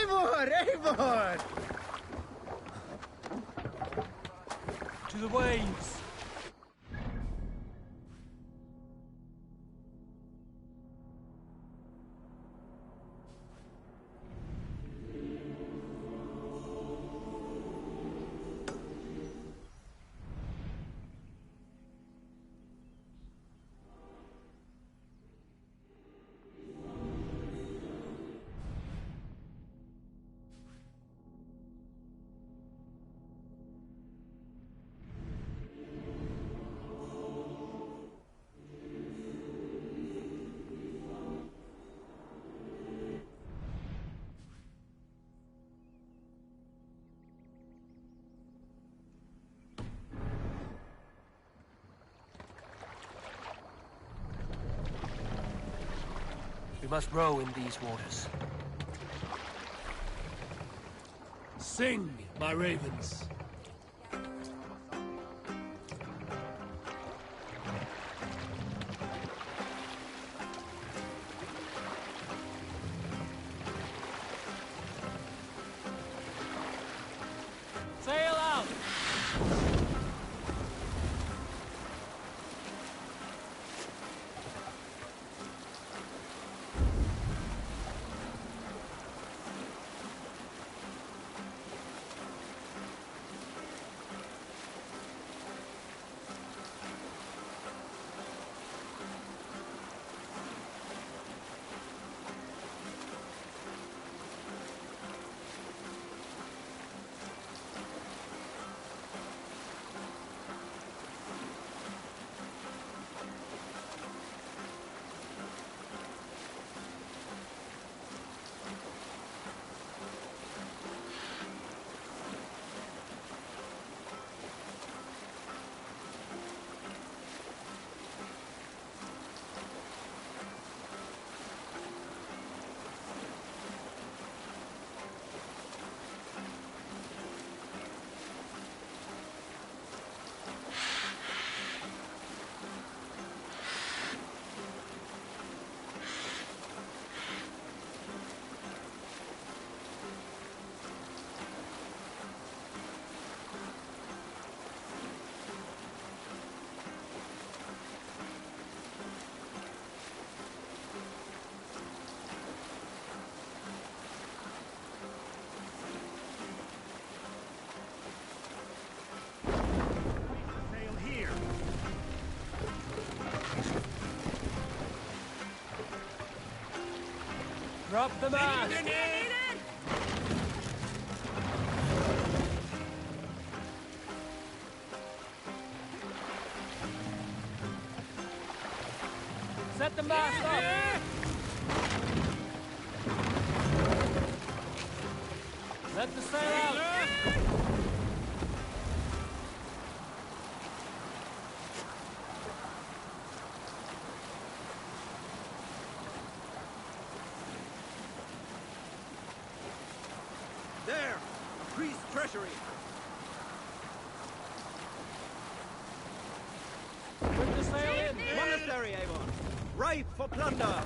Eivor! Eivor! To the waves! We must row in these waters. Sing, my ravens. Sail out! Drop the mast! Set the mast up! Let the sail out! There! Grease treasury! Put the sail in! Monastery, Avon! Ripe for plunder!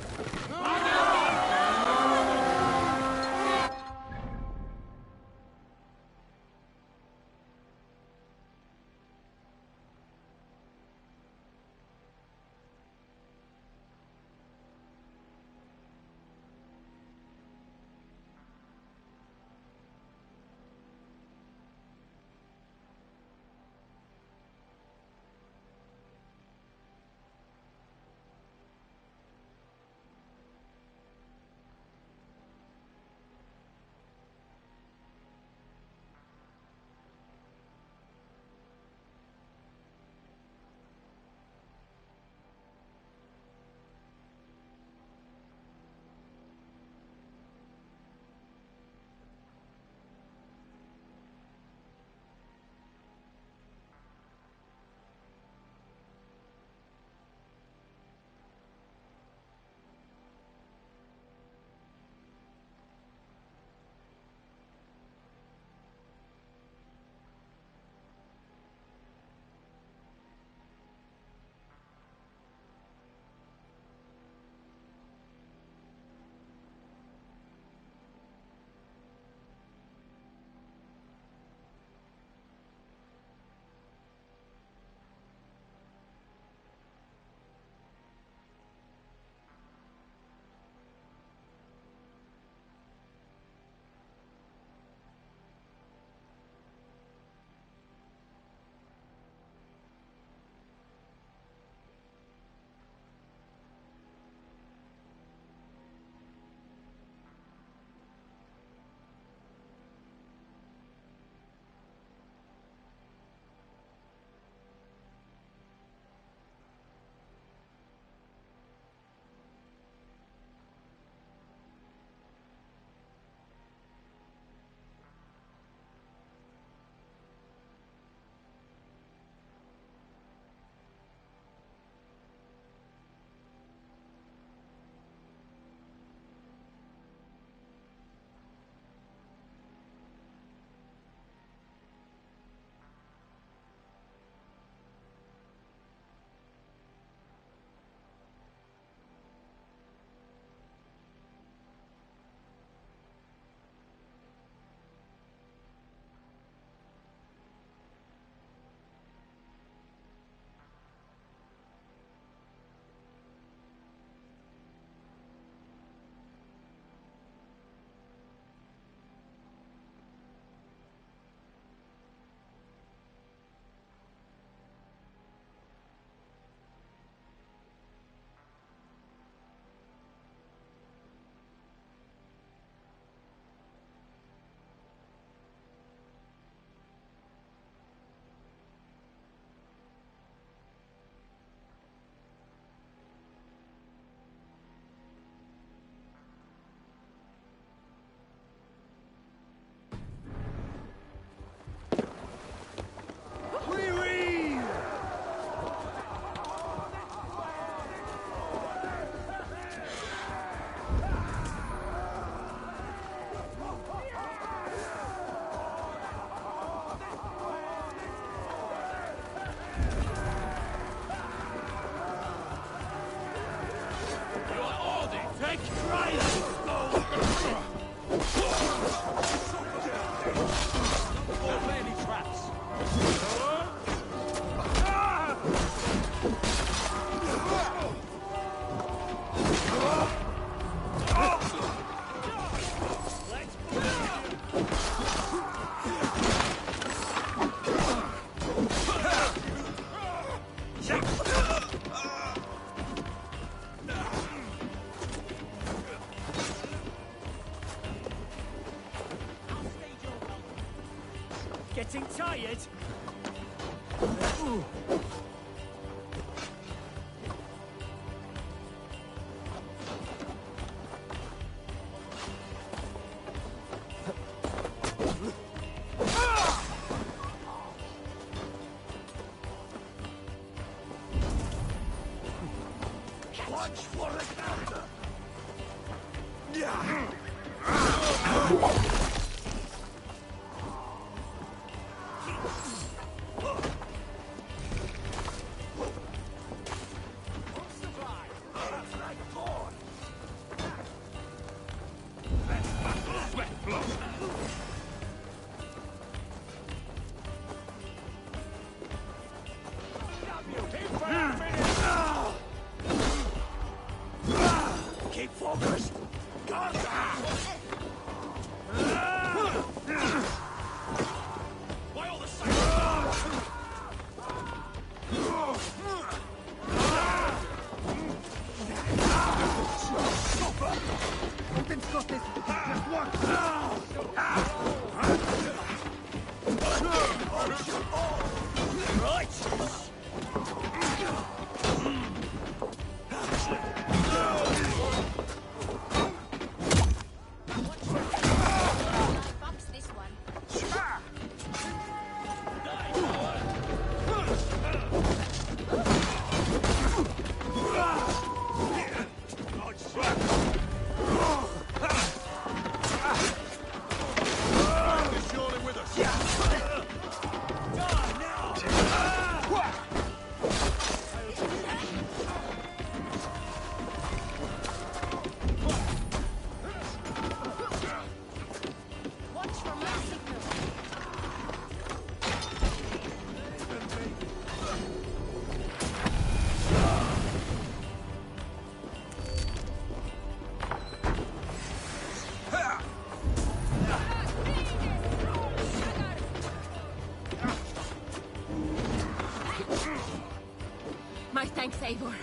Getting tired? Watch for the counter. Keep focused. Guard down. Why all the Bumps this one. surely with us. Watch for my signal. My thanks, Eivor.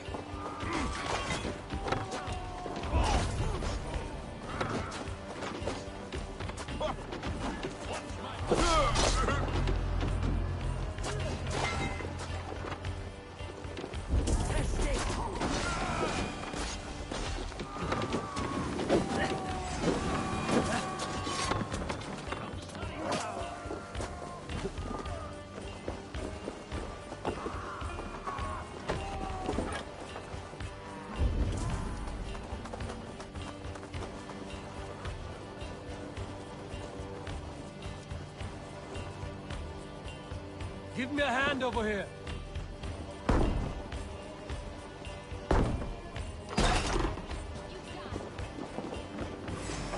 Give me a hand over here.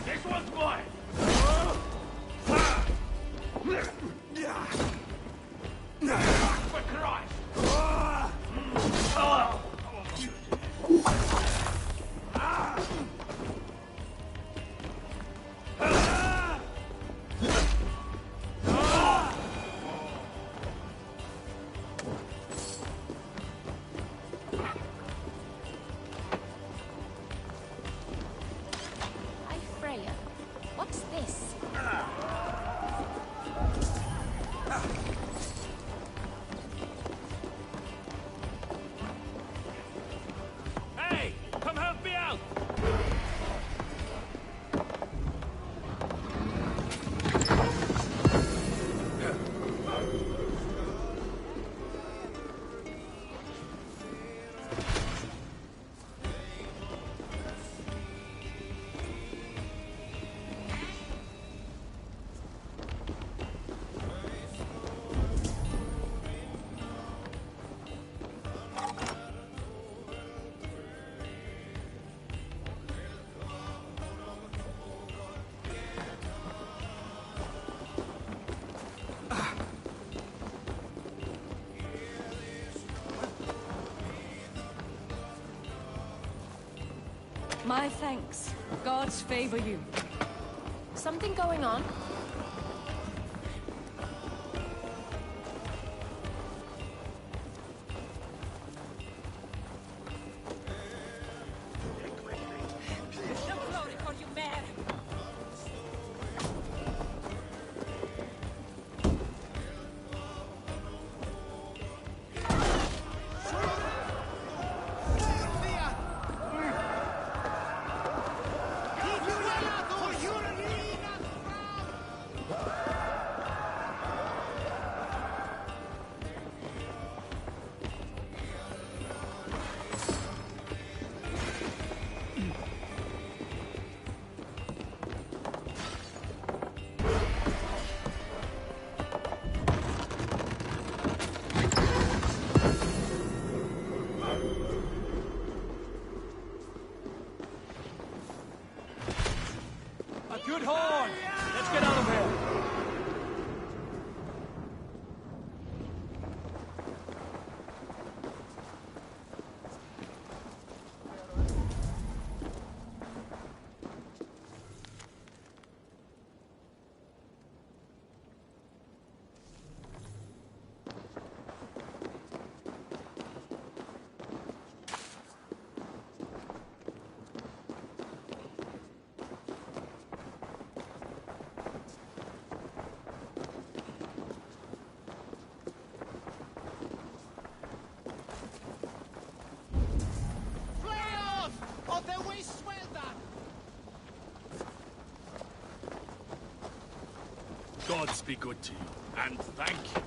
This one's mine. For Christ. Hi, Freya. What's this? Hey, come help me out. My thanks. Gods favor you. Something going on? Good horn! Let's get out of here! Gods be good to you, and thank you.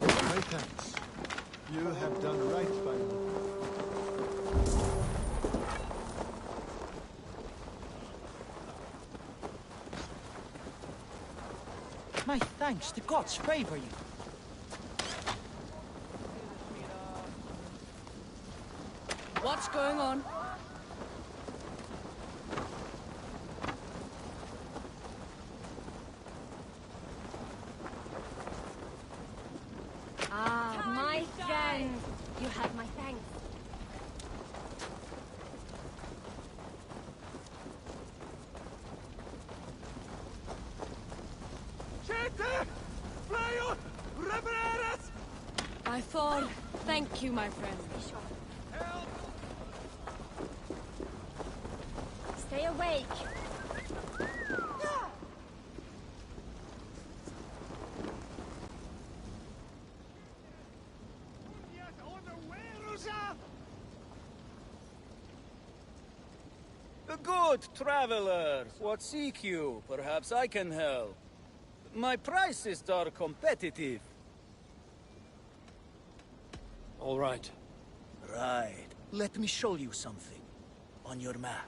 My thanks. You have done right by me. My thanks, the gods favor you. What's going on? Ah, my friend. You have my thanks. I thought, thank you, my friend. Stay awake. Good traveler, what seek you? Perhaps I can help. My prices are competitive. All right. Right. Let me show you something. On your map.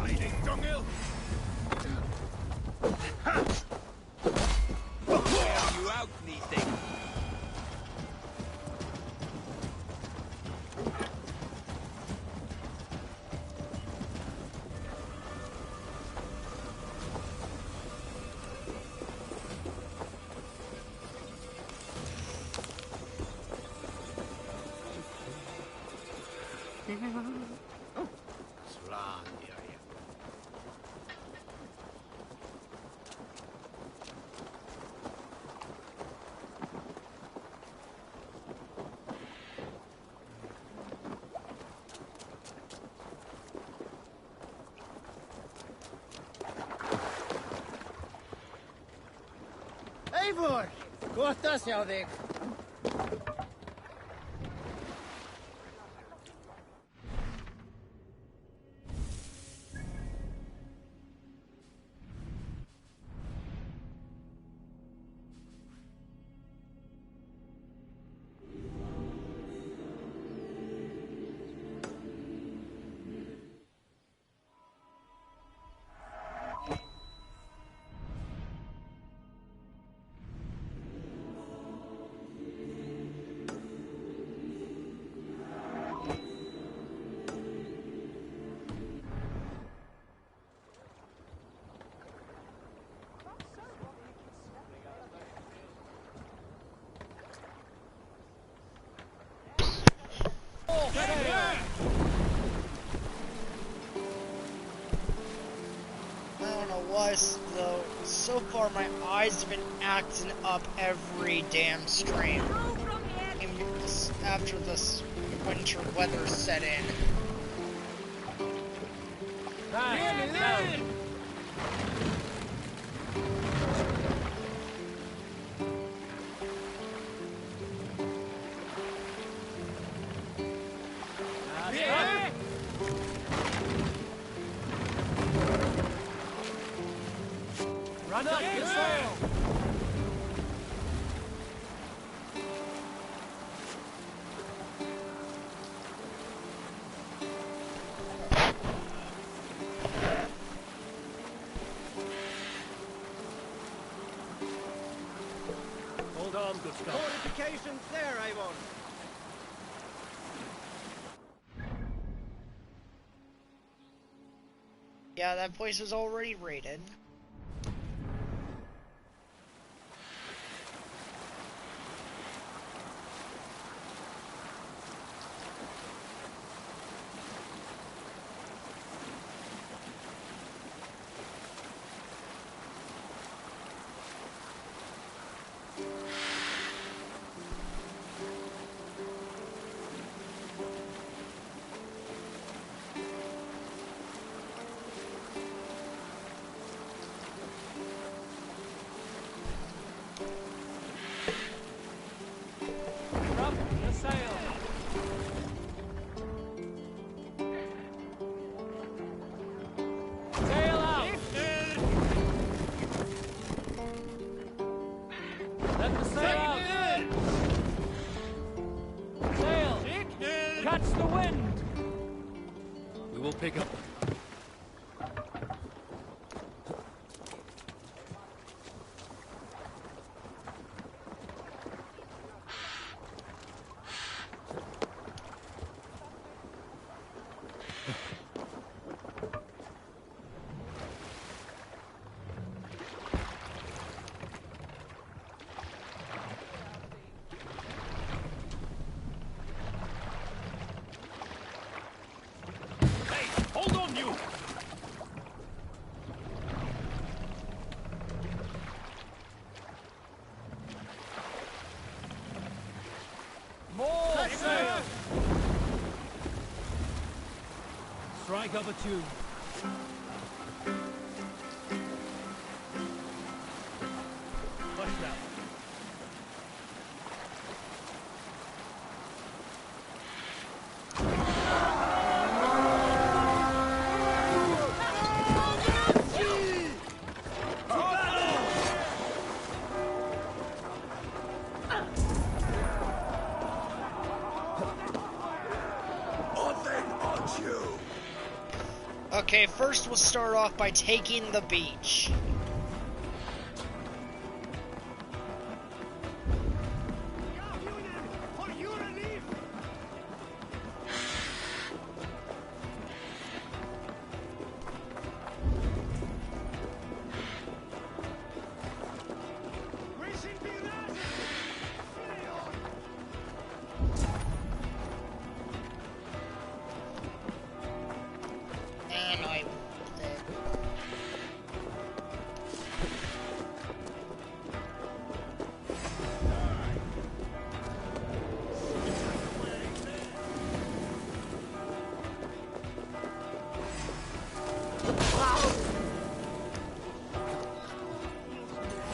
Bleeding dunghill! You out, meeting. Eivor! Kohtas jau þig. I don't know what, though. So far, my eyes have been acting up every damn stream. After this winter weather set in. Run up, get sail! Hold on, good Scott. Fortifications there, Avon. Yeah, that place was already raided. Up, get sail! Sail out! Let the sail out! Sail! Catch the wind! We will pick up. Hey, hold on, you! More sail! Strike up a tune. Push down. Okay, first we'll start off by taking the beach. And I...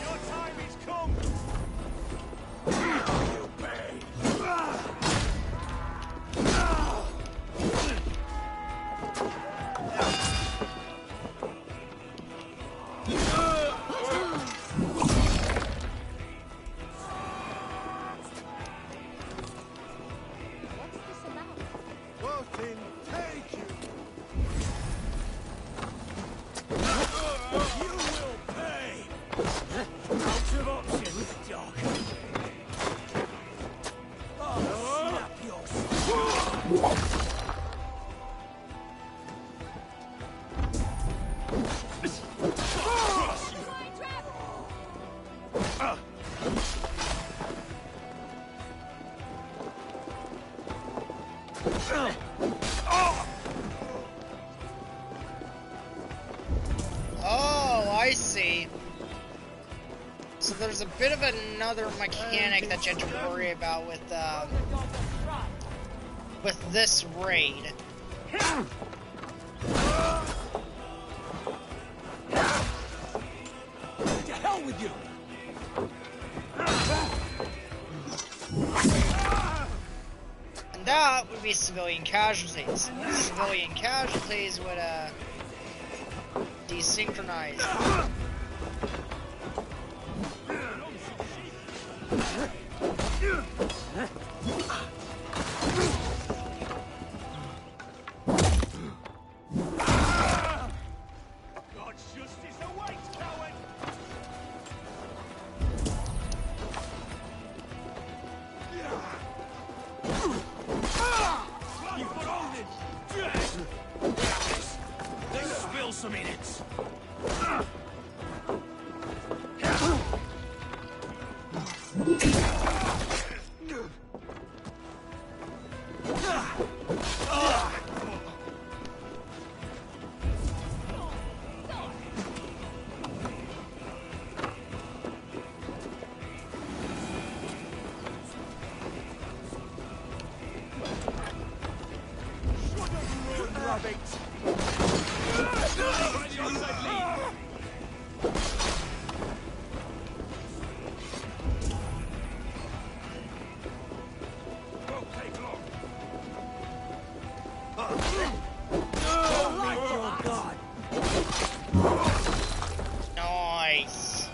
Your time is come! You pay! What's this about? Wotan, take you! You will pay! Out of options, dog! Oh, snap your... Oh, I see. So there's a bit of another mechanic that you have to worry about with this raid. To hell with you! And that would be civilian casualties. Civilian casualties would, desynchronize. God's justice awaits, coward! You folded! Let's spill some minutes. Nice.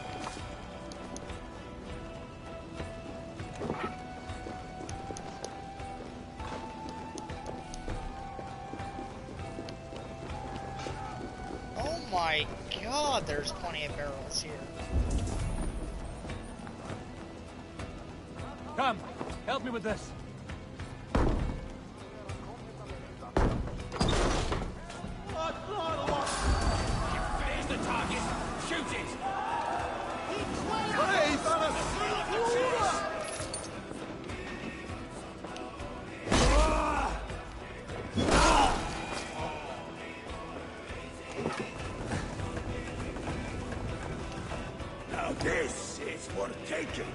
Oh my god, there's plenty of barrels here. Come, help me with this. There's the target. Shoot it! Now this is for taking.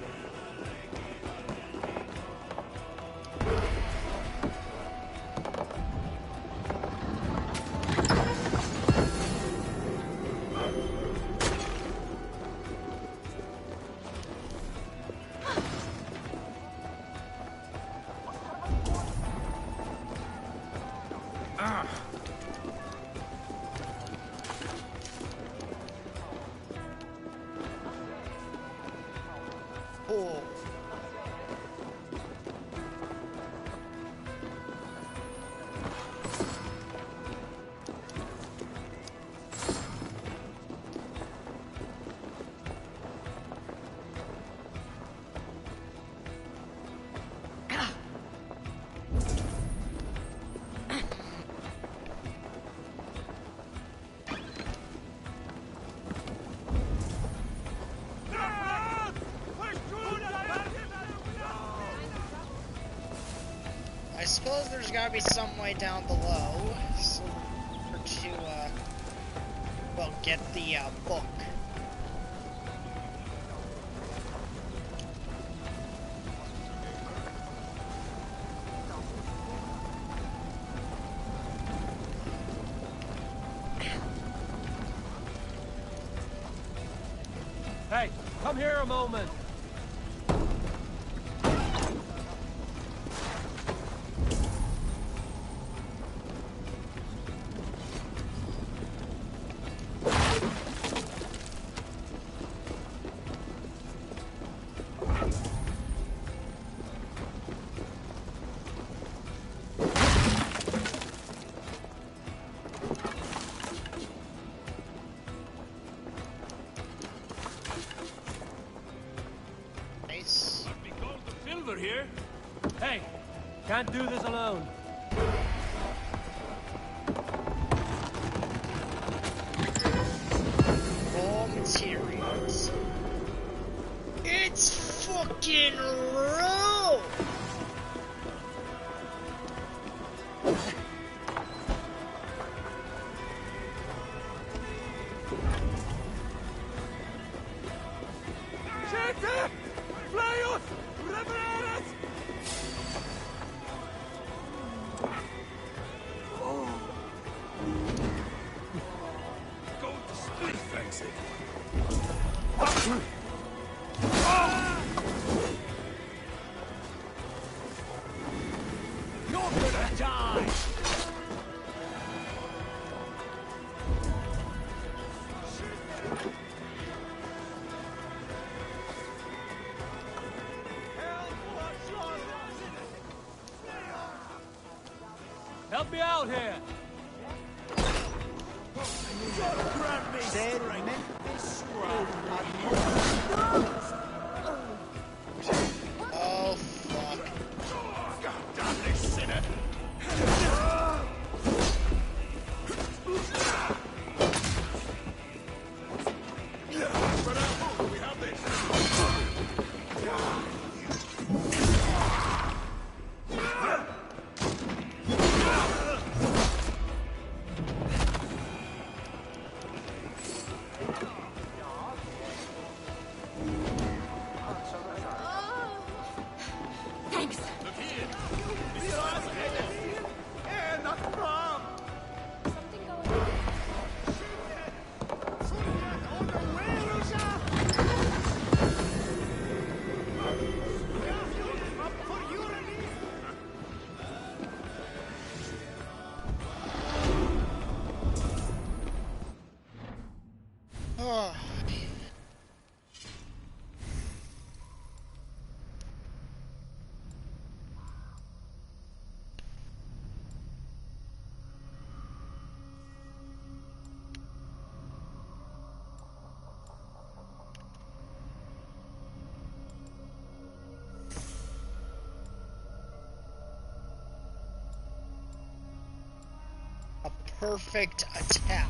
Cool. I suppose there's gotta be some way down below so to, well, get the, book. Hey, come here a moment. Nice. We got the silver here. Hey, can't do this alone. Raw materials. It's fucking raw! Siete! Flyos! Revereres! Go to split fencing. You're gonna die! me out here! God grant me strength. Oh, fuck. God damn this sinner! We have this! Thanks. Look here! This is where the head is! Something going on. Oh. A perfect attack.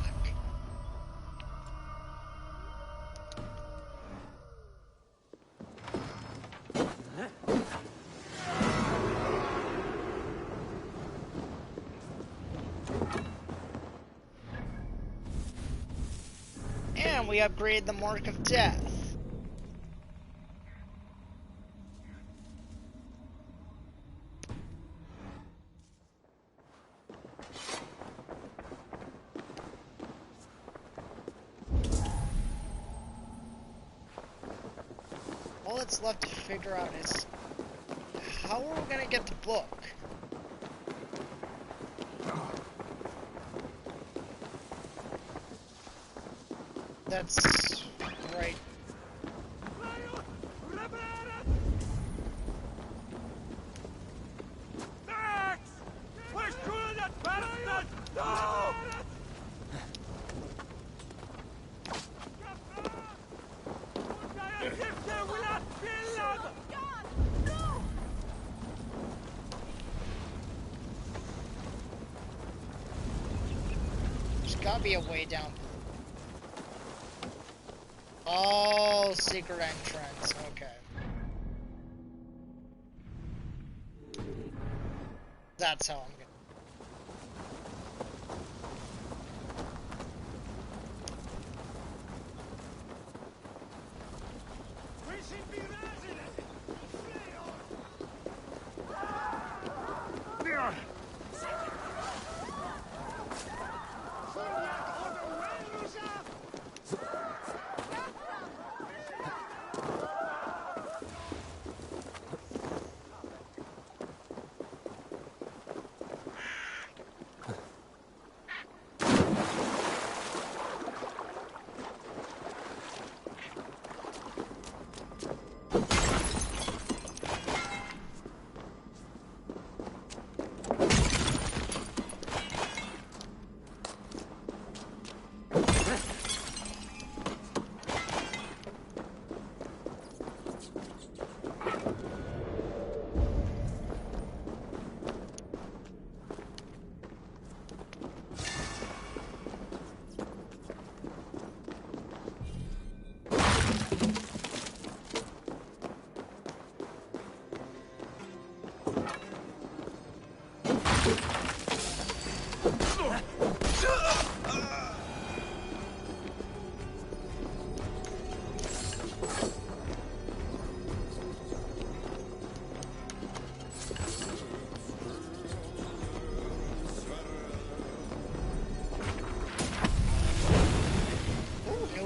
And we upgrade the Mark of Death. All that's left to figure out is how are we gonna get the book? That's right. Max! Push through that bastard! No! There's gotta be a way down. Oh, secret entrance. Okay. That's how I'm gonna.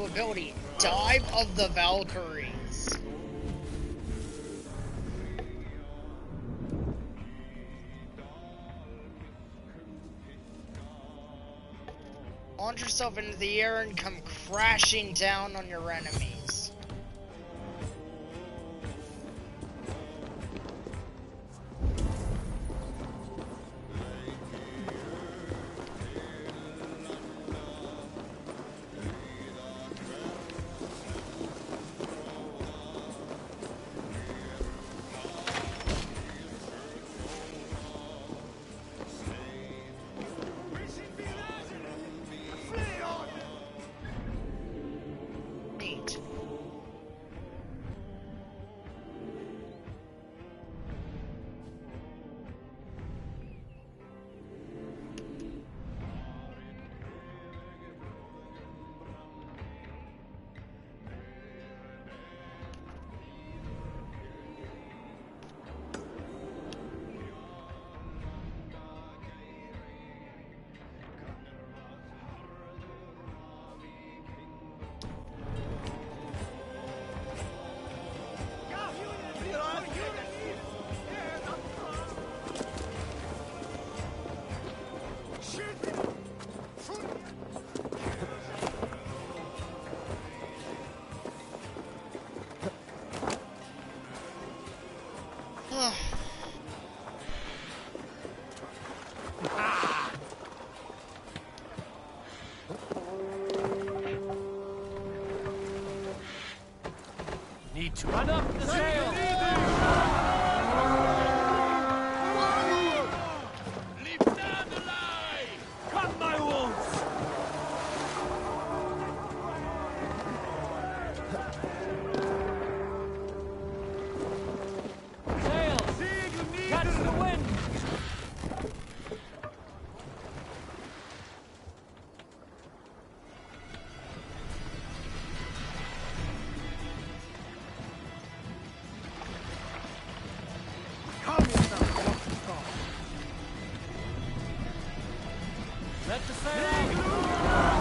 Ability, Dive of the Valkyries. Launch yourself into the air and come crashing down on your enemies. need to. Run up the sail! Leave none alive! Come, my wolves! Sail! Catch the wind! Come yourself! Let the sail out!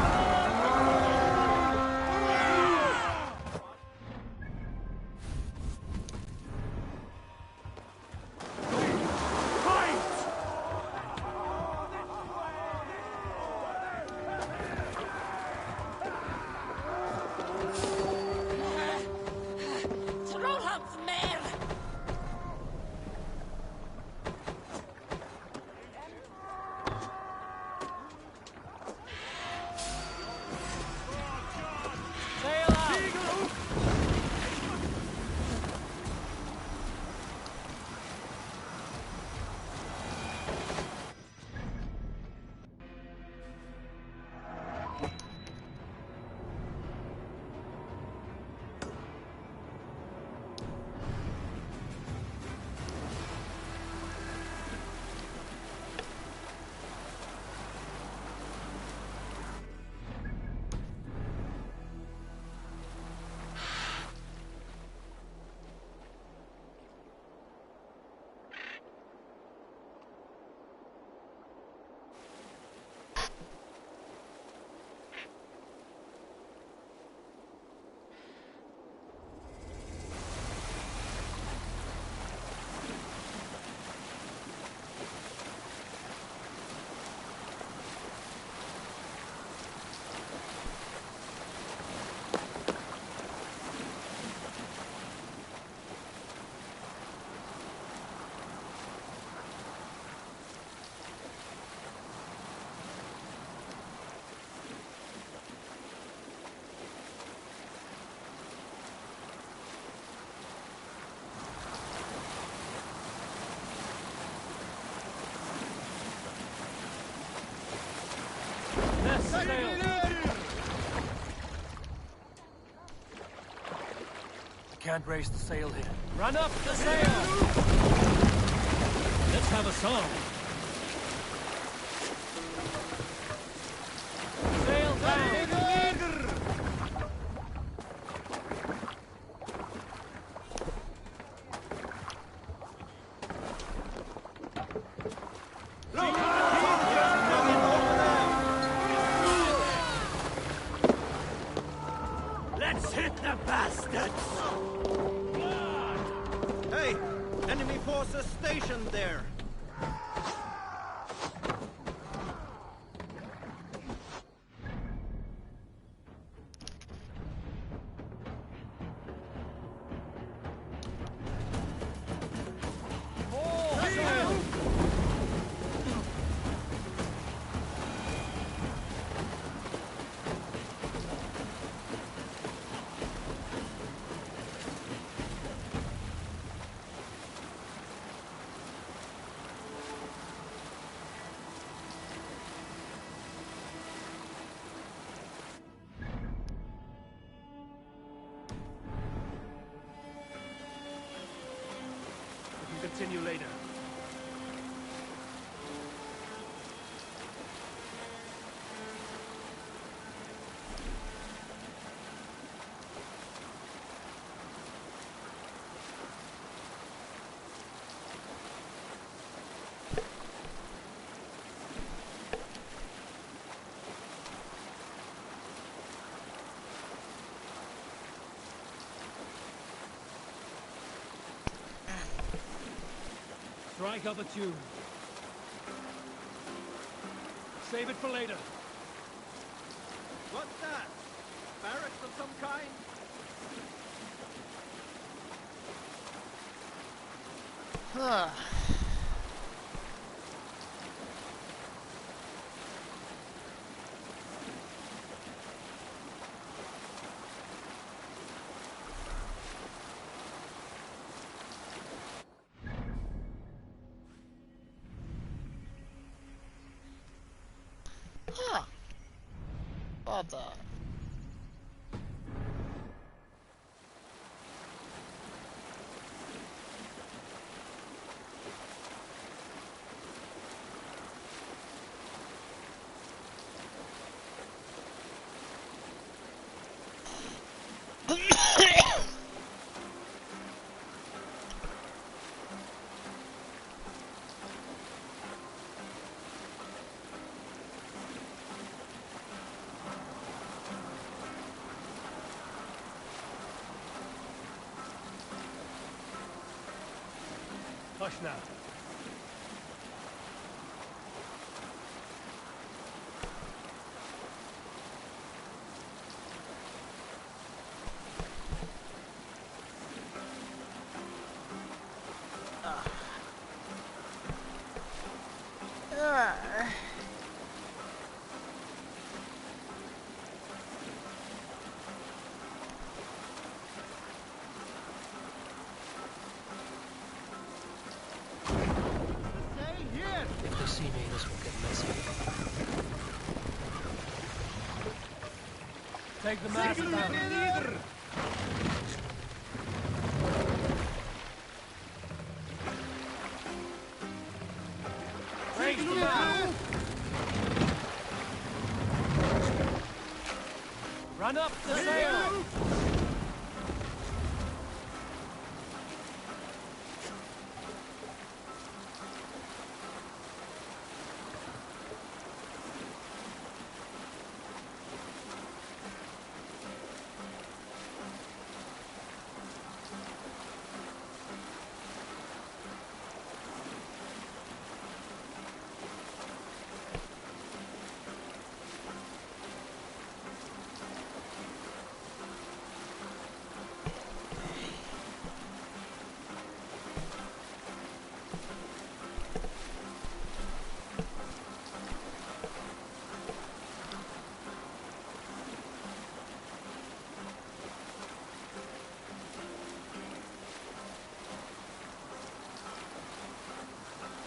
Sail out! Let's sail! Can't raise the sail here. Run up the sail! Let's have a song. Sail down! Let's hit the bastards! Hey! Enemy forces stationed there! We can continue later. Strike up a tune. Save it for later. What's that? Barracks of some kind? Huh. What the? Hush now. If they see me, this will get messy. Take the mast down. Raise the mast. Run up the sail.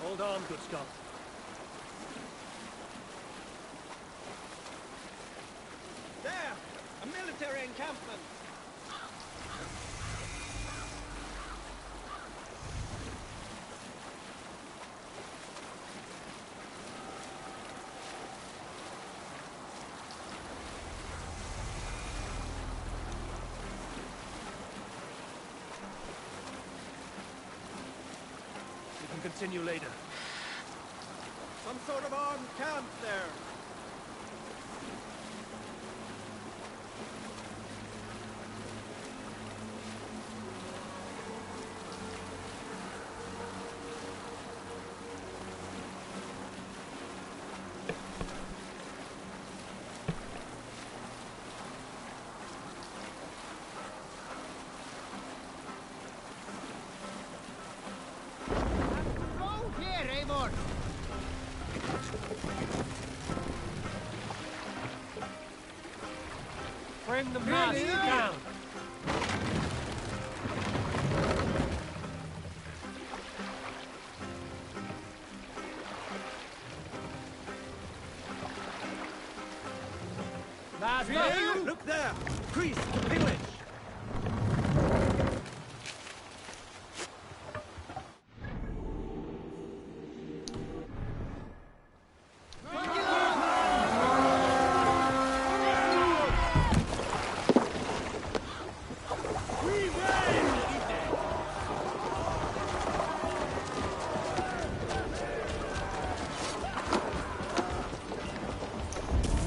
Hold on, good Scott. There! A military encampment! We can continue later. Some sort of armed camp there. Bring the mast down. Mast up. Look there! Priest, village!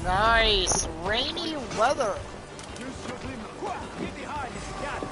Nice! Rainy weather! Get behind this cat.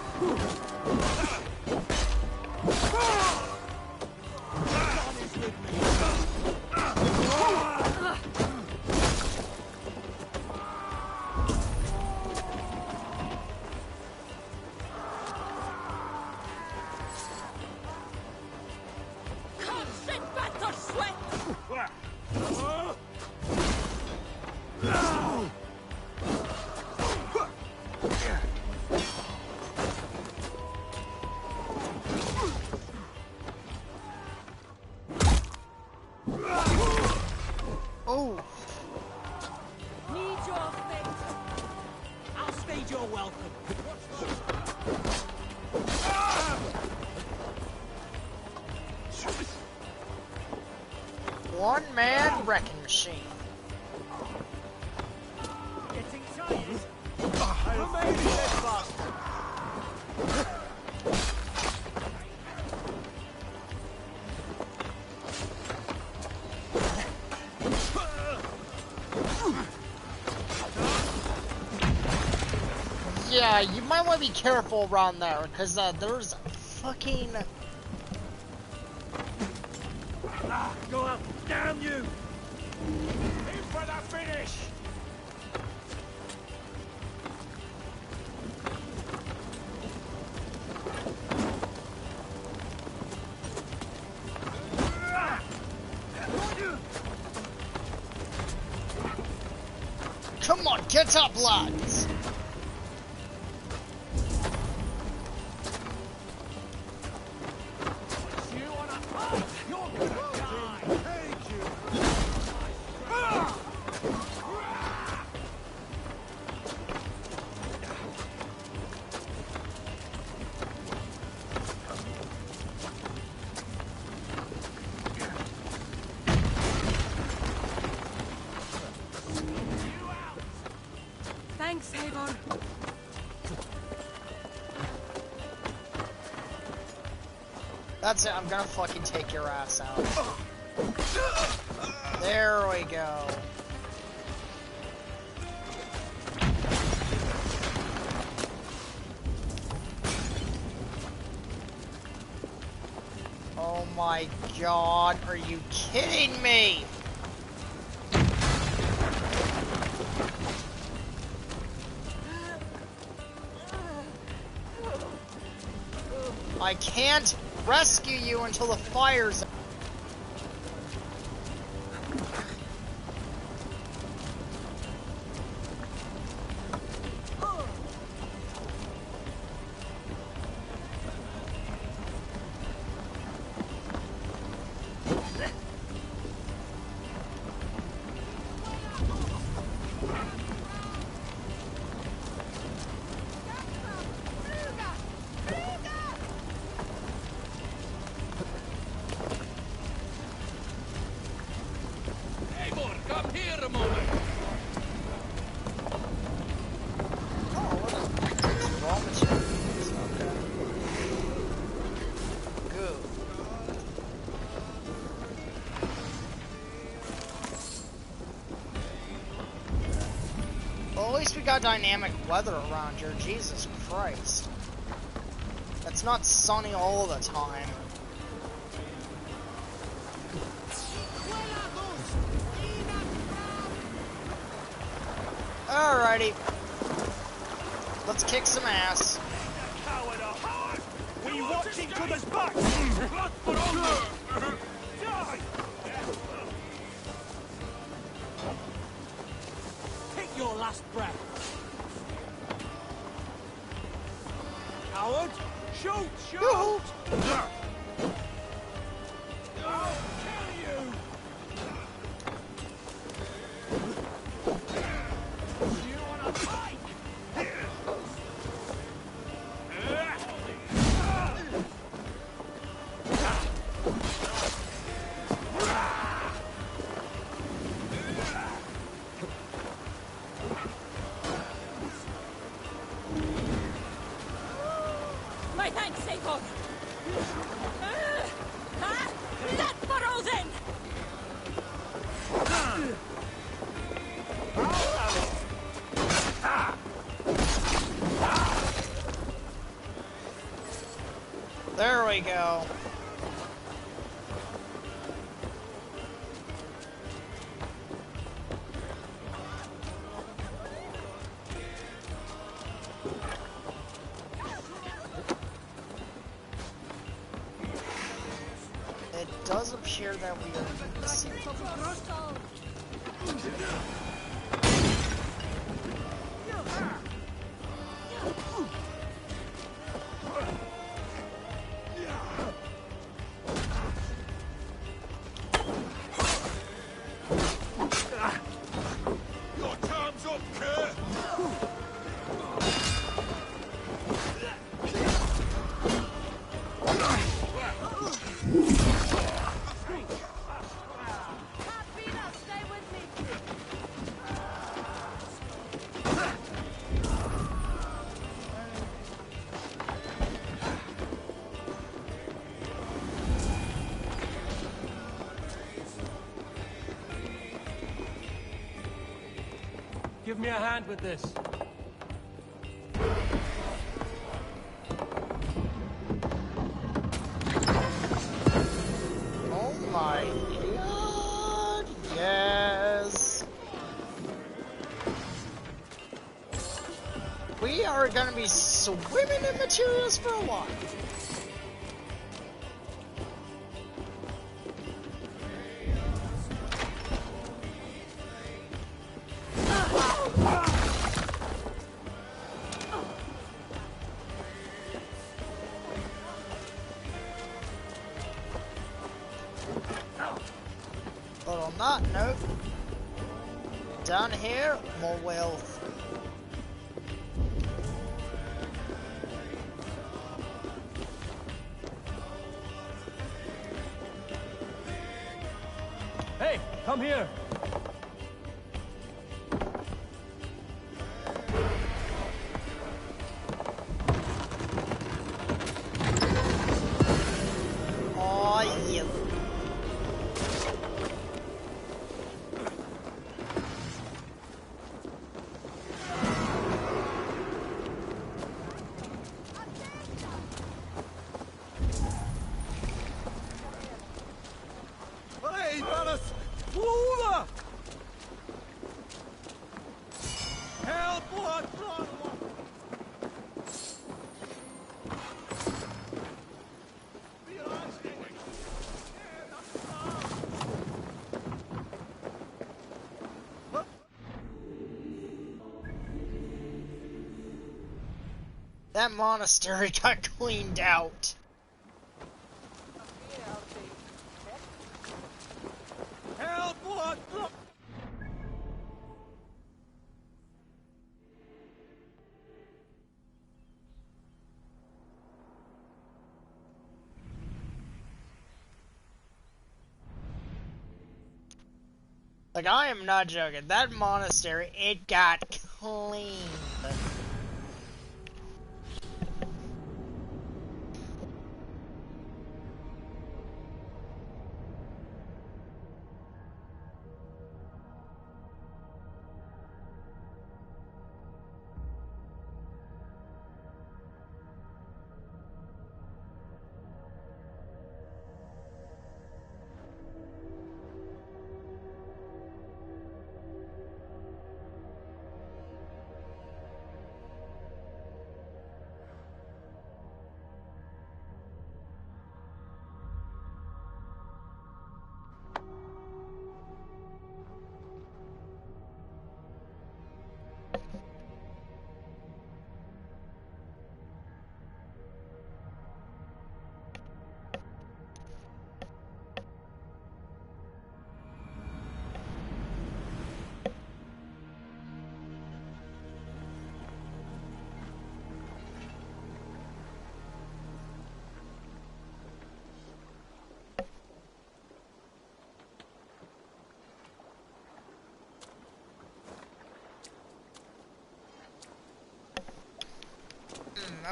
welcome. One-man wrecking machine. Getting tired? Yeah, you might want to be careful around there, because there's fucking... Go up! Damn you! In for the finish! Come on, get up, lads! You wanna fight? You're gonna die! Thank you! Thanks, Eivor. That's it, I'm gonna fucking take your ass out. There we go. Oh my god, are you kidding me? I can't rescue you until the fire's... Come here a moment. Oh, what is raw materials? Okay. Good. Well, at least we got dynamic weather around here. Jesus Christ. It's not sunny all the time. Alrighty. Let's kick some ass. Coward of heart! We watch each other's backs! Blood for honor! Die! Take your last breath. Coward! Shoot! Shoot! I'll kill you! You wanna fight? My thanks, Eivor. That for Odin! There we go. It does appear that we are missing. Your time's up, Kerr! Give me a hand with this. Oh my god, yes. We are gonna be swimming in materials for a while. But on that note, down here, more wealth. Hey, come here. Oh, yeah. Hey, Valhalla! Valhalla! Help! What? That monastery got cleaned out. Help! What? Like, I am not joking. That monastery, it got cleaned.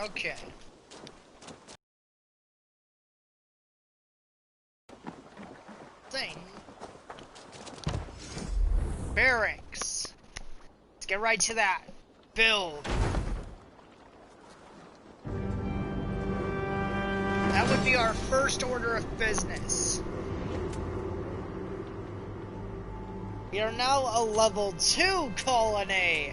Okay. Thing. Barracks. Let's get right to that. Build. That would be our first order of business. We are now a level 2 colony.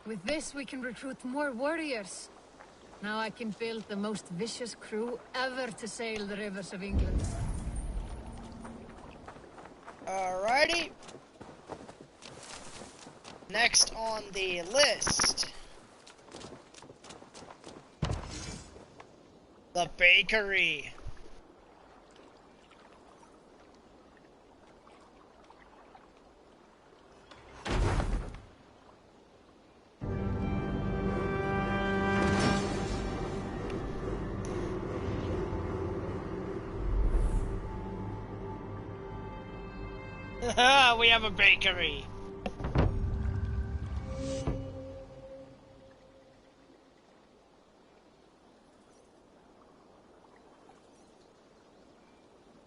With this, we can recruit more warriors. Now I can build the most vicious crew ever to sail the rivers of England. Alrighty. Next on the list, the bakery. We have a bakery.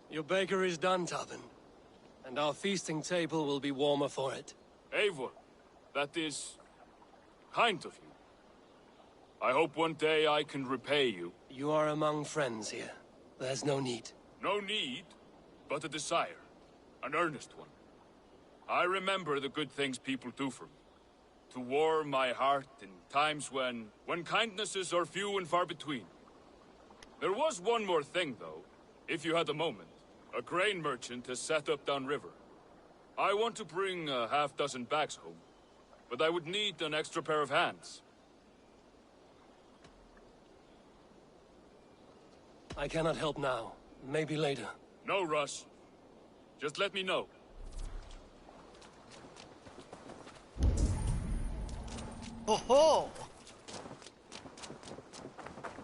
Your bakery is done, Tavin. And our feasting table will be warmer for it. Eivor, that is kind of you. I hope one day I can repay you. You are among friends here. There's no need. No need, but a desire. An earnest one. I remember the good things people do for me. To warm my heart in times when kindnesses are few and far between. There was one more thing, though, if you had a moment. A grain merchant has set up downriver. I want to bring a half-dozen bags home, but I would need an extra pair of hands. I cannot help now. Maybe later. No rush. Just let me know. Oh,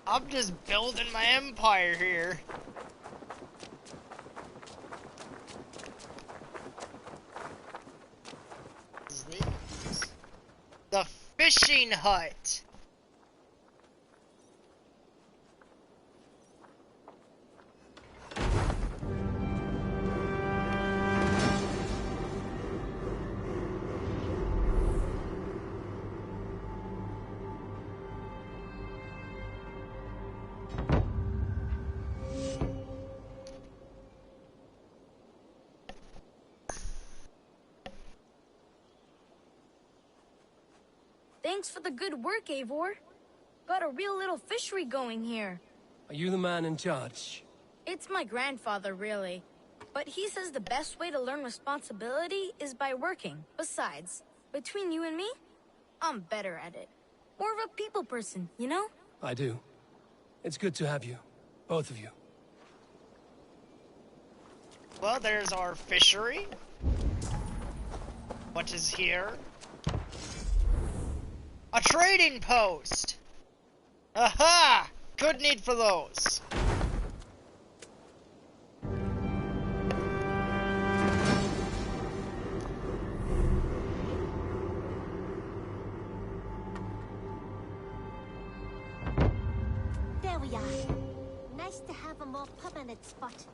I'm just building my empire here. The fishing hut. Thanks for the good work, Eivor. Got a real little fishery going here. Are you the man in charge? It's my grandfather, really. But he says the best way to learn responsibility is by working. Besides, between you and me, I'm better at it. More of a people person, you know? I do. It's good to have you. Both of you. Well, there's our fishery. What is here? A trading post! Aha! Good need for those. There we are. Nice to have a more permanent spot.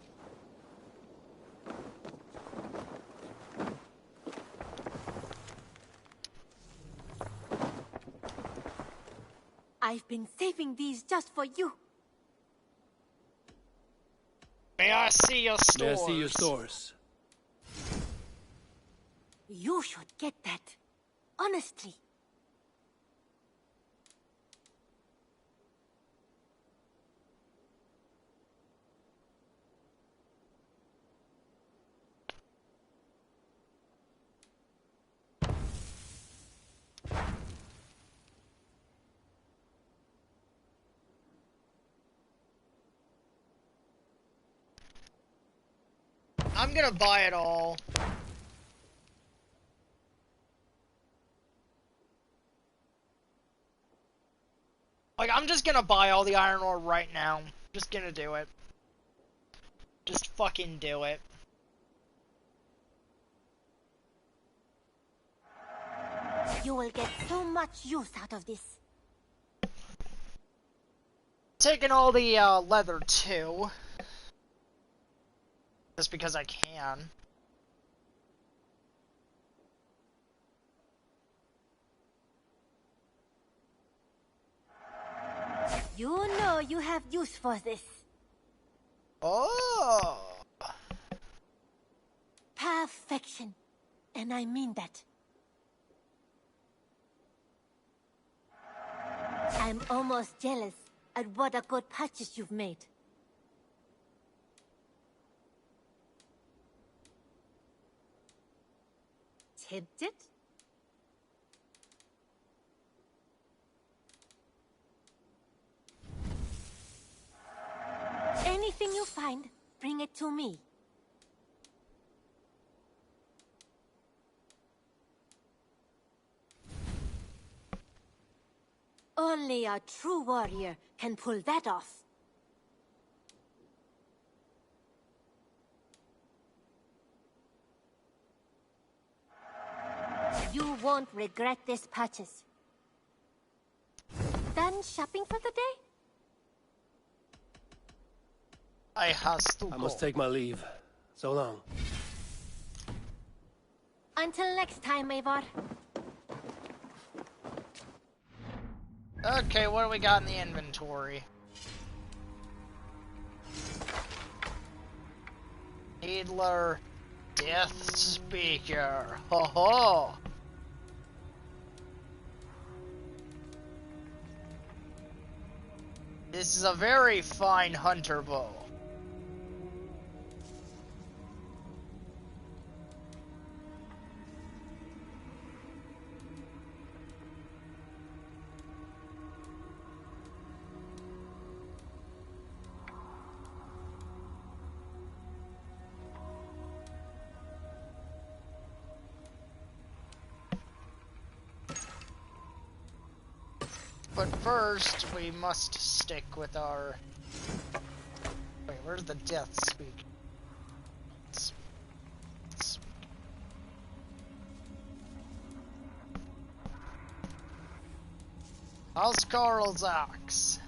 I've been saving these just for you. May I see your stores? May I see your stores? You should get that. Honestly. I'm gonna buy it all. Like, I'm just gonna buy all the iron ore right now. Just gonna do it. Just fucking do it. You will get so much use out of this. Taking all the leather too. Just because I can. You know you have use for this. Oh. Perfection. And I mean that. I'm almost jealous at what a good purchase you've made. Tempted? Anything you find, bring it to me. Only a true warrior can pull that off. You won't regret this purchase. Done shopping for the day? I has to I go. must take my leave. So long. Until next time, Eivor. Okay, what do we got in the inventory? Needler, Death Speaker. Ho ho! This is a very fine hunter bow. But first, we must stick with our... Wait, where's the Death Speak? How's Carl's axe?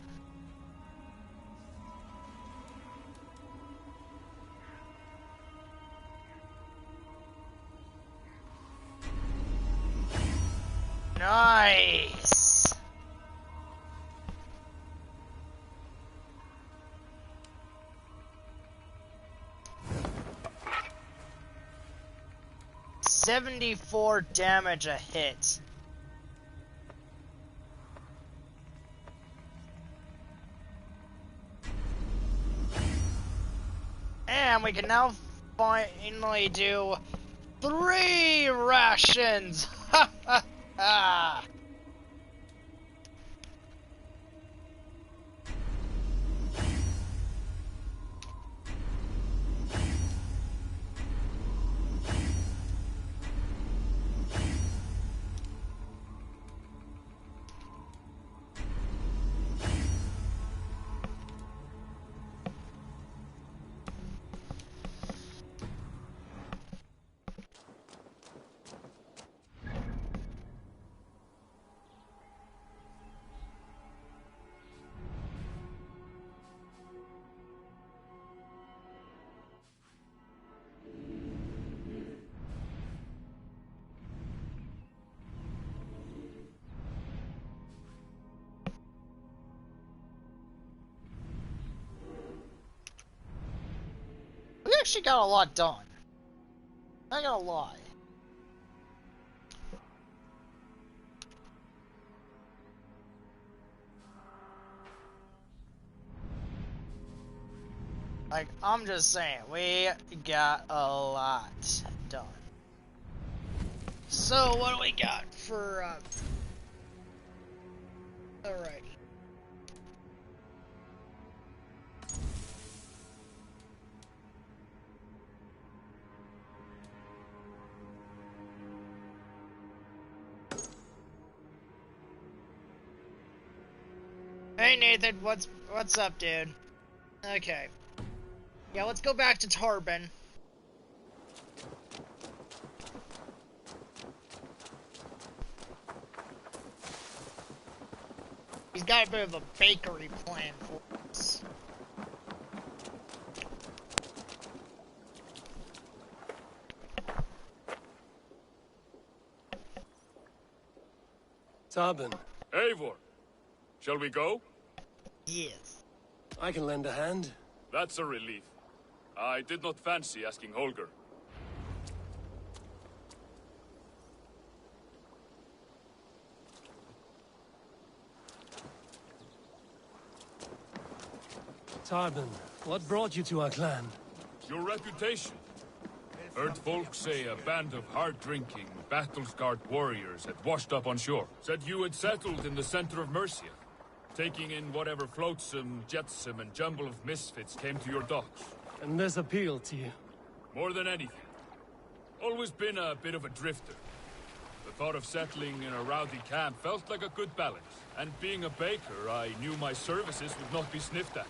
Nice! $74 damage a hit. And we can now finally do 3 rations! Ha ha ha! We actually got a lot done. Not gonna lie. Like, I'm just saying, we got a lot done. So, what do we got for, alrighty. Hey Nathan, what's up, dude? Okay. Yeah, let's go back to Tarbin. He's got a bit of a bakery plan for us. Tarbin, Eivor, shall we go? Yes. I can lend a hand. That's a relief. I did not fancy asking Holger. Tarbin, what brought you to our clan? Your reputation. Heard folks say a band of hard-drinking, battle-scarred warriors had washed up on shore. Said you had settled in the center of Mercia, taking in whatever flotsam, jetsam, and jumble of misfits came to your docks. And this appealed to you? More than anything. Always been a bit of a drifter. The thought of settling in a rowdy camp felt like a good balance. And being a baker, I knew my services would not be sniffed at.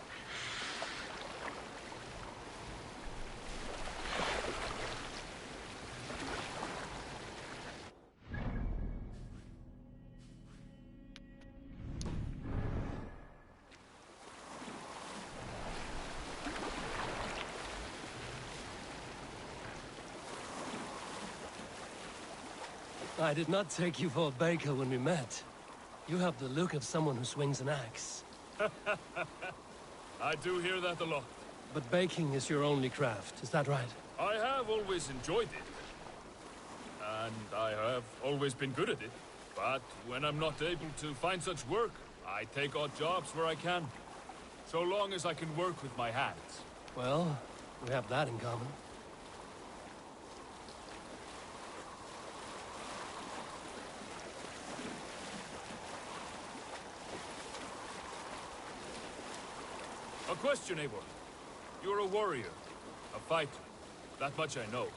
I did not take you for a baker when we met. You have the look of someone who swings an axe. I do hear that a lot. But baking is your only craft, is that right? I have always enjoyed it. And I have always been good at it. But when I'm not able to find such work, I take odd jobs where I can. So long as I can work with my hands. Well, we have that in common. A question, Eivor. You're a warrior, a fighter. That much I know.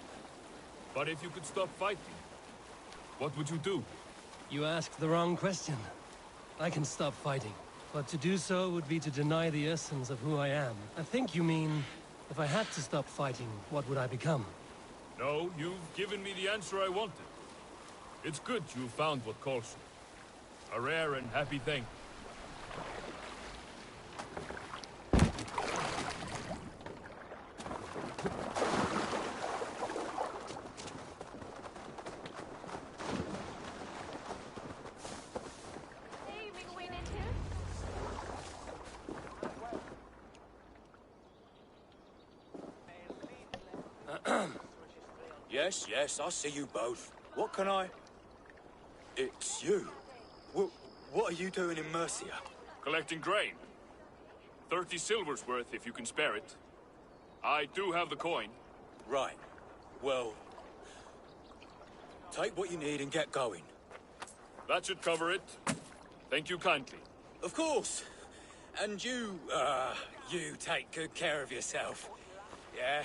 But if you could stop fighting, what would you do? You asked the wrong question. I can stop fighting, but to do so would be to deny the essence of who I am. I think you mean, if I had to stop fighting, what would I become? No, you've given me the answer I wanted. It's good you found what calls you. A rare and happy thing. Yes, I see you both. What can I... It's you. What are you doing in Mercia? Collecting grain. 30 silver's worth if you can spare it. I do have the coin. Right. Well... take what you need and get going. That should cover it. Thank you kindly. Of course. And you take good care of yourself. Yeah?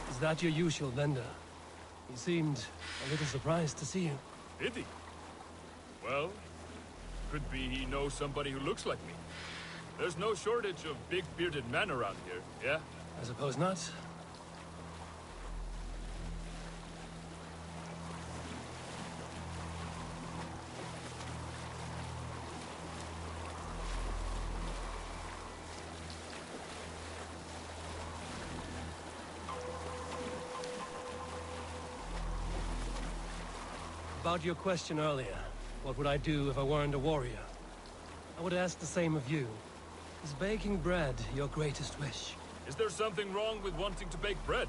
Is that your usual vendor? He seemed a little surprised to see you. Did he? Well, could be he knows somebody who looks like me. There's no shortage of big bearded men around here, yeah? I suppose not. About your question earlier, what would I do if I weren't a warrior? I would ask the same of you. Is baking bread your greatest wish? Is there something wrong with wanting to bake bread?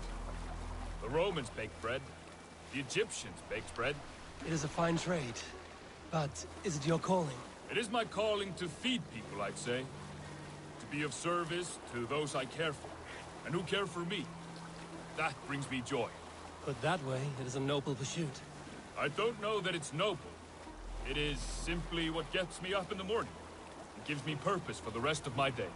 The Romans baked bread. The Egyptians baked bread. It is a fine trade. But is it your calling? It is my calling to feed people, I'd say. To be of service to those I care for, and who care for me. That brings me joy. Put that way, it is a noble pursuit. I don't know that it's noble. It is simply what gets me up in the morning. It gives me purpose for the rest of my day.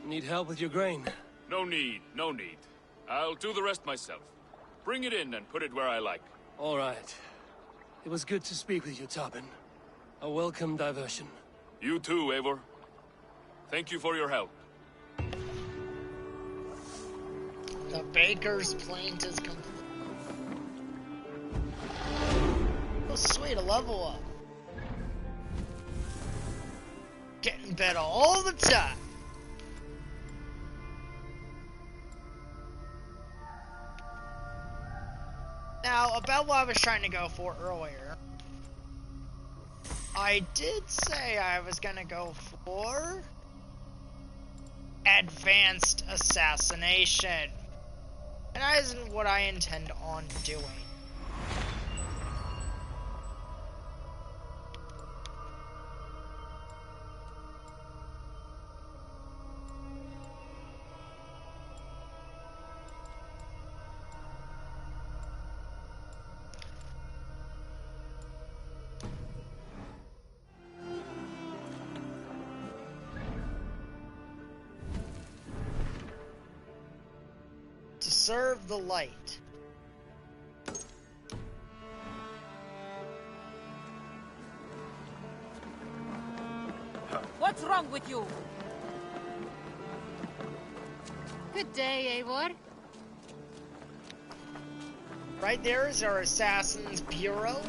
Need help with your grain? No need, no need. I'll do the rest myself. Bring it in and put it where I like. All right. It was good to speak with you, Tobin. A welcome diversion. You too, Eivor. Thank you for your help. The baker's plaint is complete. Oh, sweet, a level up. Getting better all the time. Now, about what I was trying to go for earlier. I did say I was gonna go for advanced assassination. And that isn't what I intend on doing. To serve the light. What's wrong with you? Good day, Eivor. Right there is our Assassin's Bureau.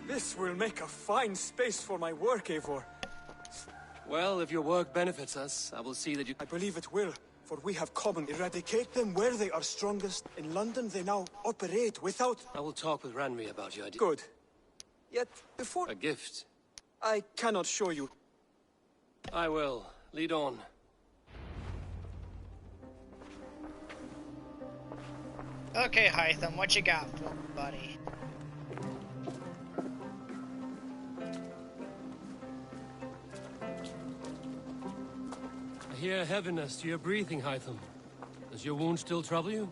This will make a fine space for my work, Eivor. Well, if your work benefits us, I will see that you... I believe it will, for we have common. Eradicate them where they are strongest. In London, they now operate without... I will talk with Ranry about your idea. Good. Yet, before... A gift. I cannot show you. I will. Lead on. Okay, Hytham, what you got for me, buddy? I hear heaviness to your breathing, Hytham. Does your wound still trouble you?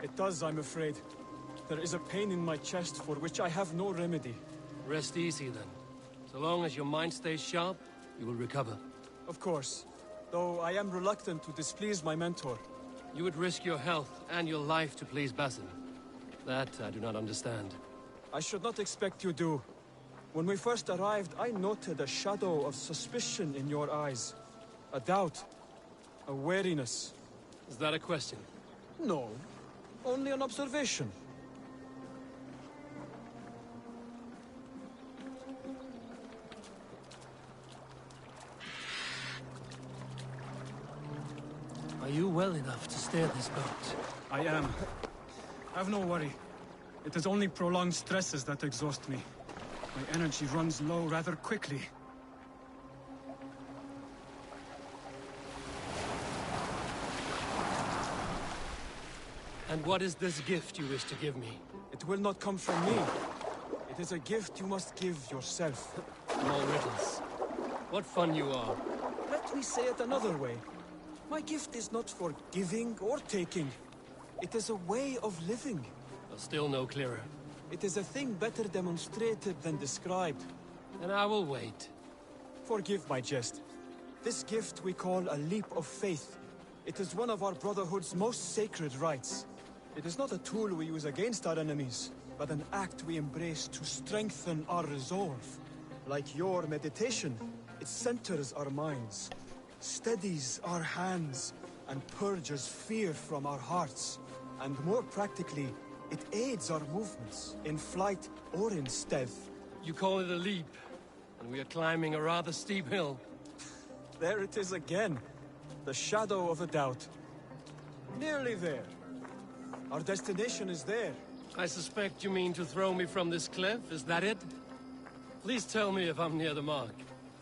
It does, I'm afraid. There is a pain in my chest for which I have no remedy. Rest easy, then. So long as your mind stays sharp, you will recover. Of course. Though I am reluctant to displease my mentor. You would risk your health and your life to please Basim. That I do not understand. I should not expect you do. When we first arrived, I noted a shadow of suspicion in your eyes. A doubt. A wariness. Is that a question? No. Only an observation. Are you well enough to steer this boat? I am. Have no worry. It is only prolonged stresses that exhaust me. My energy runs low rather quickly. And what is this gift you wish to give me? It will not come from me. It is a gift you must give yourself. More riddles. What fun you are. Let me say it another way. My gift is not for giving or taking. It is a way of living. Still no clearer. It is a thing better demonstrated than described. And I will wait. Forgive my jest. This gift we call a leap of faith. It is one of our Brotherhood's most sacred rites. It is not a tool we use against our enemies, but an act we embrace to strengthen our resolve. Like your meditation, it centers our minds, steadies our hands, and purges fear from our hearts. And more practically, it aids our movements, in flight or in stealth. You call it a leap, and we are climbing a rather steep hill. There it is again. The shadow of a doubt. Nearly there. Our destination is there. I suspect you mean to throw me from this cliff, is that it? Please tell me if I'm near the mark.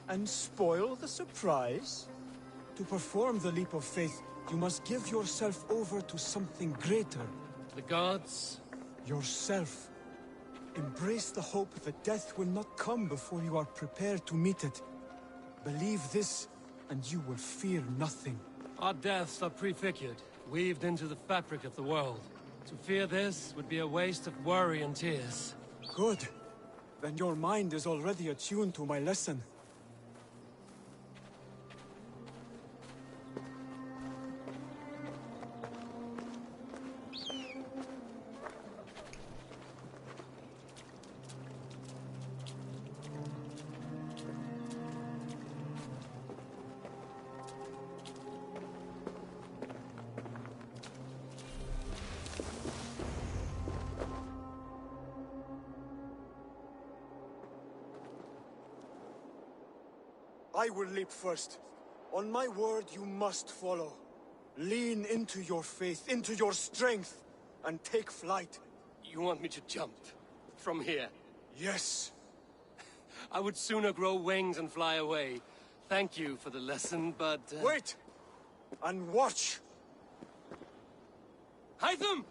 And spoil the surprise? To perform the leap of faith, you must give yourself over to something greater. The gods? Yourself. Embrace the hope that death will not come before you are prepared to meet it. Believe this, and you will fear nothing. Our deaths are prefigured, weaved into the fabric of the world. To fear this would be a waste of worry and tears. Good. Then your mind is already attuned to my lesson. I will leap first. On my word, you must follow. Lean into your faith, into your strength, and take flight. You want me to jump? From here? Yes. I would sooner grow wings and fly away. Thank you for the lesson, but... Wait! And watch! Hytham!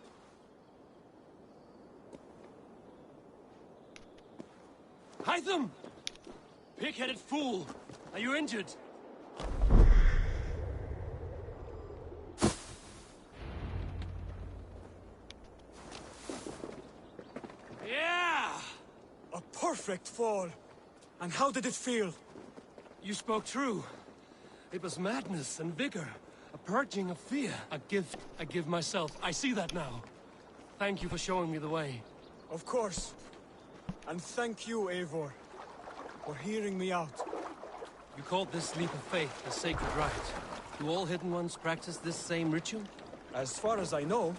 Hytham! Pig-headed fool! Are you injured? Yeah! A perfect fall! And how did it feel? You spoke true. It was madness and vigor. A purging of fear. A gift I give myself. I see that now. Thank you for showing me the way. Of course. And thank you, Eivor, for hearing me out. You called this leap of faith a sacred rite. Do all Hidden Ones practice this same ritual? As far as I know,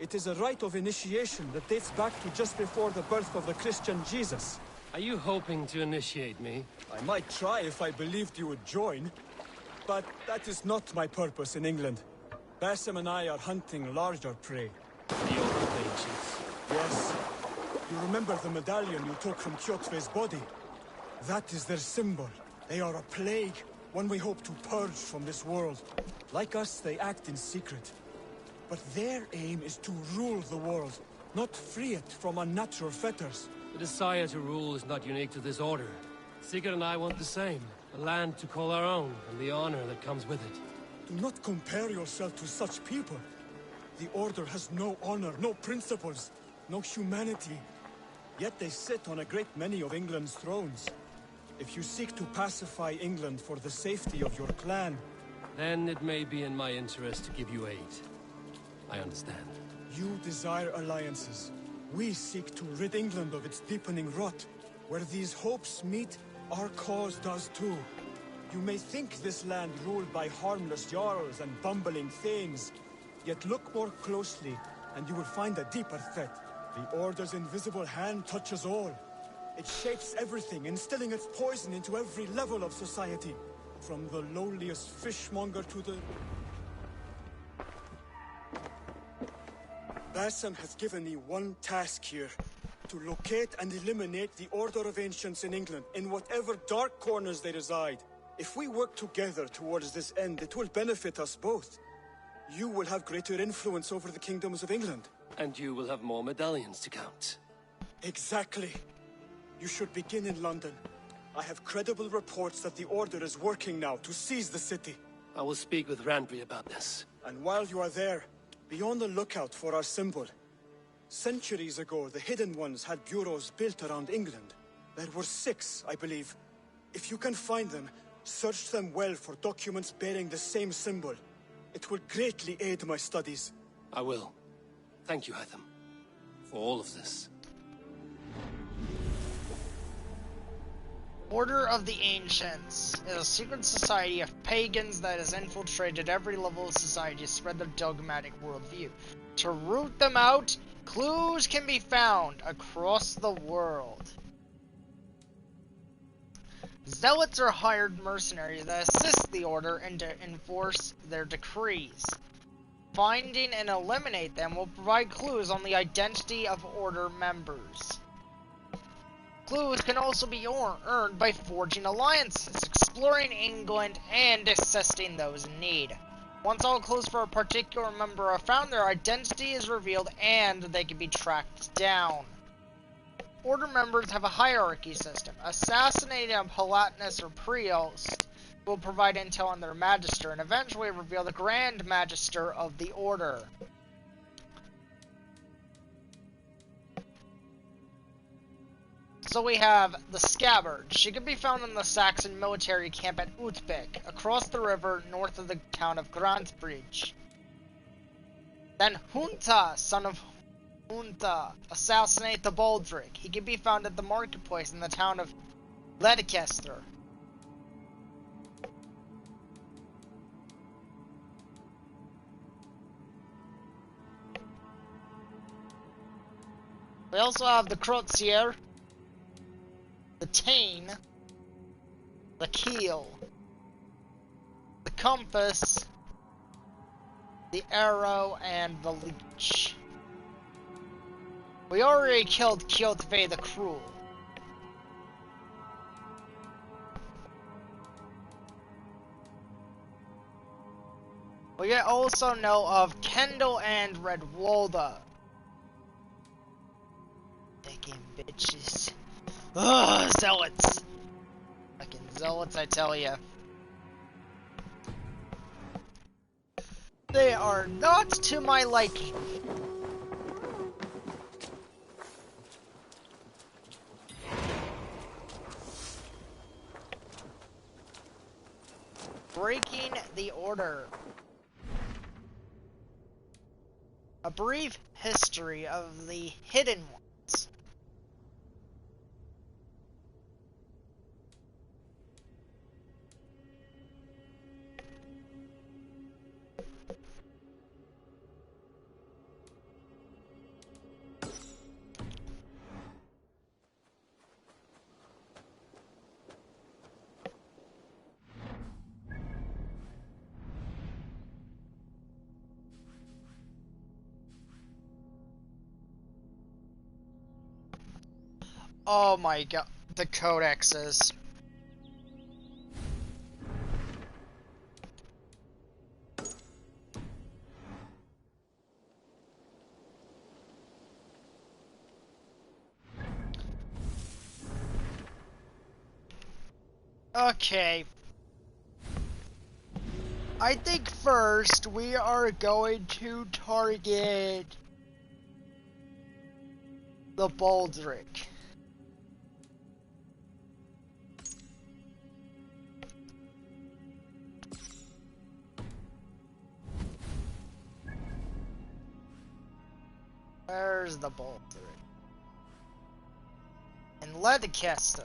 it is a rite of initiation that dates back to just before the birth of the Christian Jesus. Are you hoping to initiate me? I might try if I believed you would join, but that is not my purpose in England. Basim and I are hunting larger prey. The old ancients. Yes. You remember the medallion you took from Kjotve's body? That is their symbol. They are a plague, one we hope to purge from this world. Like us, they act in secret. But their aim is to rule the world, not free it from unnatural fetters. The desire to rule is not unique to this order. Sigurd and I want the same. A land to call our own, and the honor that comes with it. Do not compare yourself to such people. The Order has no honor, no principles, no humanity. Yet they sit on a great many of England's thrones. If you seek to pacify England for the safety of your clan... Then it may be in my interest to give you aid. I understand. You desire alliances. We seek to rid England of its deepening rot. Where these hopes meet, our cause does too. You may think this land ruled by harmless jarls and bumbling thanes. Yet look more closely, and you will find a deeper threat. The Order's invisible hand touches all. It shapes everything, instilling its poison into every level of society. From the lowliest fishmonger to the... Basim has given me one task here. To locate and eliminate the Order of Ancients in England, in whatever dark corners they reside. If we work together towards this end, it will benefit us both. You will have greater influence over the kingdoms of England. And you will have more medallions to count. Exactly. You should begin in London. I have credible reports that the Order is working now to seize the city. I will speak with Randvi about this. And while you are there, be on the lookout for our symbol. Centuries ago, the Hidden Ones had bureaus built around England. There were 6, I believe. If you can find them, search them well for documents bearing the same symbol. It will greatly aid my studies. I will. Thank you, Hytham, for all of this. Order of the Ancients is a secret society of pagans that has infiltrated every level of society to spread their dogmatic worldview. To root them out, clues can be found across the world. Zealots are hired mercenaries that assist the Order and to enforce their decrees. Finding and eliminate them will provide clues on the identity of Order members. Clues can also be earned by forging alliances, exploring England, and assisting those in need. Once all clues for a particular member are found, their identity is revealed and they can be tracked down. Order members have a hierarchy system. Assassinating a Palatinus or Priest will provide intel on their Magister and eventually reveal the Grand Magister of the Order. So we have the Scabbard. She can be found in the Saxon military camp at Utbeck, across the river north of the town of Grantebridge. Then Hunta, son of Hunta, assassinate the Baldric. He can be found at the marketplace in the town of Leicester. We also have the Crozier, the Tane, the Keel, compass, the arrow, and the leech. We already killed Kyotvei the Cruel. We also know of Kendall and Redwolda. Fucking bitches. Ugh, zealots. Fucking zealots, I tell ya. They are not to my liking. Breaking the Order. A brief history of the Hidden Ones. Oh my god, the codexes. Okay. I think first we are going to target the Baldric. Where's the Baldric? And Leadcaster.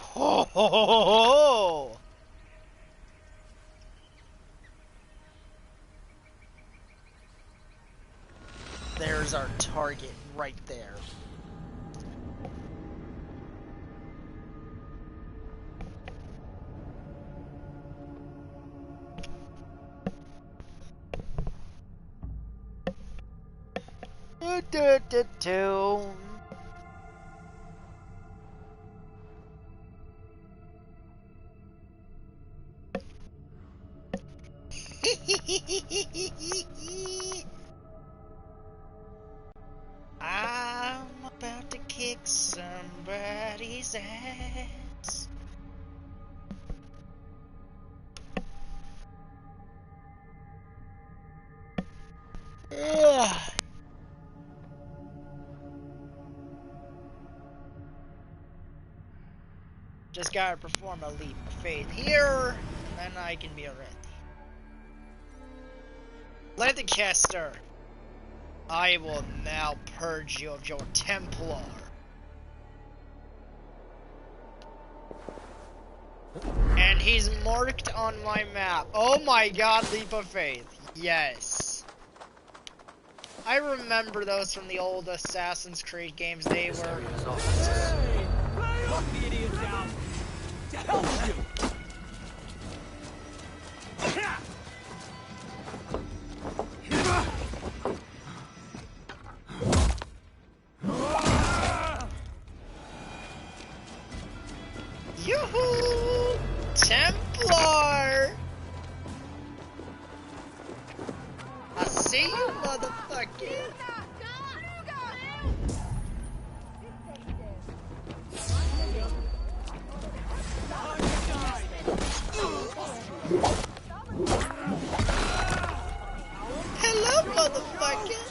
Ho ho ho ho ho! There's our target right there. Do. I'm about to kick somebody's ass. Ugh. Just gotta perform a leap of faith here, and then I can be ready. Leadcaster, I will now purge you of your Templar. And he's marked on my map. Oh my god, leap of faith. Yes. I remember those from the old Assassin's Creed games. They were... Hey! Lock the idiots out! To hell with you! Yoo-hoo! Templar! I see you, motherfucker! Hello, motherfucker!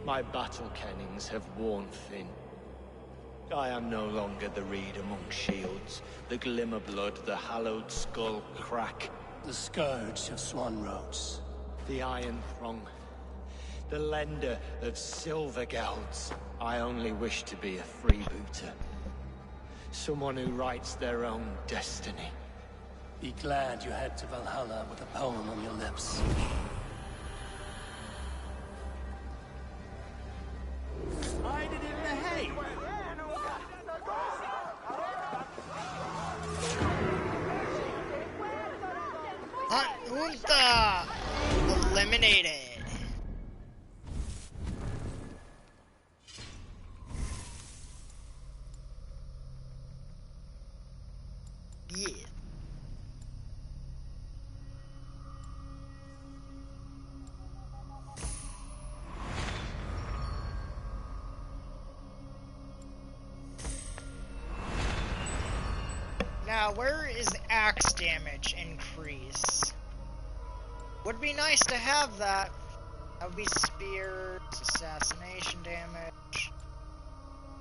My battle kennings have worn thin. I am no longer the reed among shields, the glimmer blood, the hallowed skull crack. The scourge of Swan Roads. The iron throng. The lender of silver gelds. I only wish to be a freebooter. Someone who writes their own destiny. Be glad you head to Valhalla with a poem on your lips. Hide it in the hay! Junta eliminated. Yeah. Now, where is axe damage increase? Would be nice to have that. That would be spears, assassination damage,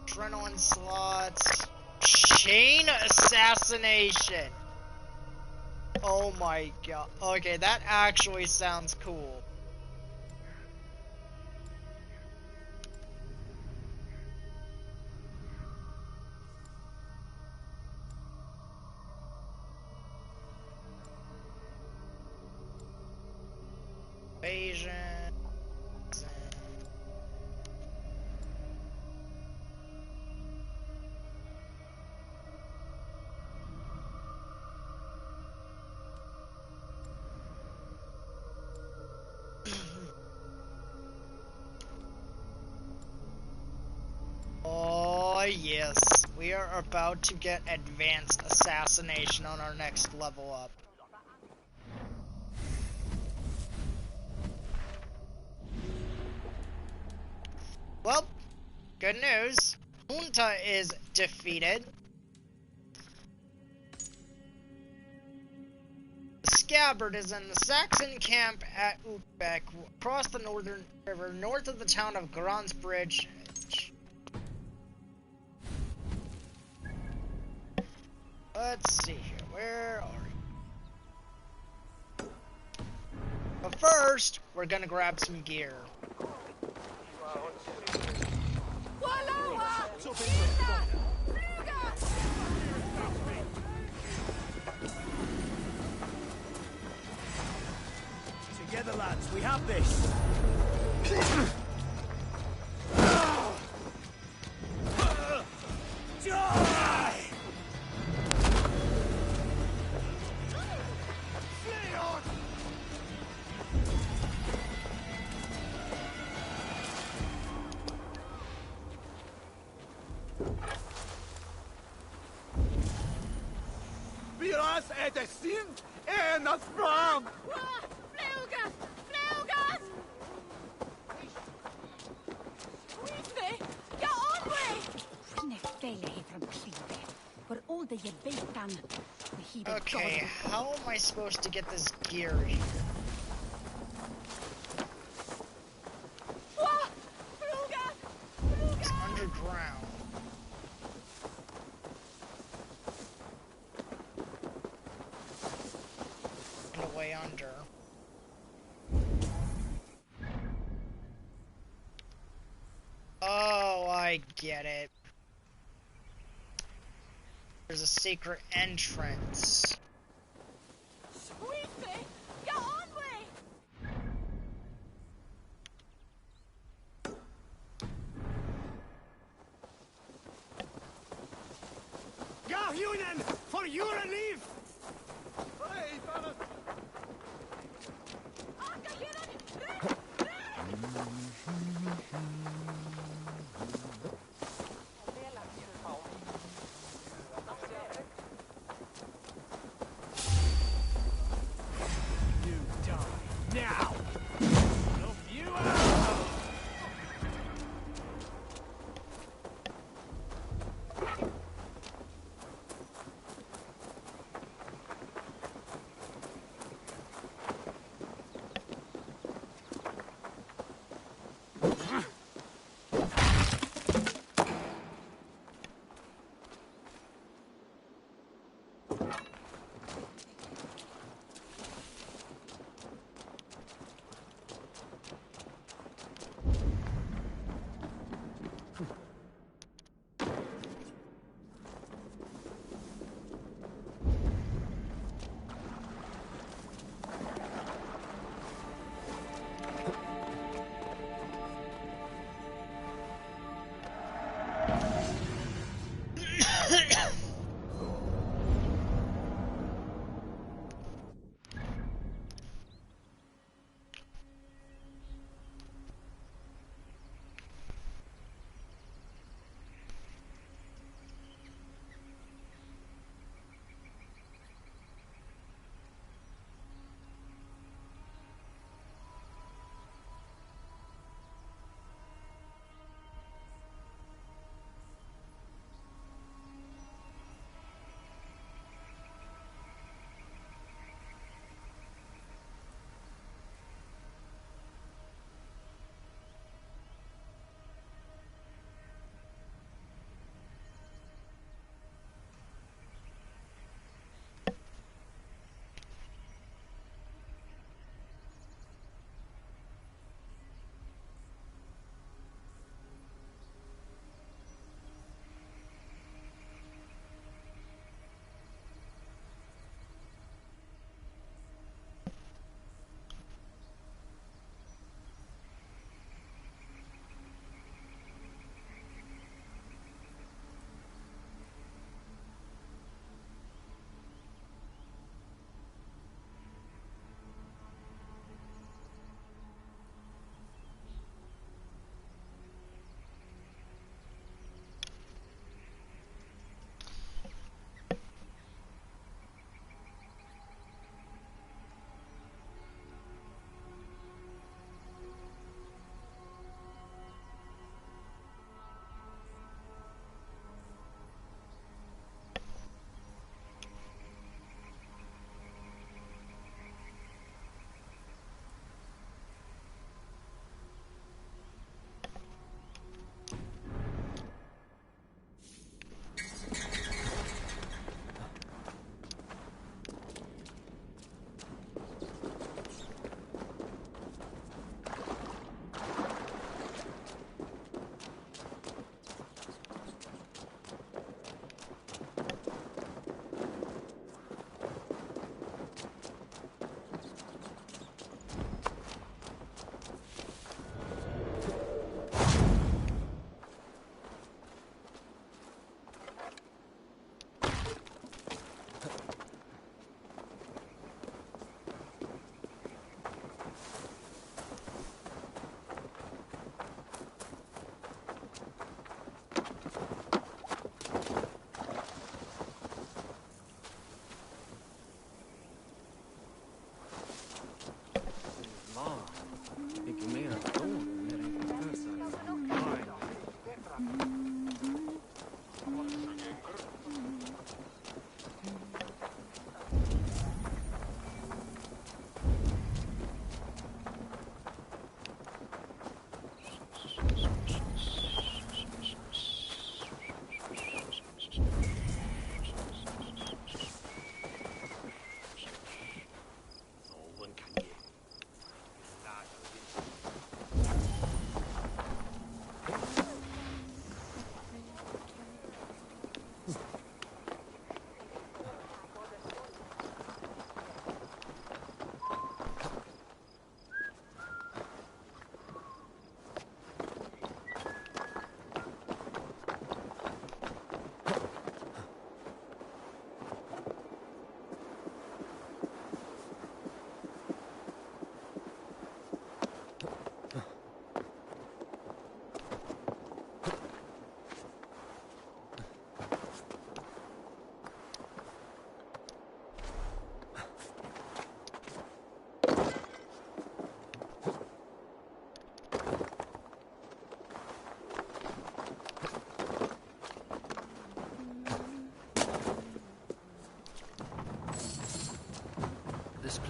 adrenaline slots, chain assassination. Oh my god. Okay, that actually sounds cool. Evasion. Oh yes, we are about to get advanced assassination on our next level up. Well, good news. Junta is defeated. The scabbard is in the Saxon camp at Utbeck, across the northern river, north of the town of Gronsbridge. Let's see here, where are you? But first, we're gonna grab some gear. Together, lads, we have this. Die! Wir oss det sind en att fram! Flugas! Flugas! Weekly! Ja, onway! Nefele from Cleve. For all the Yebetan. Okay, how am I supposed to get this gear here? It's underground. And a way under. Oh, I get it. There's a secret entrance. Weekly! Ja, onway! Garhunen, for your relief!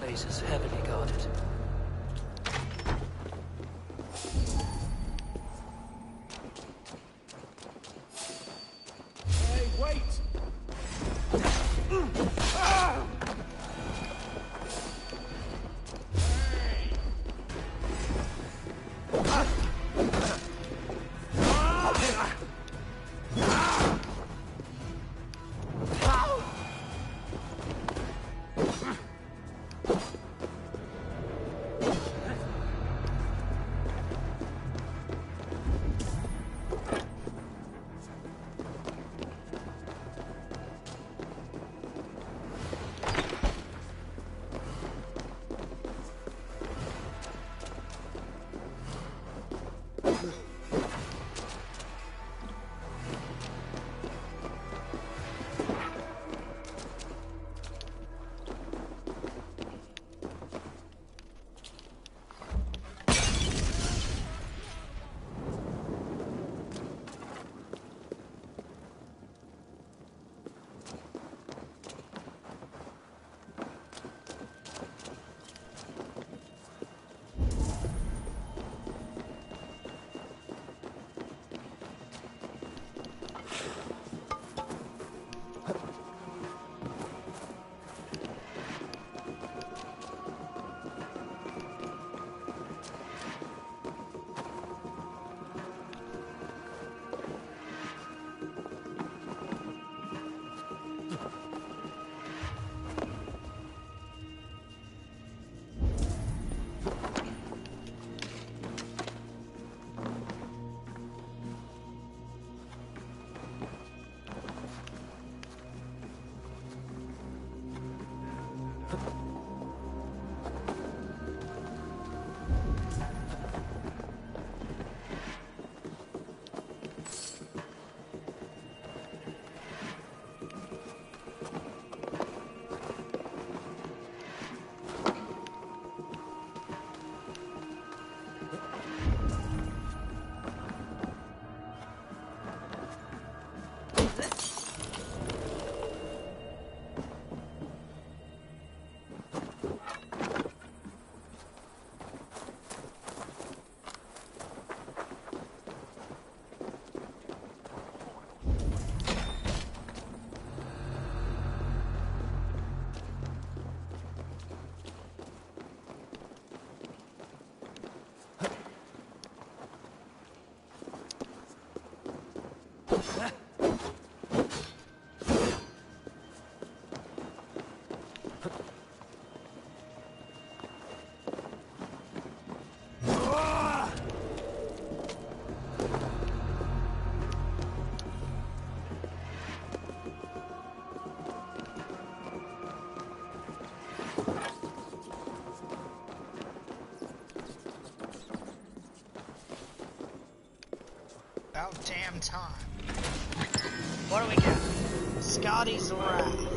place is heavily guarded. Hey, wait! About damn time. What do we got? Scotty's Wrath.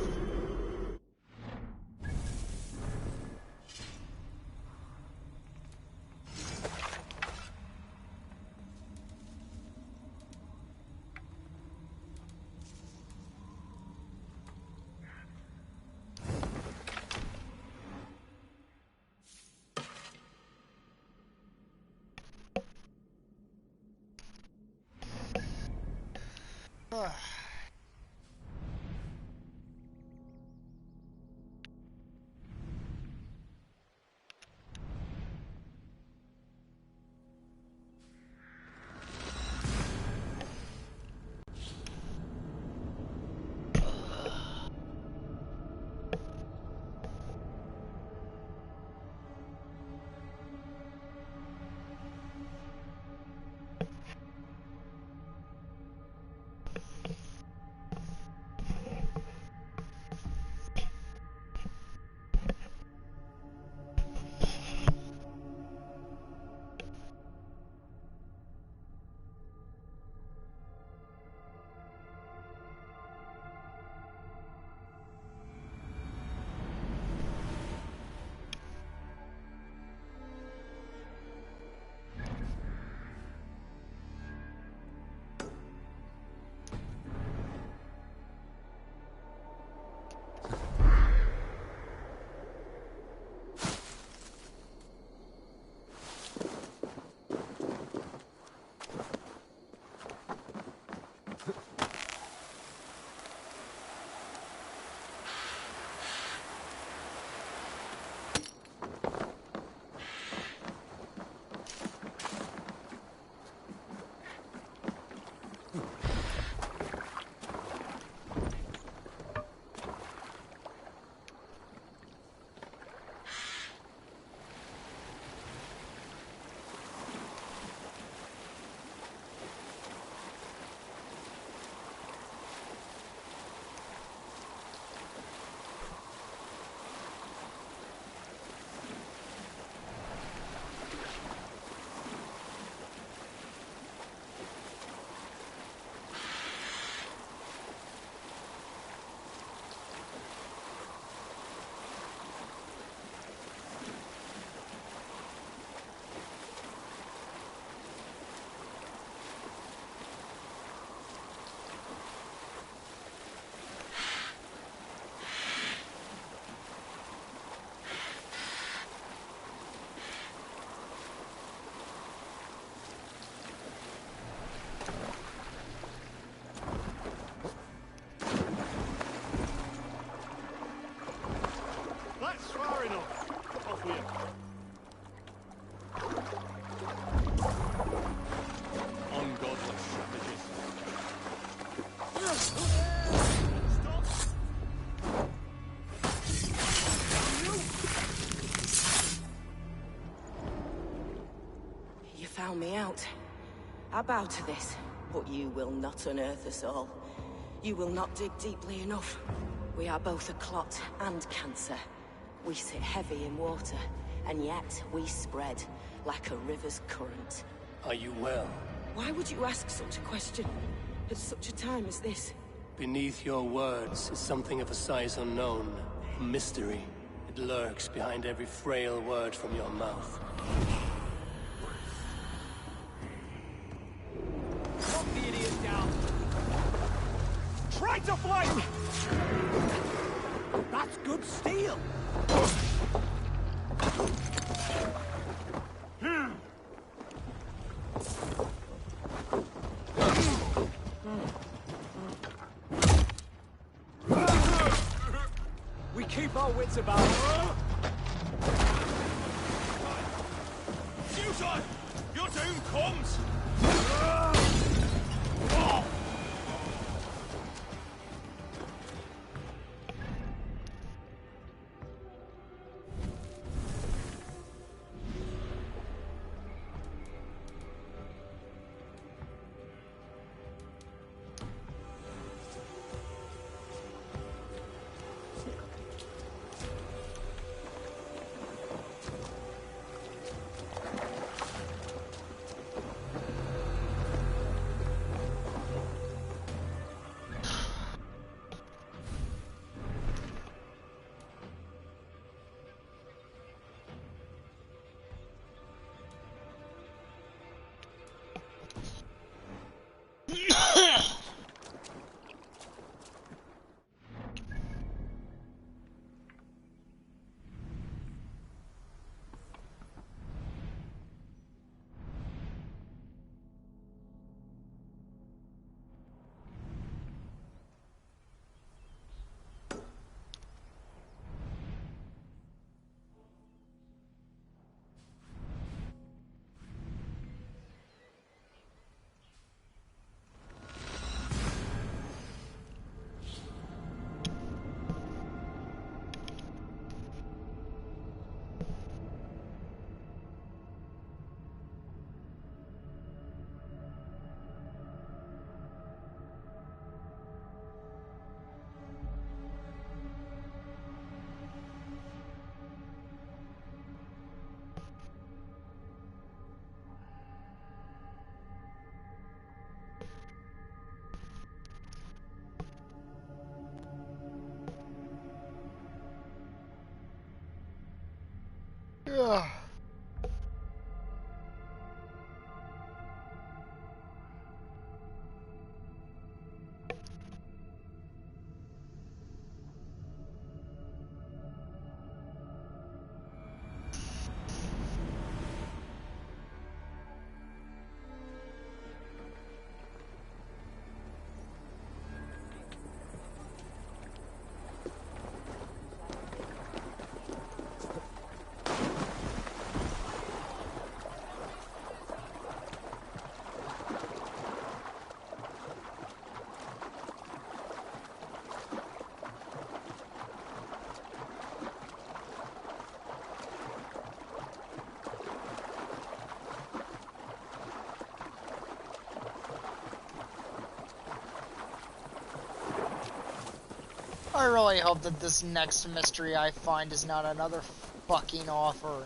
found me out. I bow to this, but you will not unearth us all. You will not dig deeply enough. We are both a clot and cancer. We sit heavy in water, and yet we spread like a river's current. Are you well? Why would you ask such a question at such a time as this? Beneath your words is something of a size unknown. A mystery. It lurks behind every frail word from your mouth. Knock the idiot down! Try to flank! That's good steel! We keep our wits about us. Susan! Your doom comes! Ugh. I really hope that this next mystery I find is not another fucking offering.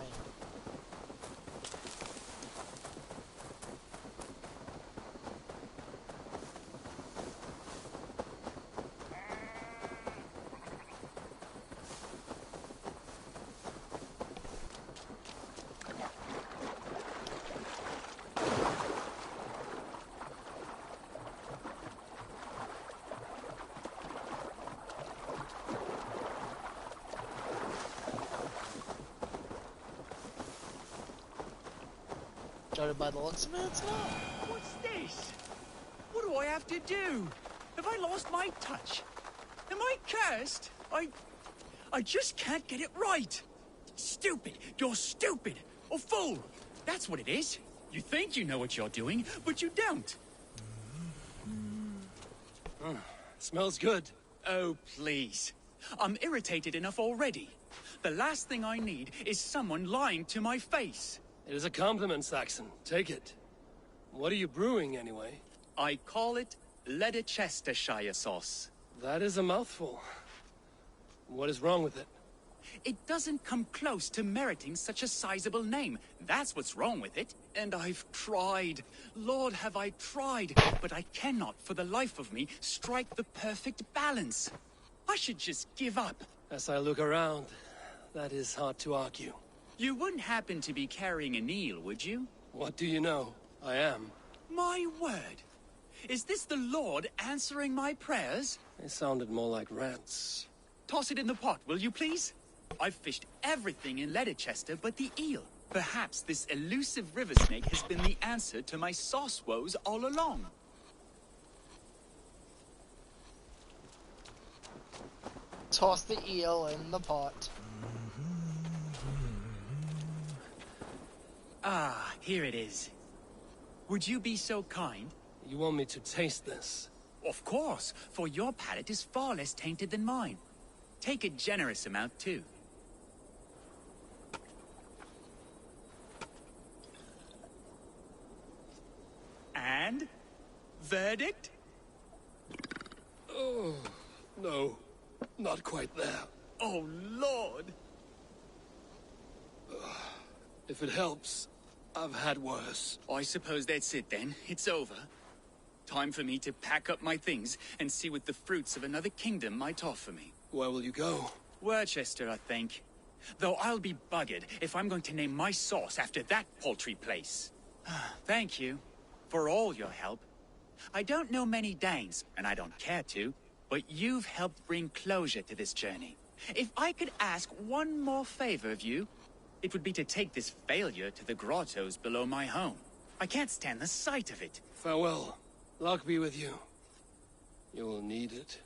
Judged by the looks of it, it's not. What's this? What do I have to do? Have I lost my touch? Am I cursed? I just can't get it right. Stupid. You're stupid. Or fool. That's what it is. You think you know what you're doing, but you don't. Smells good. Oh, please. I'm irritated enough already. The last thing I need is someone lying to my face. It is a compliment, Saxon. Take it. What are you brewing, anyway? I call it Leicestershire sauce. That is a mouthful. What is wrong with it? It doesn't come close to meriting such a sizable name. That's what's wrong with it. And I've tried. Lord, have I tried. But I cannot, for the life of me, strike the perfect balance. I should just give up. As I look around, that is hard to argue. You wouldn't happen to be carrying an eel, would you? What do you know? I am. My word. Is this the Lord answering my prayers? They sounded more like rants. Toss it in the pot, will you please? I've fished everything in Leicester but the eel. Perhaps this elusive river snake has been the answer to my sauce woes all along. Toss the eel in the pot. Ah, here it is. Would you be so kind? You want me to taste this? Of course, for your palate is far less tainted than mine. Take a generous amount, too. And? Verdict? Oh, no. Not quite there. Oh, Lord! If it helps, I've had worse. I suppose that's it then. It's over. Time for me to pack up my things and see what the fruits of another kingdom might offer me. Where will you go? Worcester, I think. Though I'll be buggered if I'm going to name my sauce after that paltry place. Thank you for all your help. I don't know many Danes, and I don't care to, but you've helped bring closure to this journey. If I could ask one more favor of you, it would be to take this failure to the grottos below my home. I can't stand the sight of it. Farewell. Luck be with you. You will need it.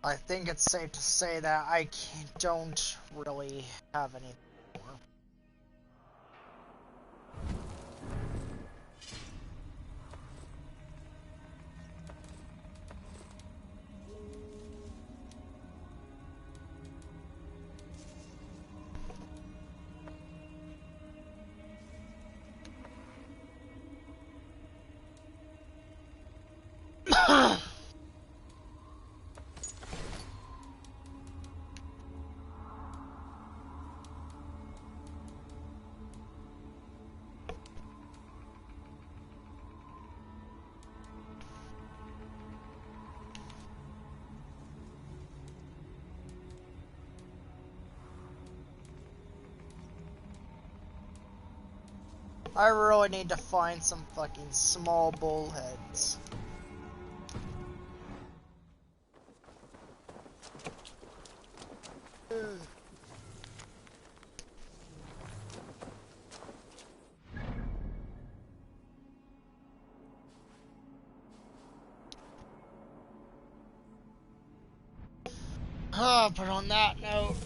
I think it's safe to say that I don't really have any more. I really need to find some fucking small bullheads. But on that note,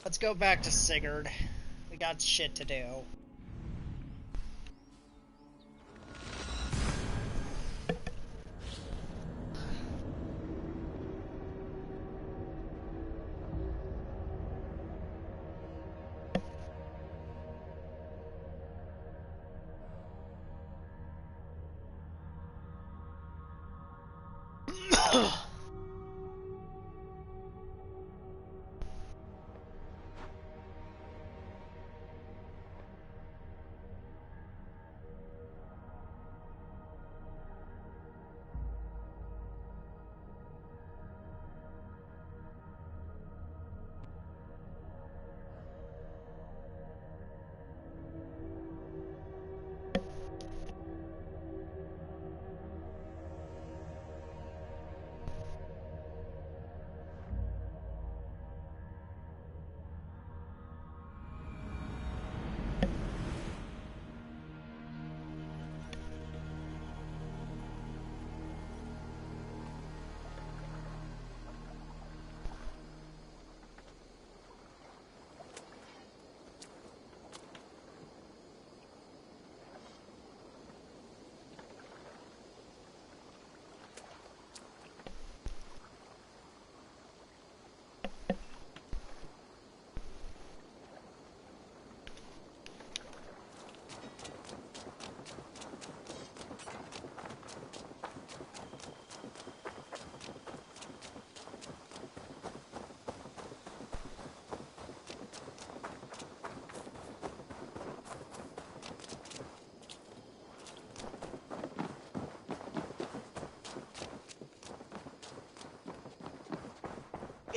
let's go back to Sigurd. We got shit to do.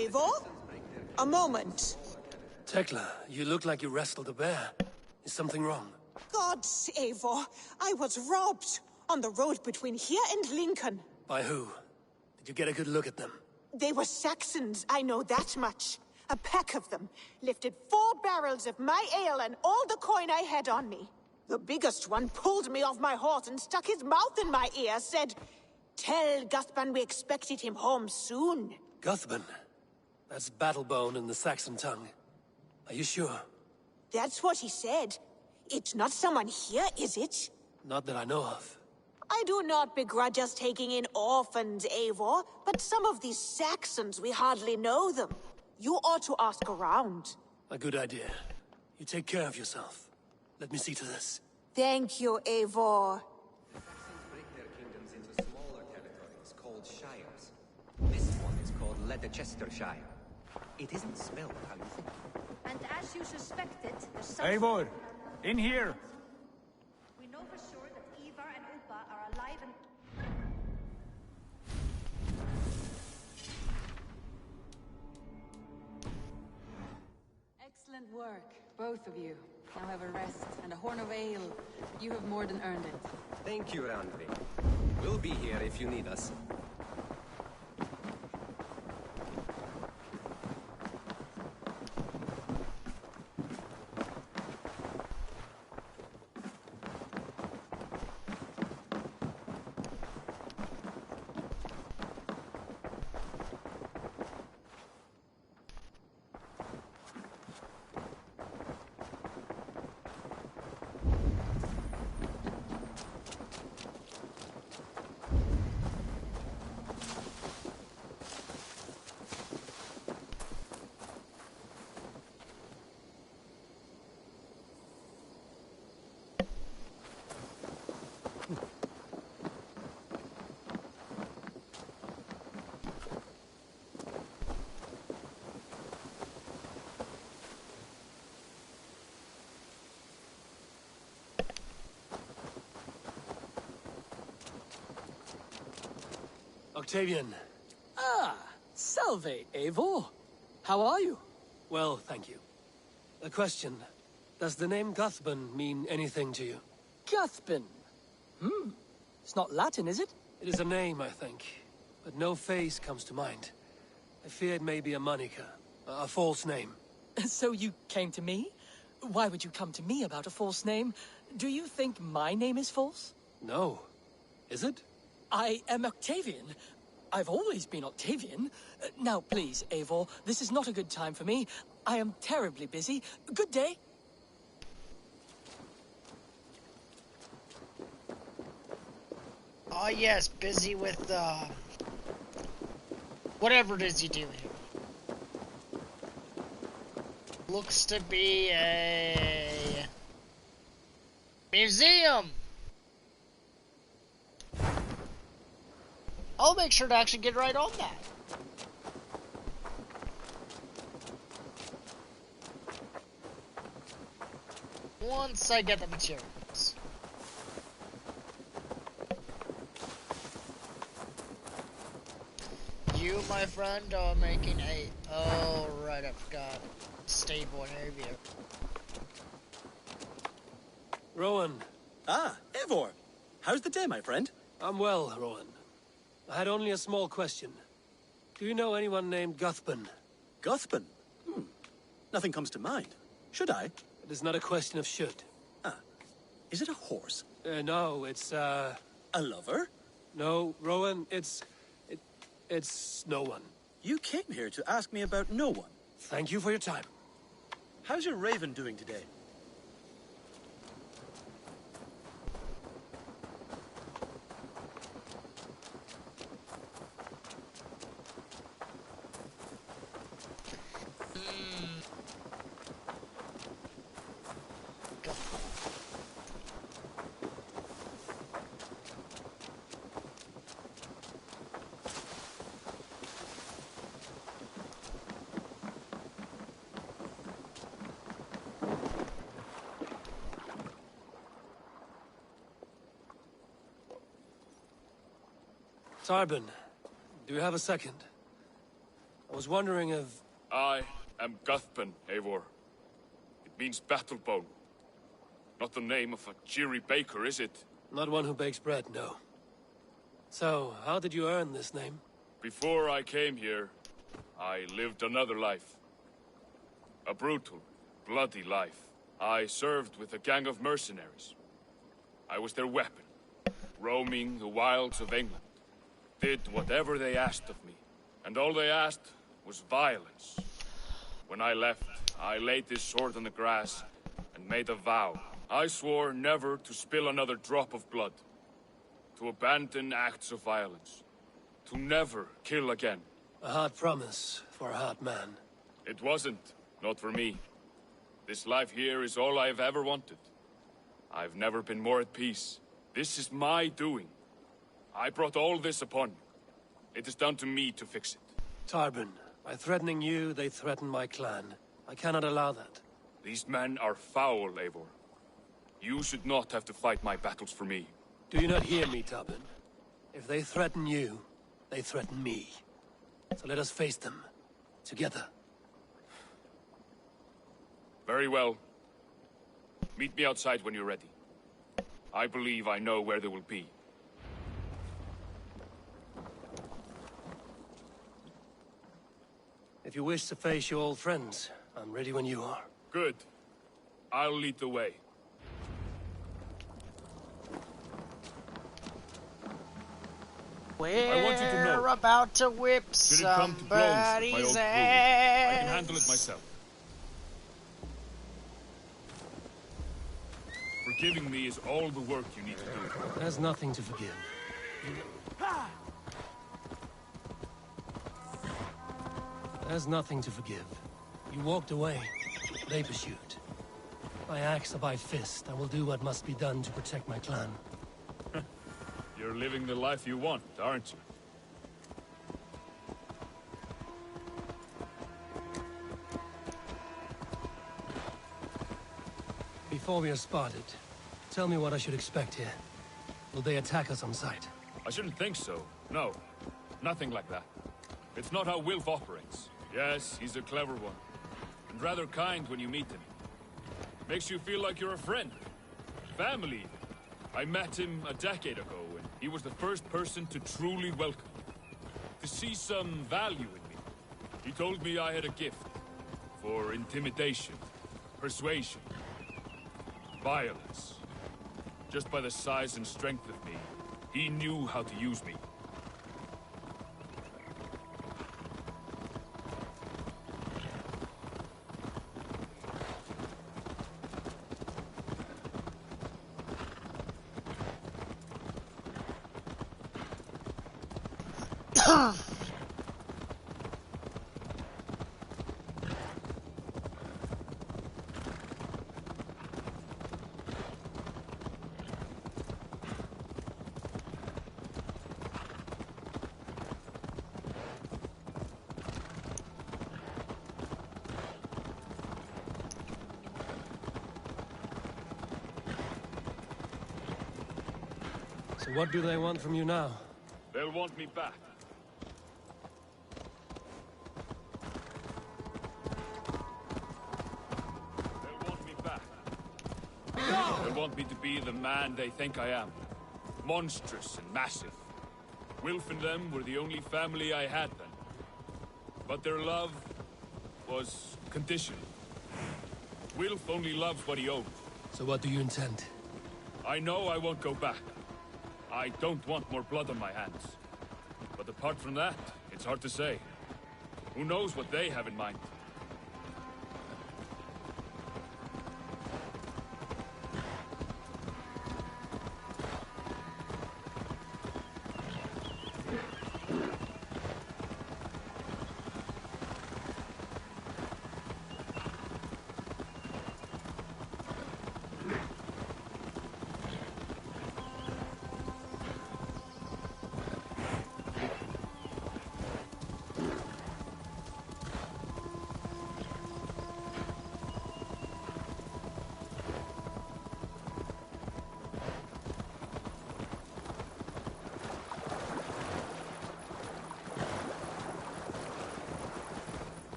Eivor? A moment. Tekla, you look like you wrestled a bear. Is something wrong? Gods, Eivor, I was robbed on the road between here and Lincoln. By who? Did you get a good look at them? They were Saxons, I know that much. A pack of them lifted 4 barrels of my ale and all the coin I had on me. The biggest one pulled me off my horse and stuck his mouth in my ear, said, "Tell Guthban we expected him home soon." Guthban? That's Battlebone in the Saxon tongue. Are you sure? That's what he said. It's not someone here, is it? Not that I know of. I do not begrudge us taking in orphans, Eivor, but some of these Saxons, we hardly know them. You ought to ask around. A good idea. You take care of yourself. Let me see to this. Thank you, Eivor. Saxons break their kingdoms into smaller territories called shires. This one is called Leicestershire. It isn't spelled how you think. And as you suspected, the Saxons... Eivor! In here! We know for sure that Ivar and Upa are alive and... Excellent work, both of you. Now have a rest and a horn of ale. You have more than earned it. Thank you, Randvi. We'll be here if you need us. Octavian. Ah, salve, Eivor. How are you? Well, thank you. A question. Does the name Guthban mean anything to you? Guthban? It's not Latin, is it? It is a name, I think. But no face comes to mind. I fear it may be a moniker. A false name. So you came to me? Why would you come to me about a false name? Do you think my name is false? No. Is it? I am Octavian. I've always been Octavian. Now, please, Eivor, this is not a good time for me. I am terribly busy. Good day. Oh yes, busy with, whatever it is you do here. Looks to be a... museum! I'll make sure to actually get right on that. Once I get the materials. You, my friend, are making a... Oh, right, I forgot. Stable interview. Rowan. Ah, Eivor. How's the day, my friend? I'm well, Rowan. I had only a small question. Do you know anyone named Guthban? Guthban? Nothing comes to mind. Should I? It is not a question of should. Ah. Is it a horse? No, it's, A lover? No, Rowan, it's no one. You came here to ask me about no one. Thank you for your time. How's your raven doing today? Tarbin, do you have a second? I was wondering if... I am Guthban, Eivor. It means battlebone. Not the name of a cheery baker, is it? Not one who bakes bread, no. So, how did you earn this name? Before I came here, I lived another life. A brutal, bloody life. I served with a gang of mercenaries. I was their weapon, roaming the wilds of England. Did whatever they asked of me, and all they asked was violence. When I left, I laid this sword on the grass and made a vow. I swore never to spill another drop of blood, to abandon acts of violence, to never kill again. A hard promise for a hard man. It wasn't, not for me. This life here is all I've ever wanted. I've never been more at peace. This is my doing. I brought all this upon you. It is down to me to fix it. Tarbin, by threatening you, they threaten my clan. I cannot allow that. These men are foul, Eivor. You should not have to fight my battles for me. Do you not hear me, Tarbin? If they threaten you, they threaten me. So let us face them. Together. Very well. Meet me outside when you're ready. I believe I know where they will be. If you wish to face your old friends, I'm ready when you are. Good. I'll lead the way. We're about to whip somebody's ass. I can handle it myself. Forgiving me is all the work you need to do. There's nothing to forgive. There's nothing to forgive. You walked away. They pursued. By axe or by fist, I will do what must be done to protect my clan. You're living the life you want, aren't you? Before we are spotted, tell me what I should expect here. Will they attack us on sight? I shouldn't think so, no. Nothing like that. It's not how Wilf operates. Yes, he's a clever one. And rather kind when you meet him. Makes you feel like you're a friend. Family. I met him a decade ago, and he was the first person to truly welcome me. To see some value in me. He told me I had a gift. For intimidation. Persuasion. Violence. Just by the size and strength of me, he knew how to use me. So what do they want from you now? They'll want me back. They'll want me back. They'll want me to be the man they think I am. Monstrous and massive. Wilf and them were the only family I had then. But their love was conditional. Wilf only loves what he owns. So what do you intend? I know I won't go back. I don't want more blood on my hands. But apart from that, it's hard to say. Who knows what they have in mind?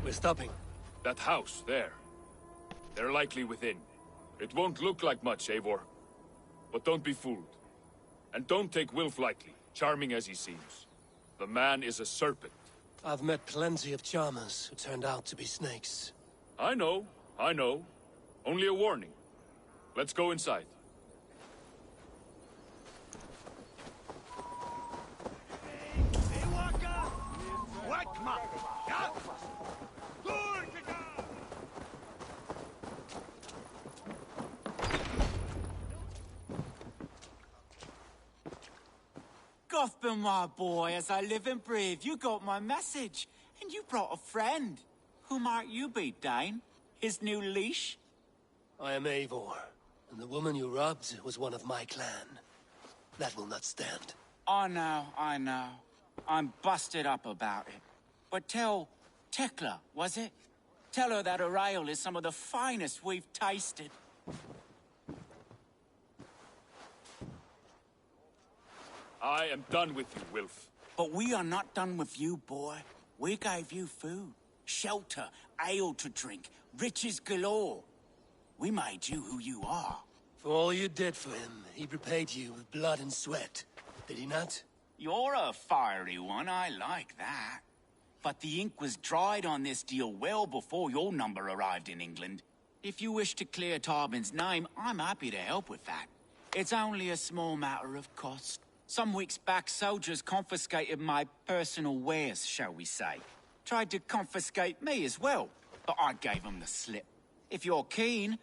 We're stopping. That house, there. They're likely within. It won't look like much, Eivor. But don't be fooled. And don't take Wilf lightly, charming as he seems. The man is a serpent. I've met plenty of charmers who turned out to be snakes. I know. Only a warning. Let's go inside. Gothman, my boy, as I live and breathe, you got my message. And you brought a friend. Who might you be, Dane? His new leash? I am Eivor, and the woman you robbed was one of my clan. That will not stand. I know. I'm busted up about it. But tell Tekla, was it? Tell her that her ale is some of the finest we've tasted. I am done with you, Wilf. But we are not done with you, boy. We gave you food, shelter, ale to drink, riches galore. We made you who you are. For all you did for him, he repaid you with blood and sweat. Did he not? You're a fiery one, I like that. But the ink was dried on this deal well before your number arrived in England. If you wish to clear Tarbin's name, I'm happy to help with that. It's only a small matter of cost. Some weeks back, soldiers confiscated my personal wares, shall we say. Tried to confiscate me as well, but I gave them the slip. If you're keen,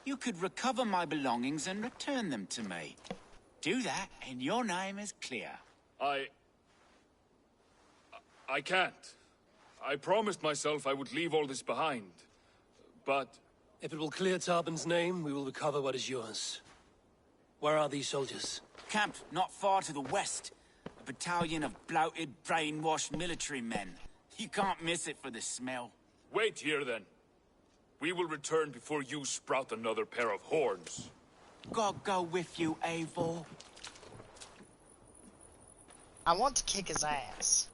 you could recover my belongings and return them to me. Do that, and your name is clear. I can't. I promised myself I would leave all this behind. But... If it will clear Tarbin's name, we will recover what is yours. Where are these soldiers? Camped not far to the west. A battalion of bloated, brainwashed military men. You can't miss it for the smell. Wait here, then. We will return before you sprout another pair of horns. God go with you, Eivor. I want to kick his ass.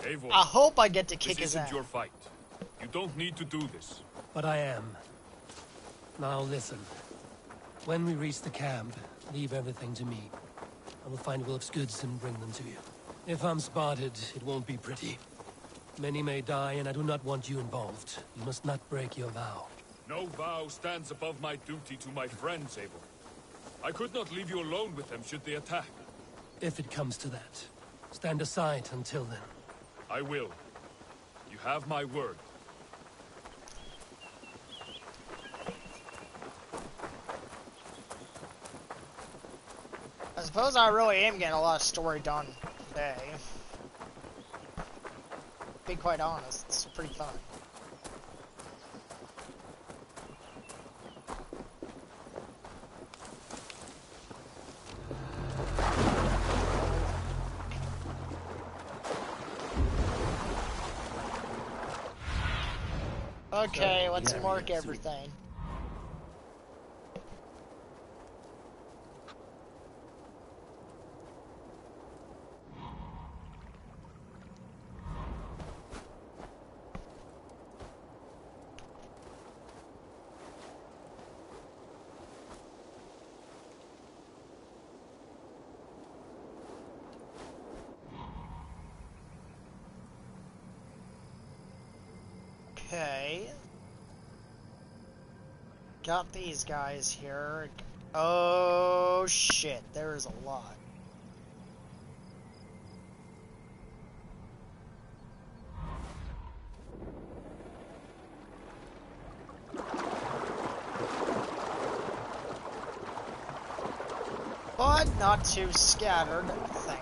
Eivor, I hope I get to kick his this ass. isn't your fight. You don't need to do this. But I am. Now listen. When we reach the camp, leave everything to me. I will find Wilf's goods and bring them to you. If I'm spotted, it won't be pretty. Many may die, and I do not want you involved. You must not break your vow. No vow stands above my duty to my friends, Eivor. I could not leave you alone with them should they attack. If it comes to that, stand aside until then. I will. You have my word. I suppose I really am getting a lot of story done today. To be quite honest, it's pretty fun. Okay, let's mark everything. Okay. Got these guys here. Oh shit, there is a lot. But not too scattered, thankfully.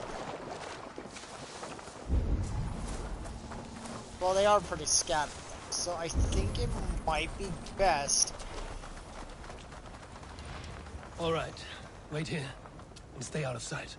Well, they are pretty scattered, so I think it might be best. All right, wait here and stay out of sight.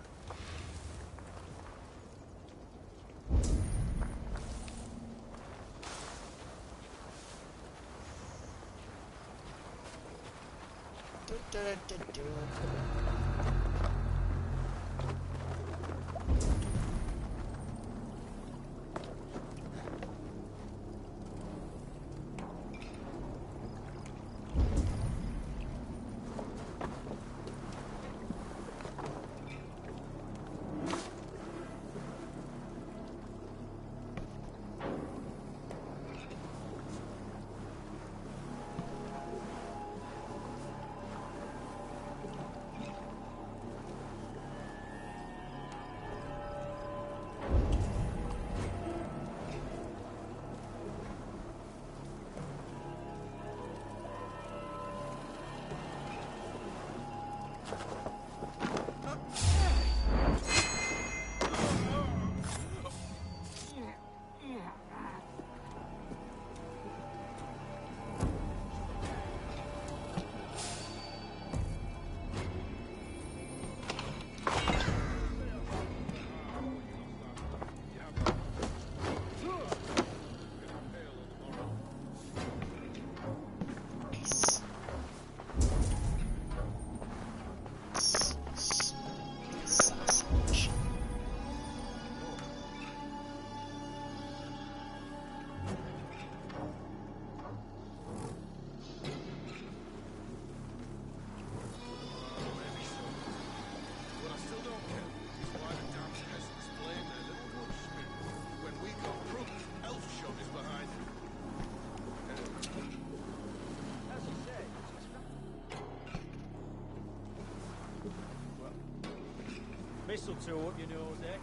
Mistletoe up your nose, eh?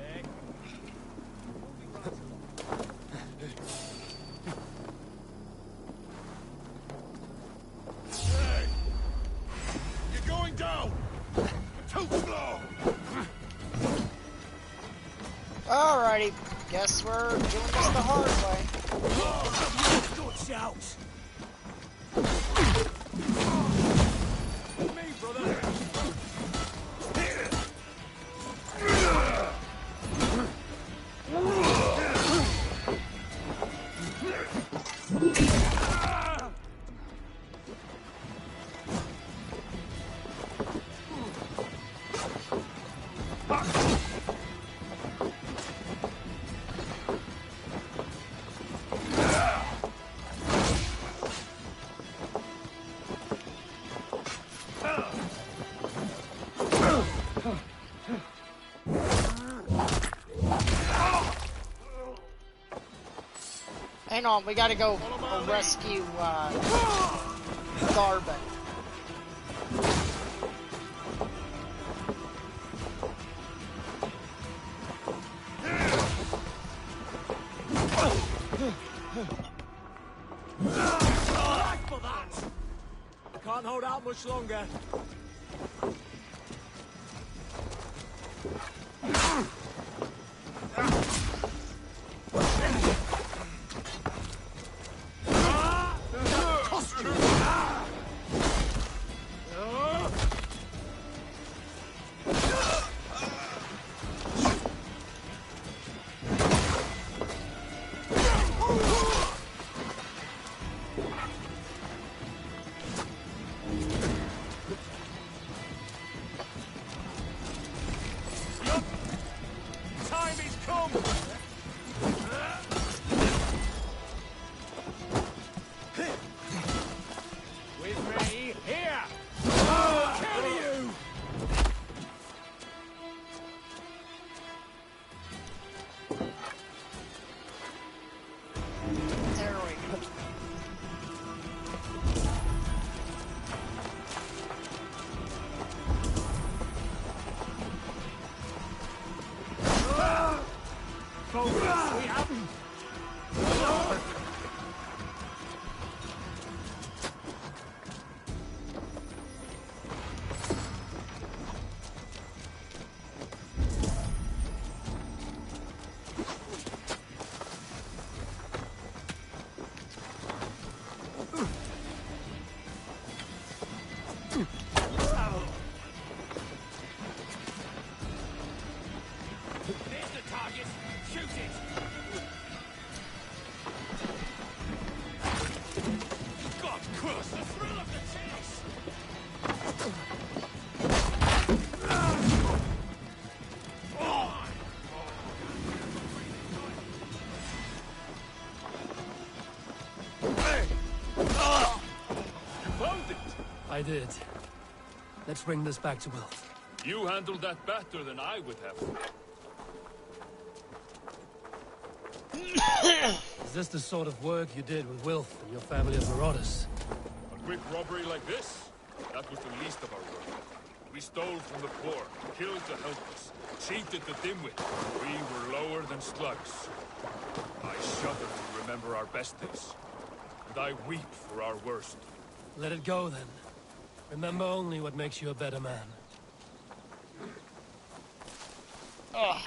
Eh? Hey! You're going down! Too slow! Alrighty, guess we're doing this the hard way. out! Me, brother! Hang on, we gotta go rescue, Garvin. For that! Can't hold out much longer. Time is come! With me, here! Kill you! There we go. Focus, we haven't! There's the target! Shoot it! God curse the thrill of the chase! You found it! I did. Let's bring this back to Wilf. You handled that better than I would have. Is this the sort of work you did with Wilf and your family of marauders? A quick robbery like this? That was the least of our work. We stole from the poor, killed the helpless, cheated the dimwit. We were lower than slugs. I shudder to remember our best days. And I weep for our worst. Let it go, then. Remember only what makes you a better man. Ugh.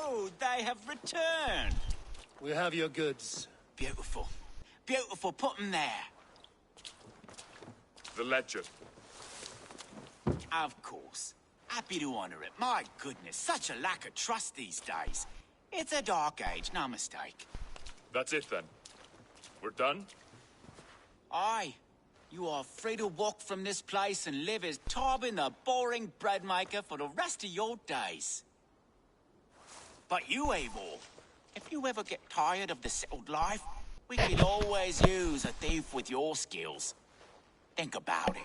Oh, they have returned. We have your goods. Beautiful. Beautiful. Put 'em there. The ledger. Of course. Happy to honor it. My goodness, such a lack of trust these days. It's a dark age, no mistake. That's it then. We're done? Aye. You are free to walk from this place and live as Tobin the boring bread maker for the rest of your days. But you, Eivor, if you ever get tired of the settled life, we could always use a thief with your skills. Think about it.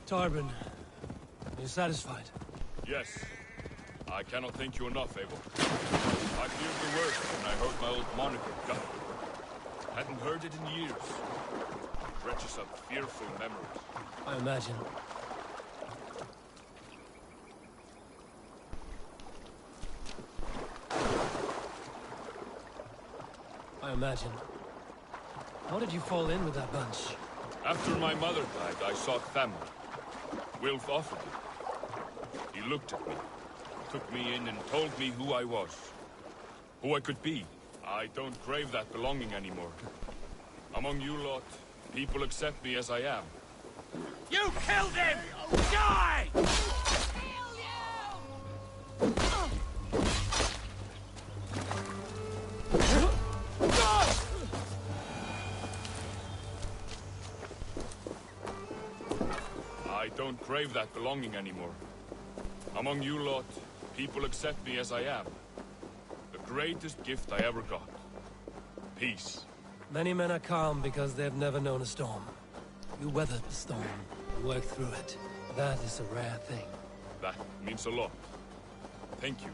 Tarbin, are you satisfied? Yes. I cannot thank you enough, Abel. I feared the worst when I heard my old moniker gutted. Hadn't heard it in years. It dredges up fearful memories. I imagine. How did you fall in with that bunch? After my mother died, I sought family. Wilf offered it. He looked at me, took me in and told me who I was. Who I could be. I don't crave that belonging anymore. Among you lot, people accept me as I am. You killed him! Die! I don't crave that belonging anymore. Among you lot, people accept me as I am. The greatest gift I ever got. Peace. Many men are calm because they've never known a storm. You weathered the storm and worked through it. That is a rare thing. That means a lot. Thank you.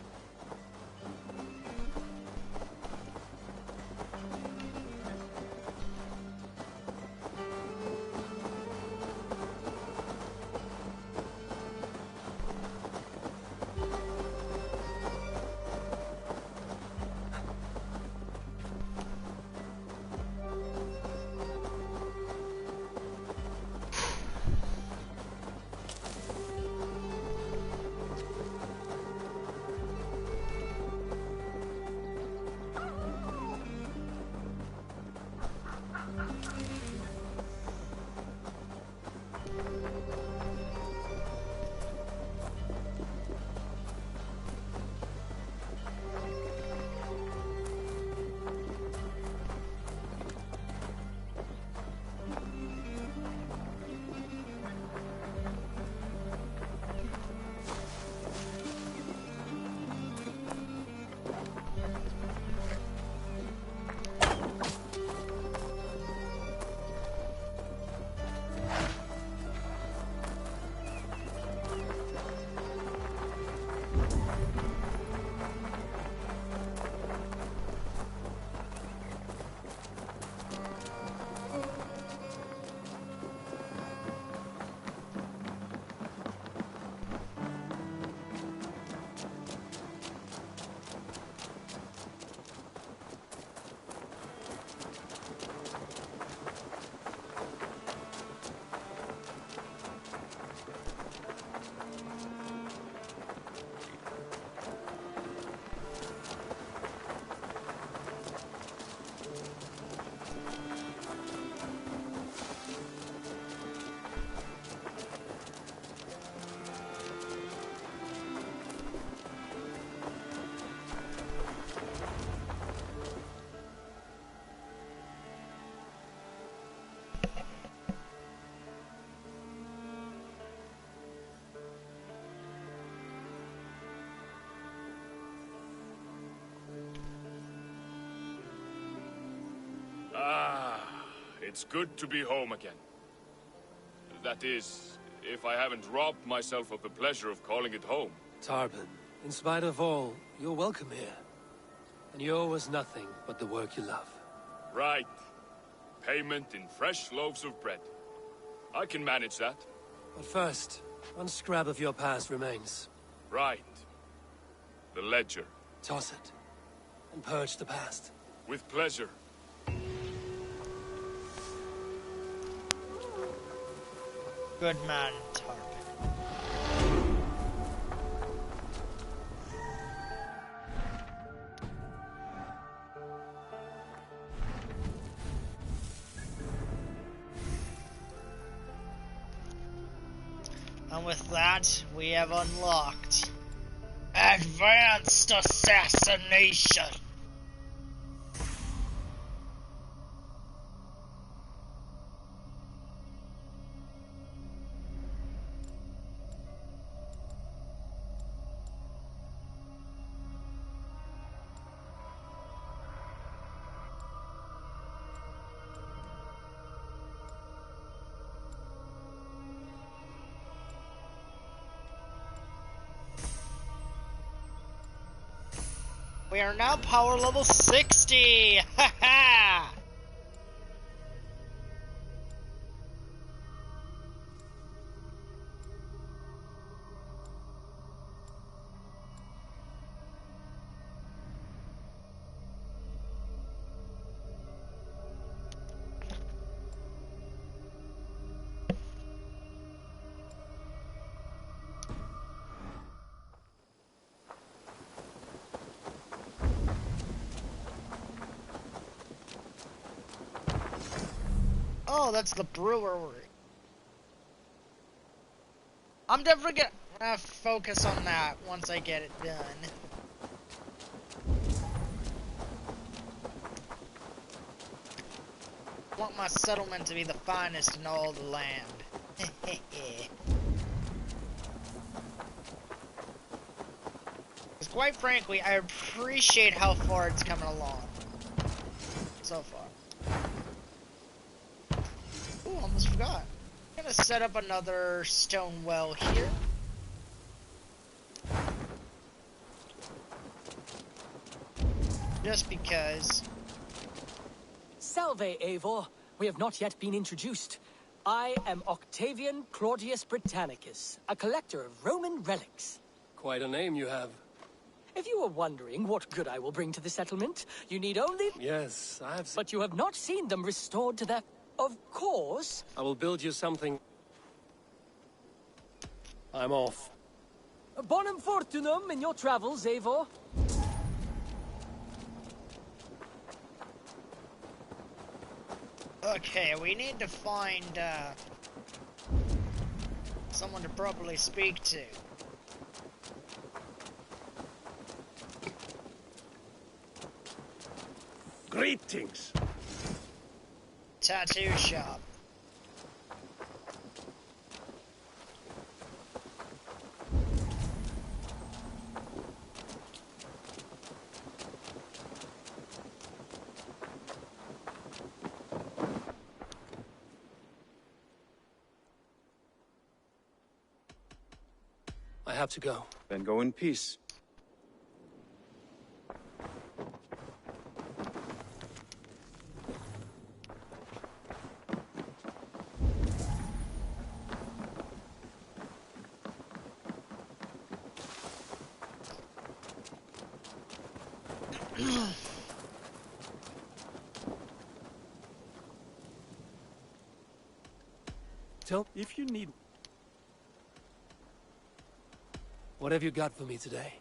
It's good to be home again. That is, if I haven't robbed myself of the pleasure of calling it home. Tarban, in spite of all, you're welcome here. And you owe us nothing but the work you love. Right. Payment in fresh loaves of bread. I can manage that. But first, one scrap of your past remains. Right. The ledger. Toss it, and purge the past. With pleasure. Good man, Tarban. And with that, we have unlocked Advanced Assassination. We are now power level 60! Ha ha! Oh, that's the brewery. I'm definitely gonna focus on that once I get it done. I want my settlement to be the finest in all the land. Because quite frankly, I appreciate how far it's coming along. So far. Ooh, almost forgot. I'm gonna set up another stone well here. Just because. Salve, Eivor. We have not yet been introduced. I am Octavian Claudius Britannicus, a collector of Roman relics. Quite a name you have. If you are wondering what good I will bring to the settlement, you need only... Yes, I have... But you have not seen them restored to their... Of course. I will build you something. I'm off. Bonum fortunum in your travels, Eivor. Okay, we need to find, someone to properly speak to. Greetings. Tattoo shop. I have to go. Then go in peace. Tell if you need... What have you got for me today?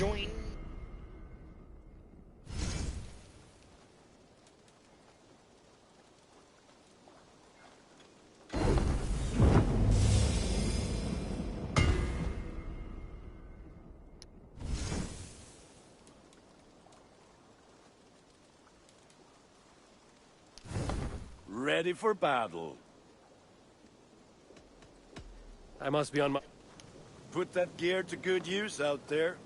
Join. Ready for battle. I must be on my... Put that gear to good use out there.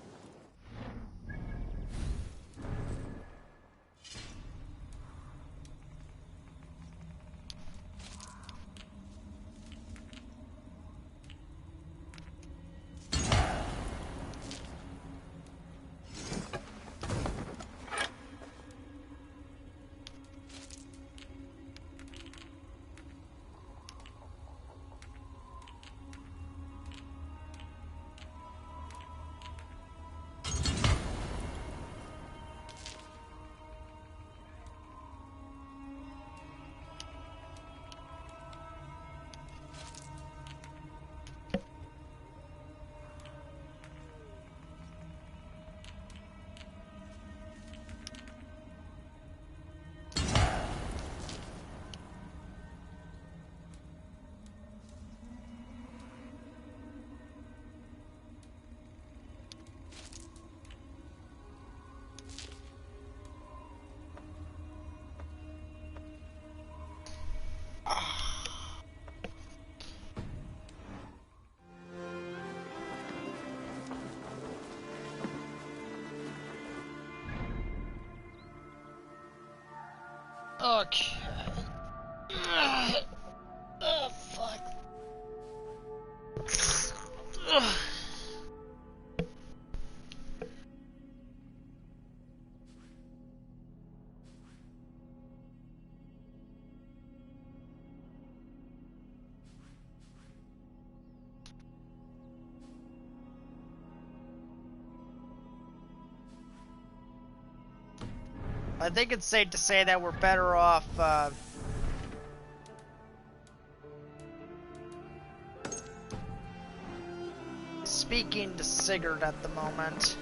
Okay. Oh, fuck. Ugh. I think it's safe to say that we're better off, speaking to Sigurd at the moment.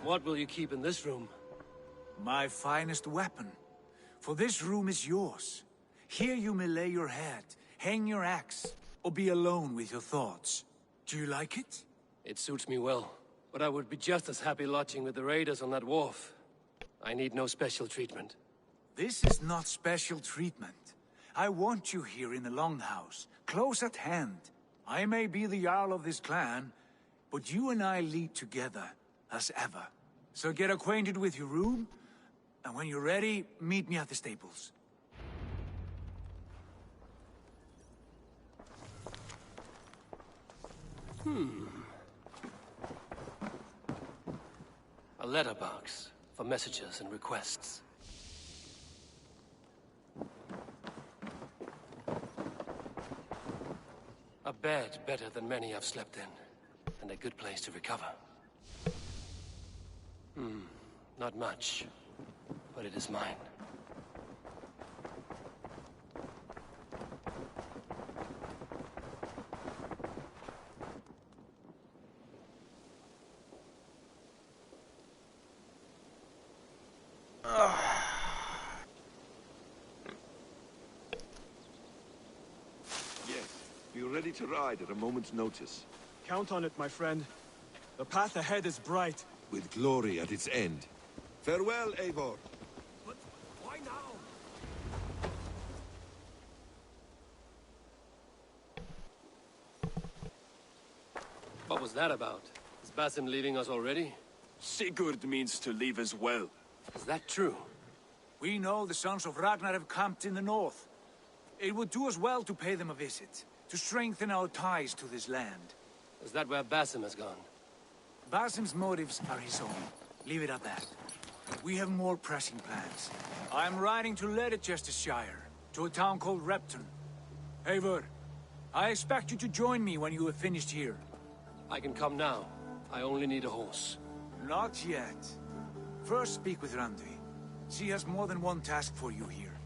What will you keep in this room? My finest weapon. For this room is yours. Here you may lay your head, hang your axe, or be alone with your thoughts. Do you like it? It suits me well, but I would be just as happy lodging with the raiders on that wharf. I need no special treatment. This is not special treatment. I want you here in the Longhouse, close at hand. I may be the Jarl of this clan, but you and I lead together, as ever. So get acquainted with your room, and when you're ready, meet me at the stables. A letterbox for messages and requests. A bed better than many I've slept in, and a good place to recover. Not much, but it is mine. Yes, be ready to ride at a moment's notice. Count on it, my friend. The path ahead is bright. With glory at its end. Farewell, Eivor. But why now? What was that about? Is Basim leaving us already? Sigurd means to leave as well. Is that true? We know the sons of Ragnar have camped in the north. It would do us well to pay them a visit, to strengthen our ties to this land. Is that where Basim has gone? Basim's motives are his own. Leave it at that. We have more pressing plans. I'm riding to Leicestershire, to a town called Repton. Eivor, I expect you to join me when you have finished here. I can come now. I only need a horse. Not yet. First speak with Randvi. She has more than one task for you here.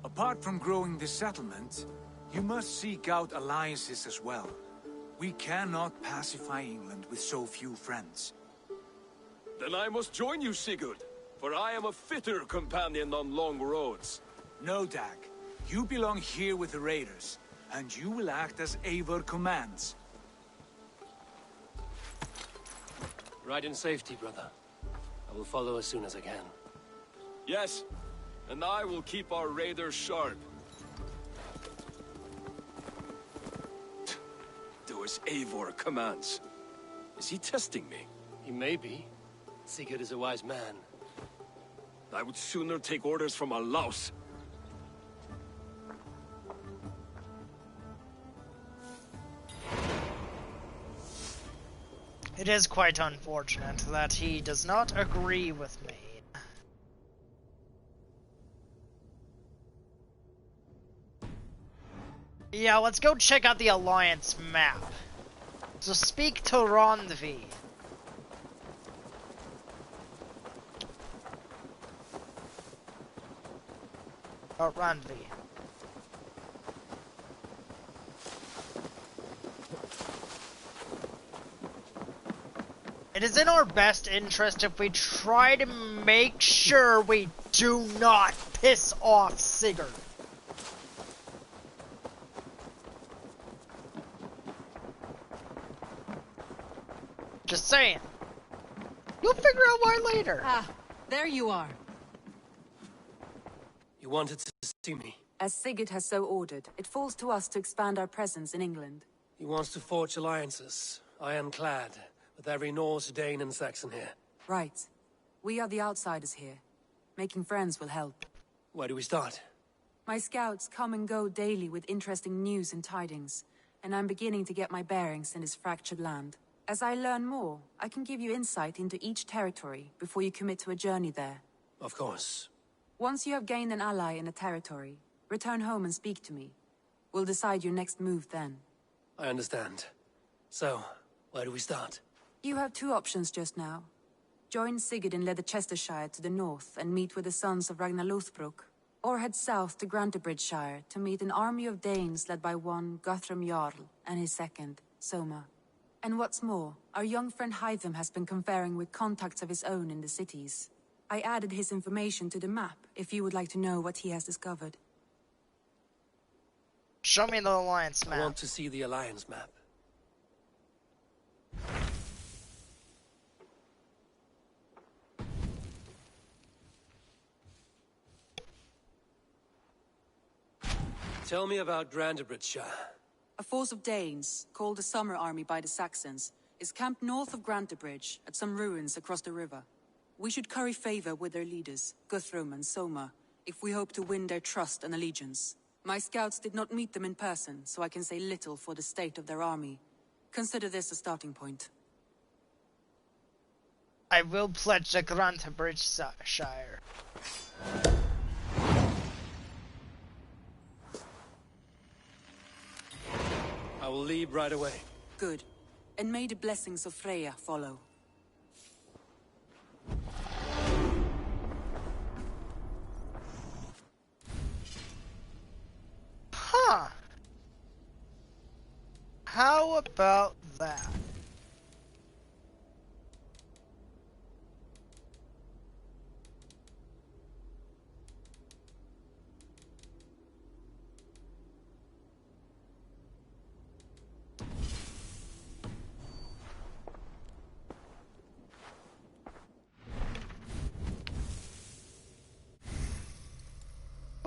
Apart from growing this settlement, you must seek out alliances as well. We cannot pacify England with so few friends. Then I must join you, Sigurd, for I am a fitter companion on long roads. No, Dag. You belong here with the raiders, and you will act as Eivor commands. Ride in safety, brother. I will follow as soon as I can. Yes, and I will keep our raiders sharp. Do as Eivor commands. Is he testing me? He may be. Sigurd is a wise man. I would sooner take orders from a louse. It is quite unfortunate that he does not agree with me. Yeah, let's go check out the Alliance map. So speak to Randvi. Oh, Randvi. It is in our best interest if we try to make sure we do not piss off Sigurd. Just saying. You'll figure out why later. Ah, there you are. You wanted to see me? As Sigurd has so ordered, it falls to us to expand our presence in England. He wants to forge alliances, ironclad, with every Norse, Dane, and Saxon here. Right. We are the outsiders here. Making friends will help. Where do we start? My scouts come and go daily with interesting news and tidings, and I'm beginning to get my bearings in this fractured land. As I learn more, I can give you insight into each territory before you commit to a journey there. Of course. Once you have gained an ally in a territory, return home and speak to me. We'll decide your next move then. I understand. So, where do we start? You have two options just now. Join Sigurd in Leicestershire to the north and meet with the sons of Ragnar Lothbrok, or head south to Grantebridgeshire to meet an army of Danes led by one Guthrum Jarl and his second, Soma. And what's more, our young friend Hytham has been conferring with contacts of his own in the cities. I added his information to the map if you would like to know what he has discovered. Show me the Alliance map. I want to see the Alliance map. Tell me about Grantebridgeshire. A force of Danes, called the Summer Army by the Saxons, is camped north of Grantebridge at some ruins across the river. We should curry favor with their leaders, Guthrum and Soma, if we hope to win their trust and allegiance. My scouts did not meet them in person, so I can say little for the state of their army. Consider this a starting point. I will pledge to Grantebridgeshire. I will leave right away. Good. And may the blessings of Freya follow. Huh. How about that?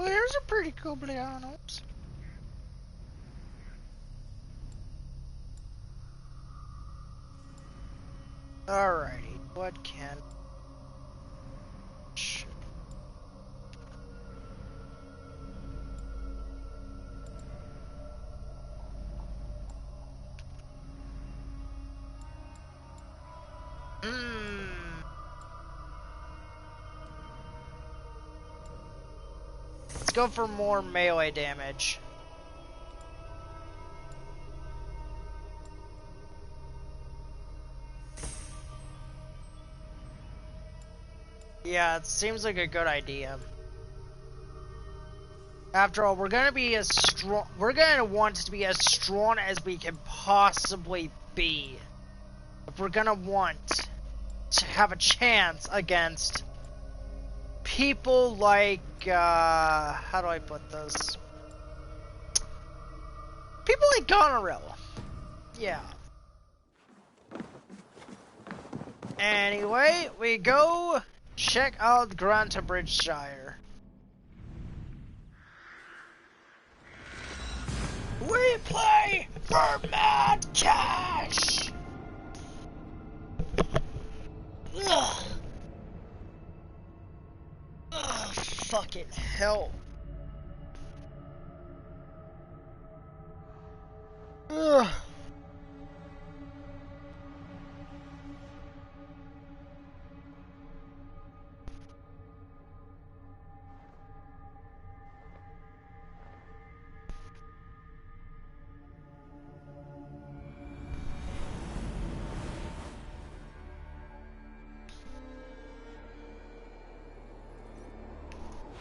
Well, here's a pretty cool Blianos. Alrighty, what can... Let's go for more melee damage. Yeah, it seems like a good idea. After all, we're gonna be as strong. We're gonna want to be as strong as we can possibly be. If we're gonna want to have a chance against people like, how do I put this? People like Goneril. Yeah. Anyway, we go check out Grantebridgeshire. We play for mad cash! Ugh. Ugh, fucking hell. Ugh.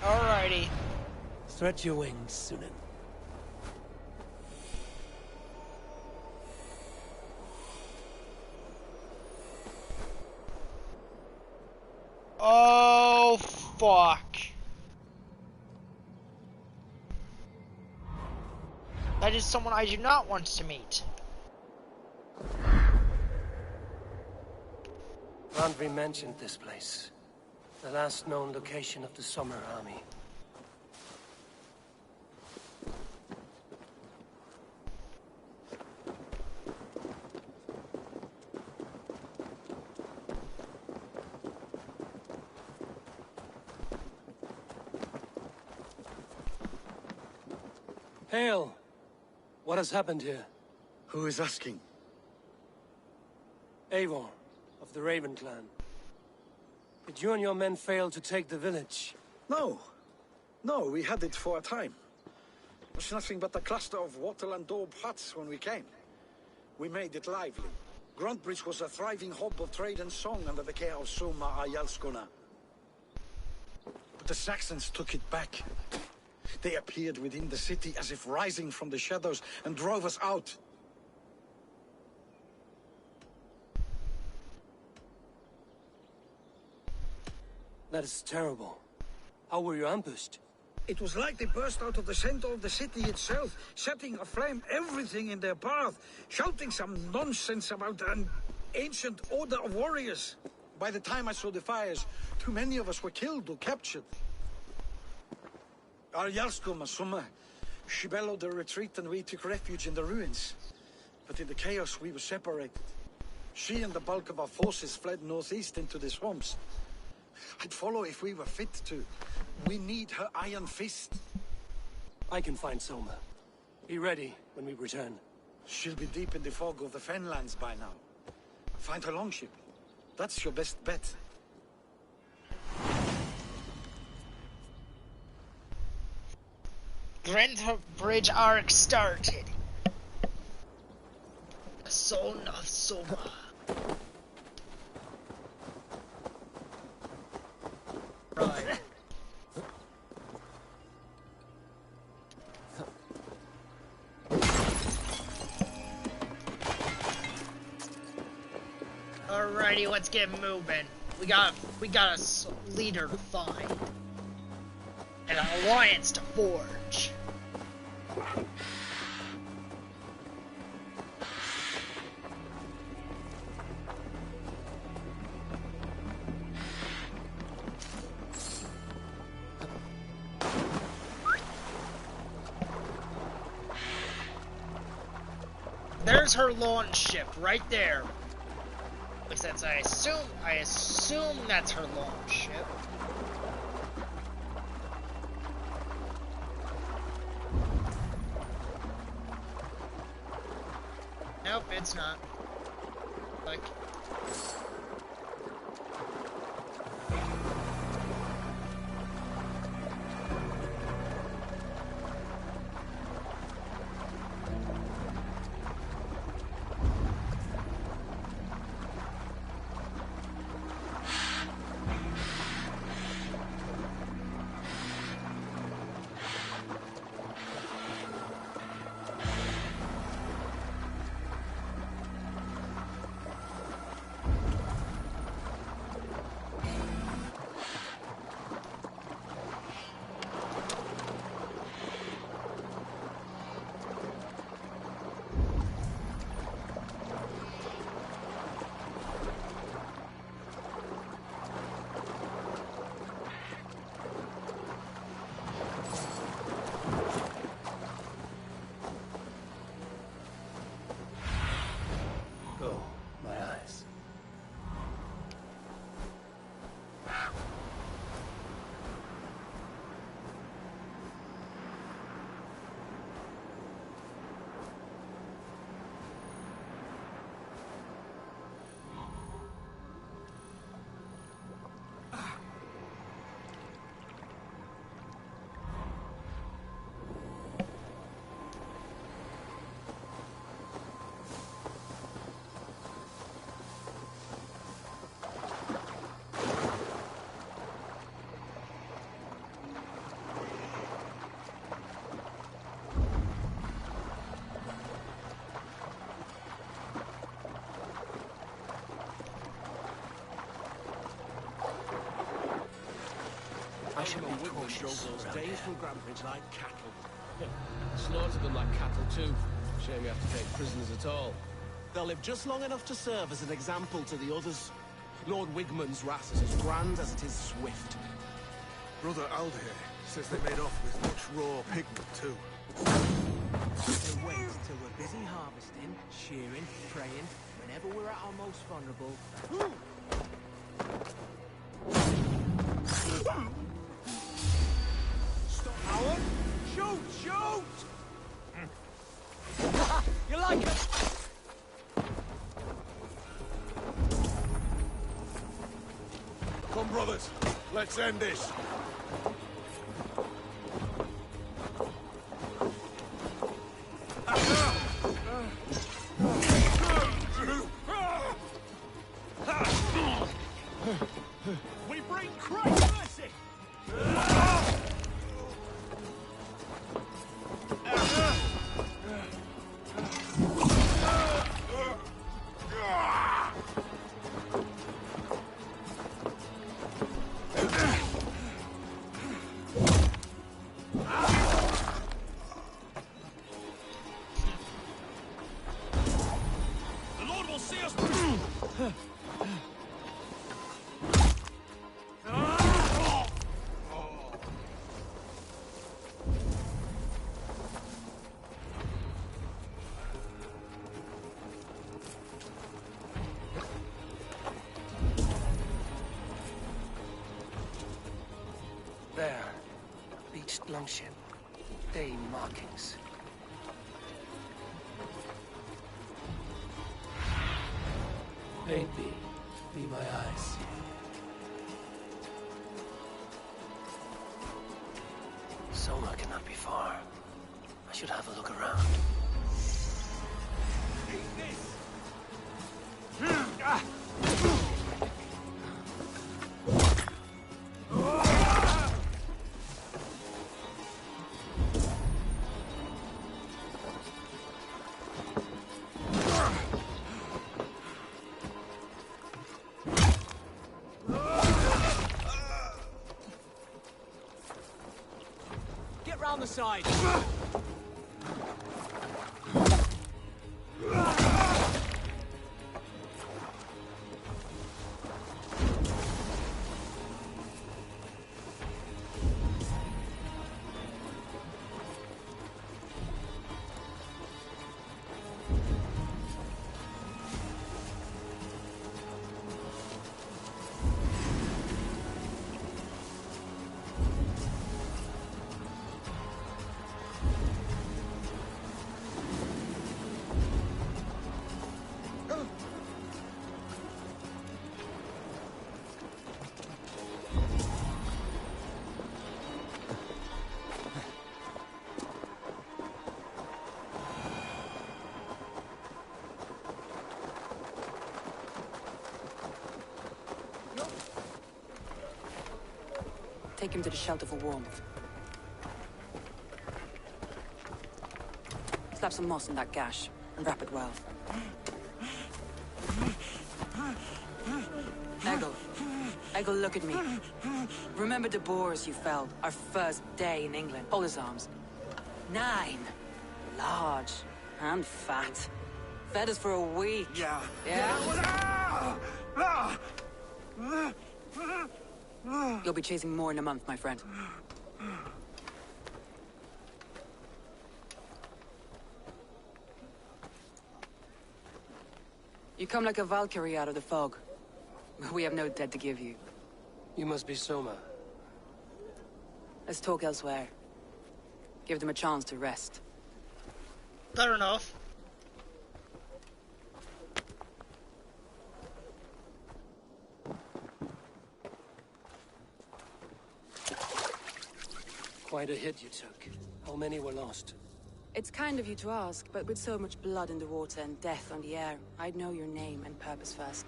Alrighty. Stretch your wings, Sunan. Oh, fuck. That is someone I do not want to meet. Randvi mentioned this place. The last known location of the Summer Army. Hail! What has happened here? Who is asking? Eivor, of the Raven clan. Did you and your men fail to take the village? No. No, we had it for a time. It was nothing but a cluster of wattle and daub huts when we came. We made it lively. Gruntbridge was a thriving hub of trade and song under the care of Soma Ayalskona. But the Saxons took it back. They appeared within the city as if rising from the shadows and drove us out. That is terrible. How were you ambushed? It was like they burst out of the center of the city itself, setting aflame everything in their path, shouting some nonsense about an ancient order of warriors. By the time I saw the fires, too many of us were killed or captured. Our Jarlskoma Summa, she bellowed a retreat and we took refuge in the ruins. But in the chaos we were separated. She and the bulk of our forces fled northeast into the swamps. I'd follow if we were fit to. We need her iron fist. I can find Soma. Be ready when we return. She'll be deep in the fog of the Fenlands by now. Find her longship. That's your best bet. Grantebridge arc started. Son of Soma. Right. Alrighty, let's get moving. We got a leader to find. And an alliance to forge. There's her launch ship right there. With makes sense. I assume that's her launch ship. Nope, it's not. Like... I should be cautious. Those days from Grandbridge like cattle. Slaughtered them like cattle too. Shame you have to take prisoners at all. They'll live just long enough to serve as an example to the others. Lord Wigmund's wrath is as grand as it is swift. Brother Aldair says they made off with much raw pigment too. They wait till we're busy harvesting, shearing, praying, whenever we're at our most vulnerable. Stop, Howard! Shoot! Shoot! You like it? Come, brothers, let's end this. We bring Christ mercy! The Lord will see us through! There. Beached longship. Day markings. Maybe. Be my eyes. Soma cannot be far. I should have a look around. Get round the side. Take him to the shelter for warmth. Slap some moss in that gash, and wrap it well. Eggle, look at me. Remember the boars you felled, our first day in England? Hold his arms. 9. Large. And fat. Fed us for a week. Yeah. You'll be chasing more in a month, my friend. You come like a Valkyrie out of the fog. We have no dead to give you. You must be Soma. Let's talk elsewhere. Give them a chance to rest. Fair enough. Quite a hit you took. How many were lost? It's kind of you to ask, but with so much blood in the water and death on the air, I'd know your name and purpose first.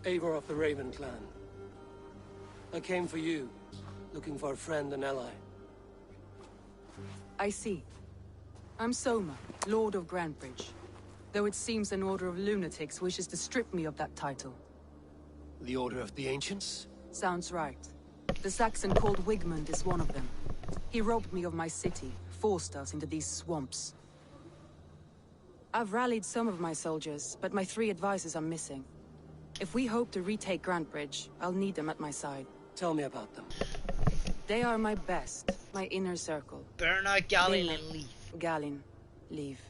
Eivor of the Raven clan. I came for you, looking for a friend and ally. I see. I'm Soma, Lord of Grantebridge. Though it seems an order of lunatics wishes to strip me of that title. The Order of the Ancients? Sounds right. The Saxon called Wigmund is one of them. He robbed me of my city, forced us into these swamps. I've rallied some of my soldiers, but my 3 advisors are missing. If we hope to retake Grantebridge, I'll need them at my side. Tell me about them. They are my best, my inner circle. Berna, Galin, and Leaf. Galin, Leaf.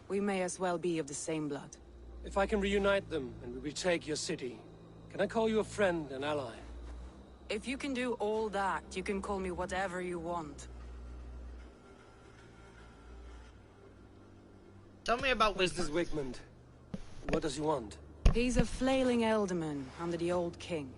We may as well be of the same blood. If I can reunite them and we retake your city, can I call you a friend and ally? If you can do all that, you can call me whatever you want. Tell me about Where's this Wigmund? What does he want? He's a flailing elderman under the old king.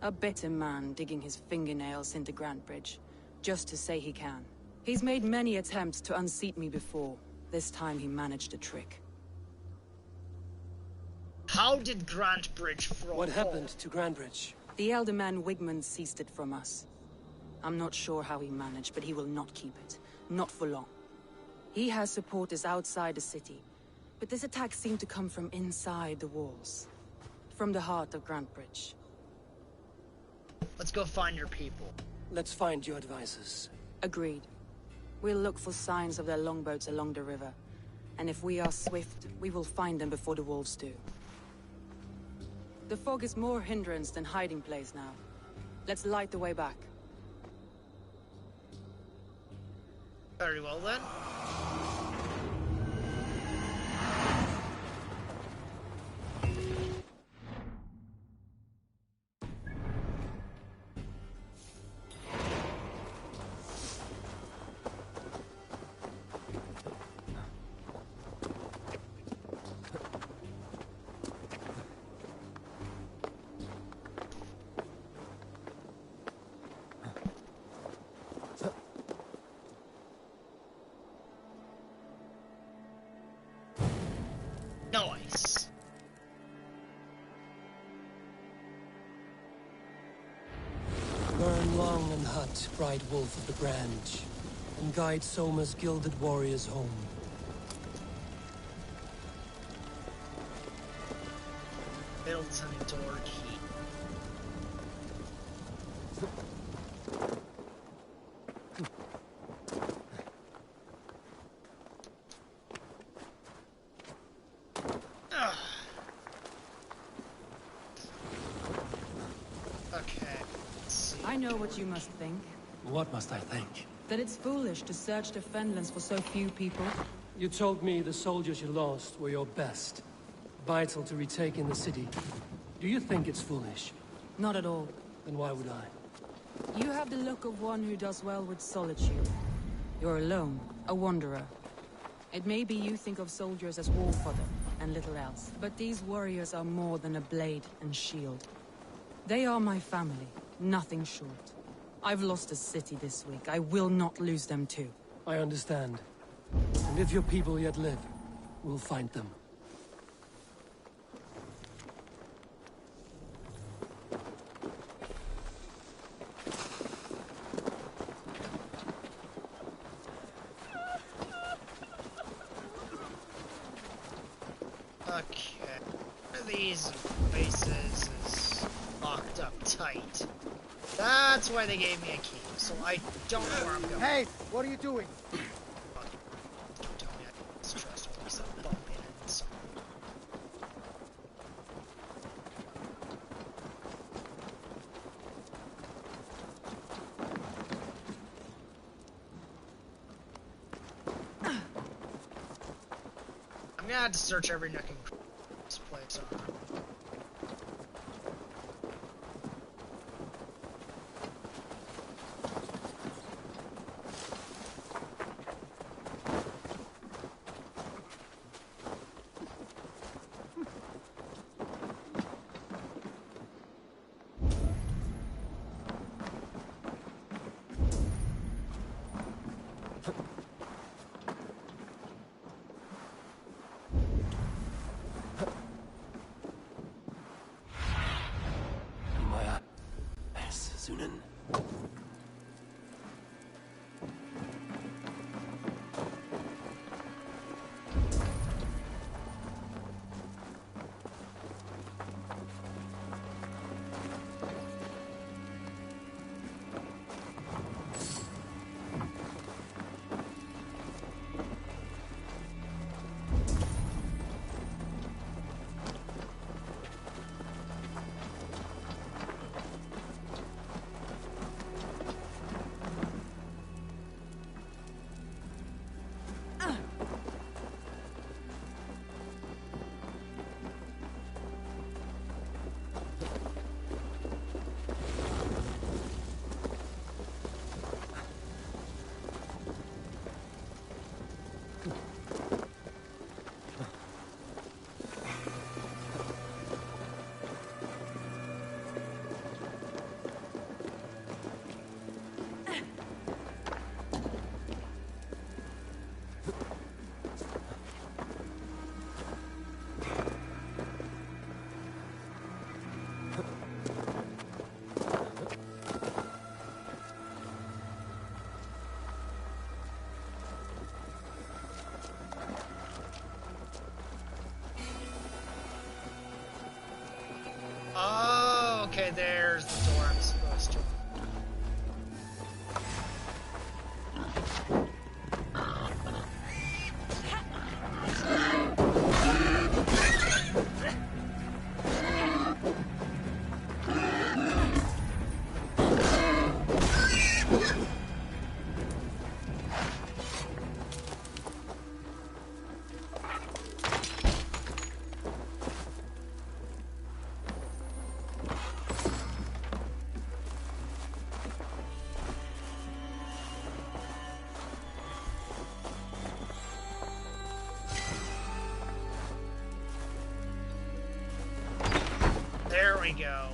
A bitter man digging his fingernails into Grantebridge, just to say he can. He's made many attempts to unseat me before. This time he managed a trick. How did Grantebridge fall? What happened to Grantebridge? The elder man Wigmund seized it from us. I'm not sure how he managed, but he will not keep it. Not for long. He has supporters outside the city, but this attack seemed to come from inside the walls. From the heart of Grantebridge. Let's go find your people. Let's find your advisors. Agreed. We'll look for signs of their longboats along the river. And if we are swift, we will find them before the wolves do. The fog is more hindrance than hiding place now. Let's light the way back. Very well then. Nice. Burn long and hot, bright wolf of the branch, and guide Soma's gilded warriors home. Middleton door key. I know what you must think. What must I think? That it's foolish to search the Fenlands for so few people. You told me the soldiers you lost were your best. Vital to retaking the city. Do you think it's foolish? Not at all. Then why would I? You have the look of one who does well with solitude. You're alone, a wanderer. It may be you think of soldiers as war fodder, and little else. But these warriors are more than a blade and shield. They are my family, nothing short. I've lost a city this week. I will not lose them too. I understand. And if your people yet live, we'll find them. Okay. One of these places is locked up tight. That's why they gave me a key, so I don't know where I'm going. Hey, what are you doing? Don't tell me I distrust all these bumping and something. I'm gonna have to search every nook and cranny of this place. Oh, okay, there's the door I'm supposed to. There we go.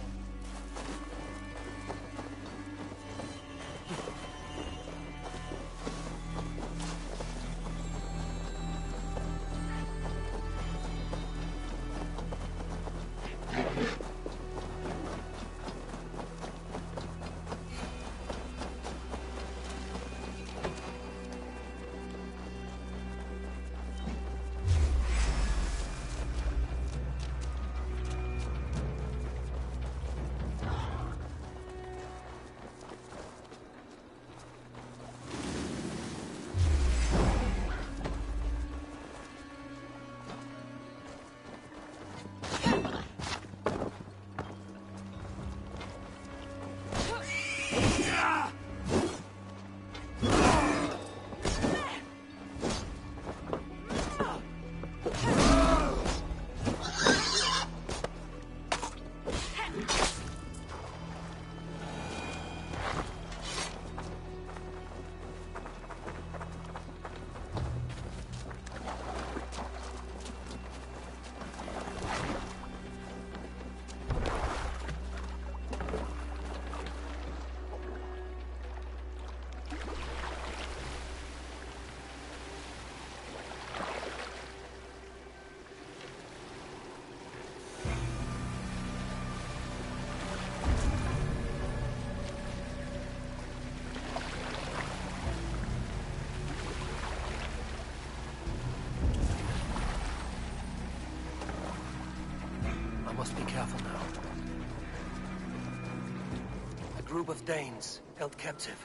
group of Danes held captive.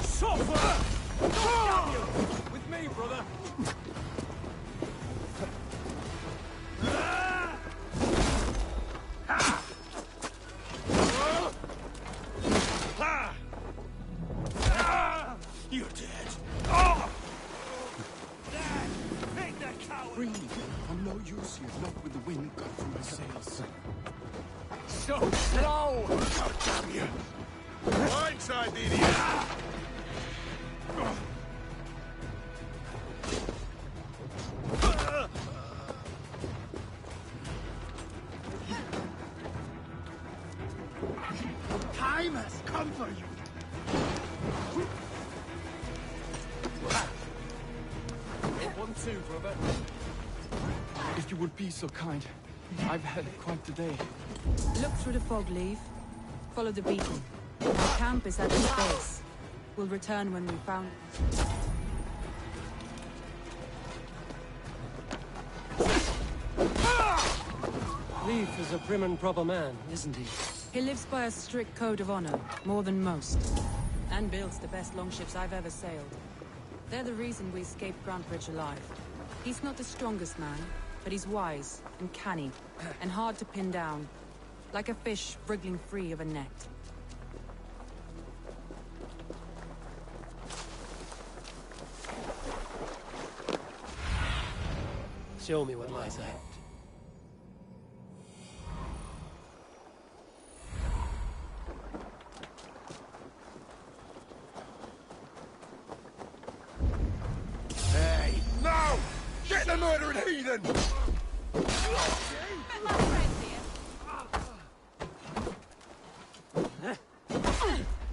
Suffer! Damn you! With me, brother! You're dead. Dad! Take that coward! Free me. I'm no use here, not with the wind gone from my sails. So slow! God damn you! Blindside, the idiot! Time has come for you! One, two, brother. If you would be so kind. I've had quite the day. Look through the fog, Leave. Follow the beacon. Our camp is at its base. We'll return when we found it. Leif is a prim and proper man, isn't he? He lives by a strict code of honor, more than most. And builds the best longships I've ever sailed. They're the reason we escaped Grantebridge alive. He's not the strongest man, but he's wise and canny, and hard to pin down. Like a fish wriggling free of a net. Show me what lies ahead. Hey! No! Get the murdering heathen!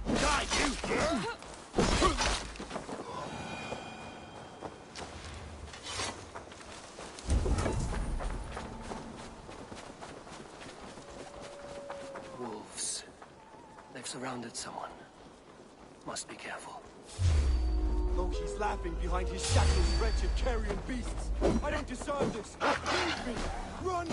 Die, you! Wolves. They've surrounded someone. Must be careful. Though he's laughing behind his shackled, wretched carrion beasts. I don't deserve this. Leave me! Run!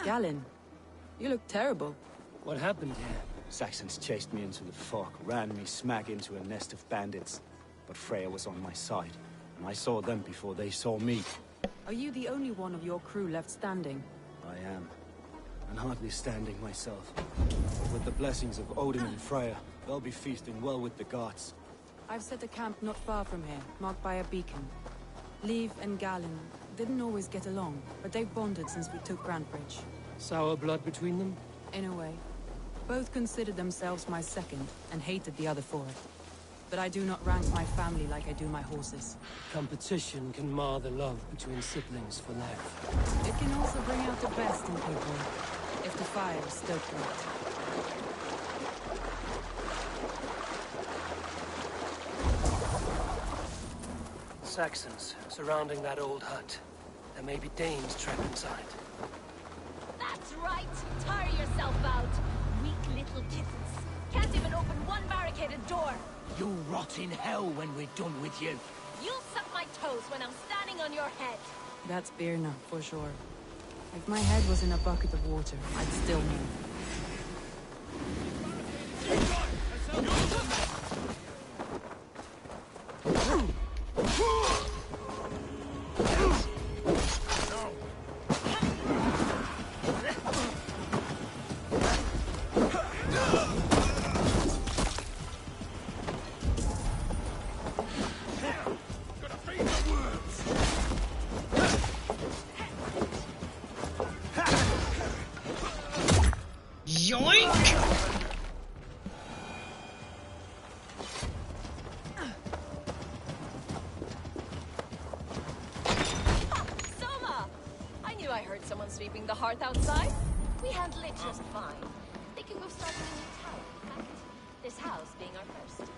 Galen, you look terrible. What happened here? Saxons chased me into the fog, ran me smack into a nest of bandits. But Freya was on my side, and I saw them before they saw me. Are you the only one of your crew left standing? I am. And hardly standing myself. But with the blessings of Odin and Freya, they'll be feasting well with the gods. I've set a camp not far from here, marked by a beacon. Leif and Galen didn't always get along, but they've bonded since we took Grantebridge. Sour blood between them? In a way. Both considered themselves my second, and hated the other for it. But I do not rank my family like I do my horses. Competition can mar the love between siblings for life. It can also bring out the best in people, if the fire is stoked right. Saxons surrounding that old hut. There may be Danes trapped inside. That's right! Tire yourself out! Weak little kittens. Can't even open one barricaded door! You'll rot in hell when we're done with you. You'll suck my toes when I'm standing on your head! That's Birna, for sure. If my head was in a bucket of water, I'd still move. on sweeping the hearth outside? We handle it just fine. Thinking of starting a new tower, in fact. This house being our first.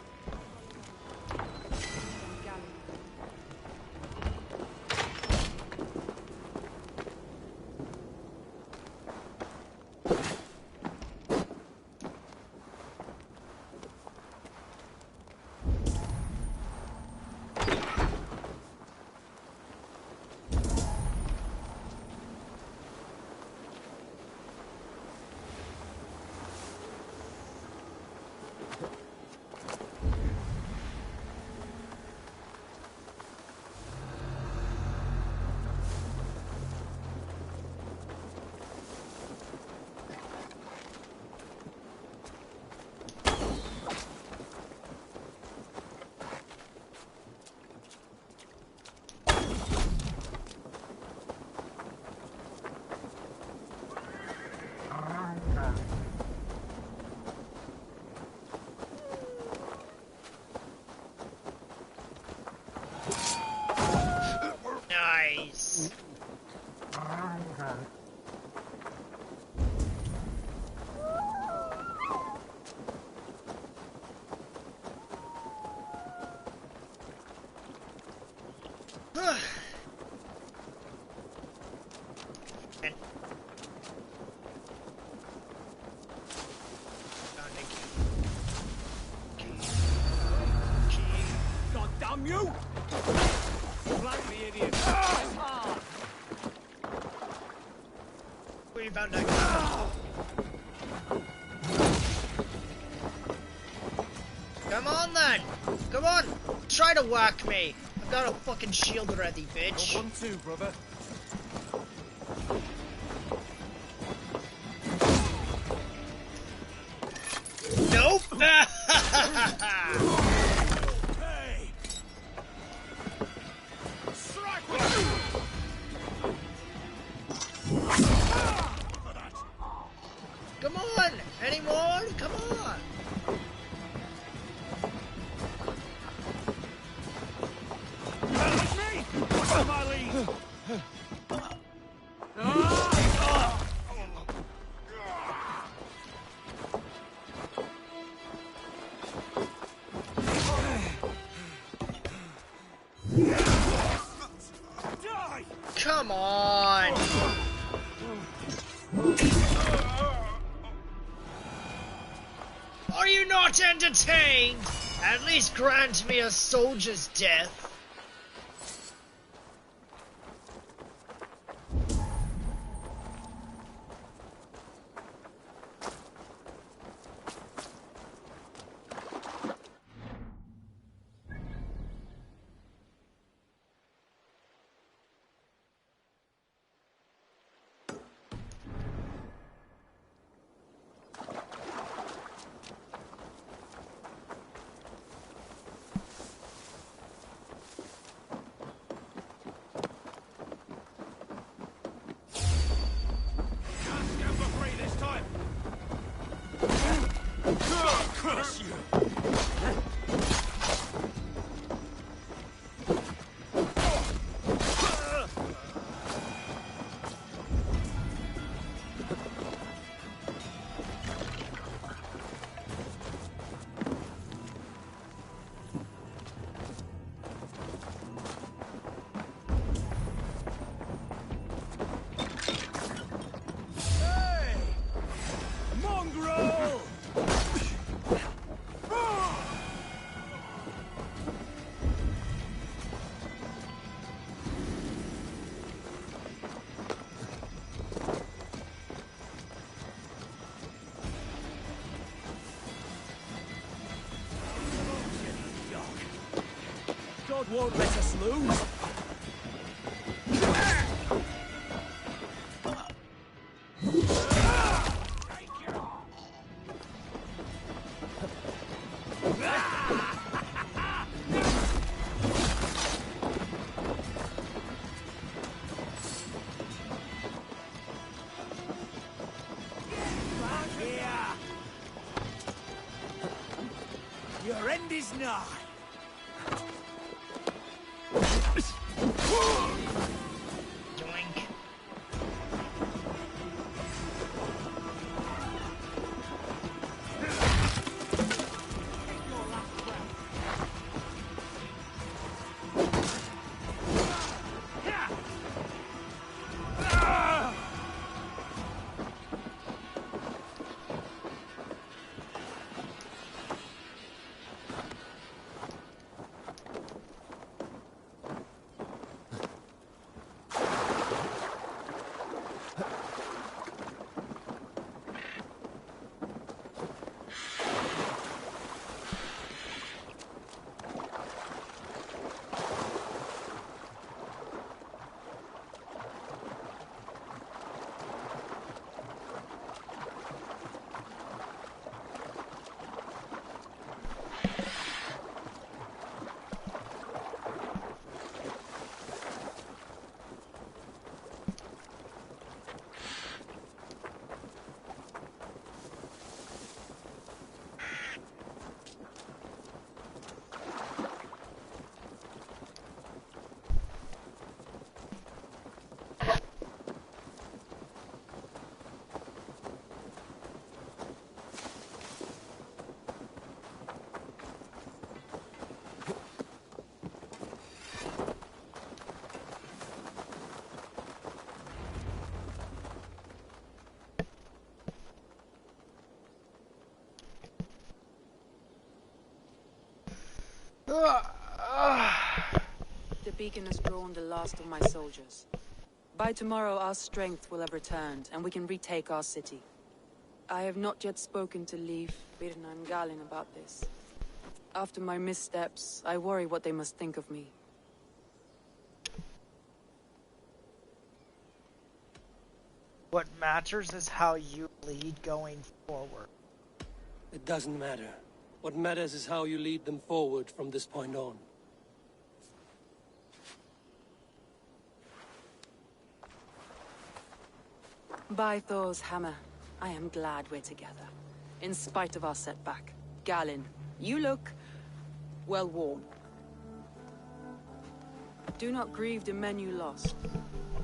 Nice. God damn you! Flank the idiot! We found that. Come on then! Come on! Try to whack me! I've got a fucking shield ready, bitch. One, two, brother. Nope! Hey! Strike Come on! Any more? Come on! That's me! What's on my lead? Come on! Are you not entertained? At least grant me a soldier's death. Curse you! Hey! Mongrel! God won't let us lose. Your end is nigh. Doink. The beacon has drawn the last of my soldiers. By tomorrow our strength will have returned, and we can retake our city. I have not yet spoken to Leif, Birna and Galin about this. After my missteps, I worry what they must think of me. What matters is how you lead going forward. It doesn't matter. What matters is how you lead them forward from this point on. By Thor's hammer, I am glad we're together. In spite of our setback. Galin, you look... well worn. Do not grieve the men you lost.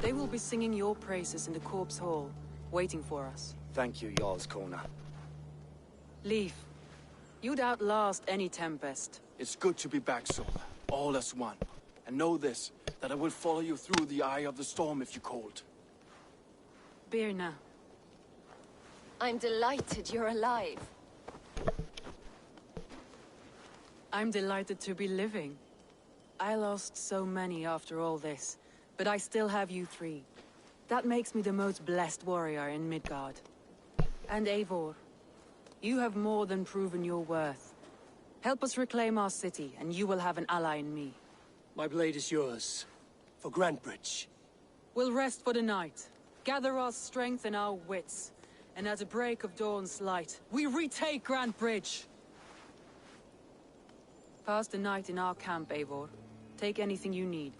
They will be singing your praises in the Corpse Hall, waiting for us. Thank you, Jarl's Corner. Leif, you'd outlast any tempest. It's good to be back, Sola. All as one. And know this, that I will follow you through the eye of the storm if you called. Birna. I'm delighted you're alive. I'm delighted to be living. I lost so many after all this, but I still have you three. That makes me the most blessed warrior in Midgard. And Eivor, you have more than proven your worth. Help us reclaim our city, and you will have an ally in me. My blade is yours. For Grantebridge. We'll rest for the night. Gather our strength and our wits. And at the break of dawn's light, we retake Grantebridge! Pass the night in our camp, Eivor. Take anything you need.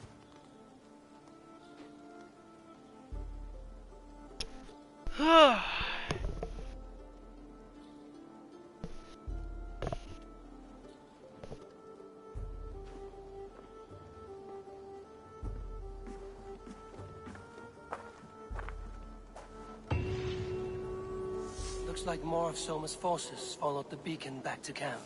Looks like more of Soma's forces followed the beacon back to camp.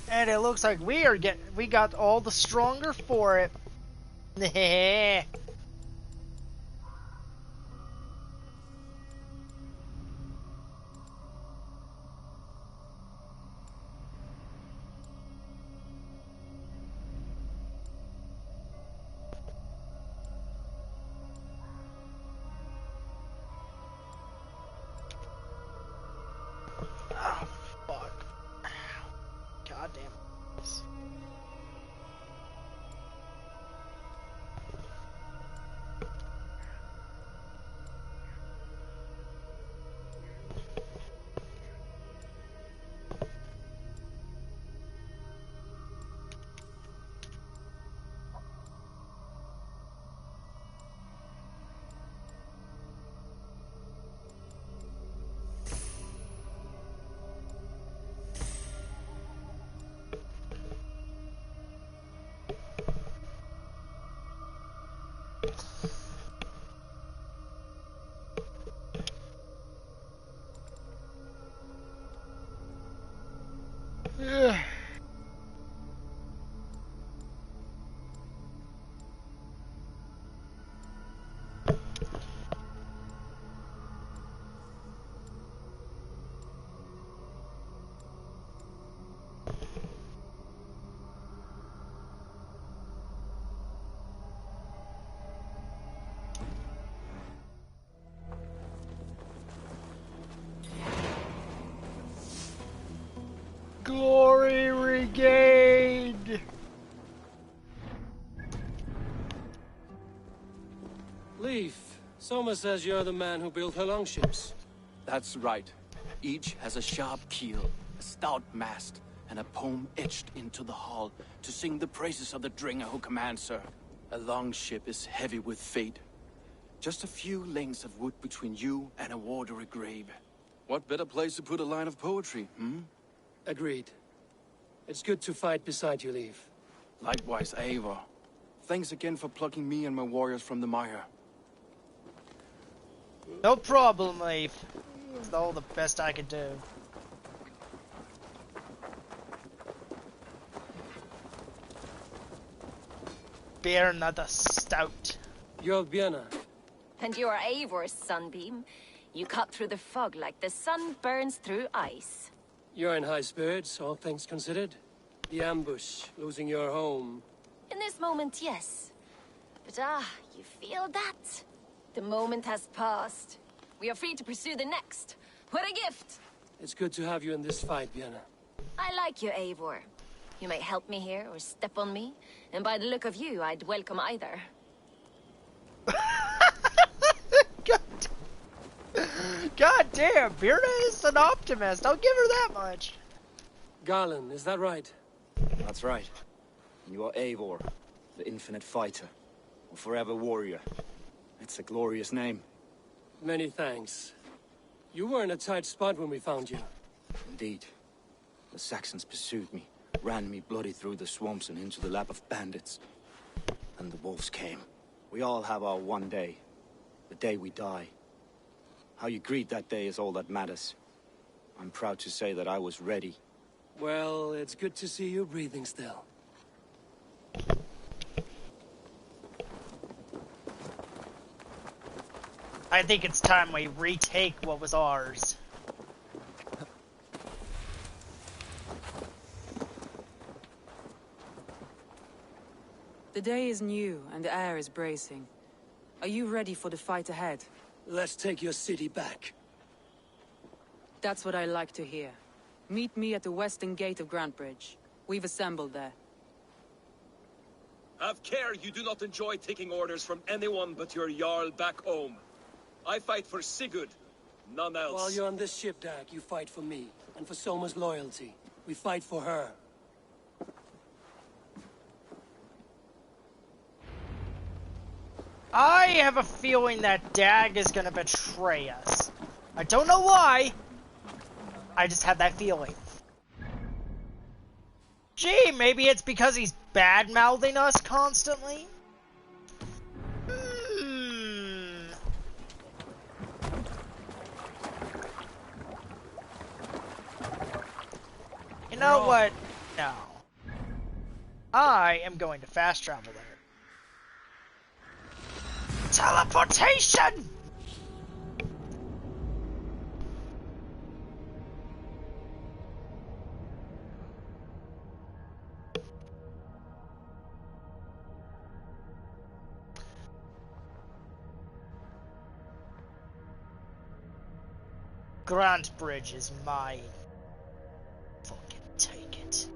And it looks like we got all the stronger for it. Oh, fuck. God damn it. Yeah. Glory regained! Leif, Soma says you're the man who built her longships. That's right. Each has a sharp keel, a stout mast, and a poem etched into the hull to sing the praises of the Dringer who commands her. A longship is heavy with fate. Just a few lengths of wood between you and a watery grave. What better place to put a line of poetry, hmm? Agreed. It's good to fight beside you, Leif. Likewise, Eivor. Thanks again for plucking me and my warriors from the mire. No problem, Leif. It's all the best I could do. Birna the Stout. You're Birna. And you are Eivor's sunbeam. You cut through the fog like the sun burns through ice. You're in high spirits, all things considered. The ambush, losing your home. In this moment, yes. But you feel that? The moment has passed. We are free to pursue the next. What a gift! It's good to have you in this fight, Vienna. I like you, Eivor. You may help me here or step on me, and by the look of you, I'd welcome either. God damn, Birna is an optimist. I'll give her that much. Garland, is that right? That's right. You are Eivor, the infinite fighter, or forever warrior. It's a glorious name. Many thanks. You were in a tight spot when we found you. Indeed. The Saxons pursued me, ran me bloody through the swamps and into the lap of bandits. And the wolves came. We all have our one day. The day we die. How you greet that day is all that matters. I'm proud to say that I was ready. Well, it's good to see you breathing still. I think it's time we retake what was ours. The day is new and the air is bracing. Are you ready for the fight ahead? Let's take your city back. That's what I like to hear. Meet me at the western gate of Grantebridge. We've assembled there. Have care you do not enjoy taking orders from anyone but your Jarl back home. I fight for Sigurd, none else. While you're on this ship, Dag, you fight for me, and for Soma's loyalty. We fight for her. I have a feeling that Dag is gonna betray us. I don't know why. I just have that feeling. Gee, maybe it's because he's bad-mouthing us constantly? You know what? No. I am going to fast travel there. Teleportation! Grantebridge is mine. Fucking take it.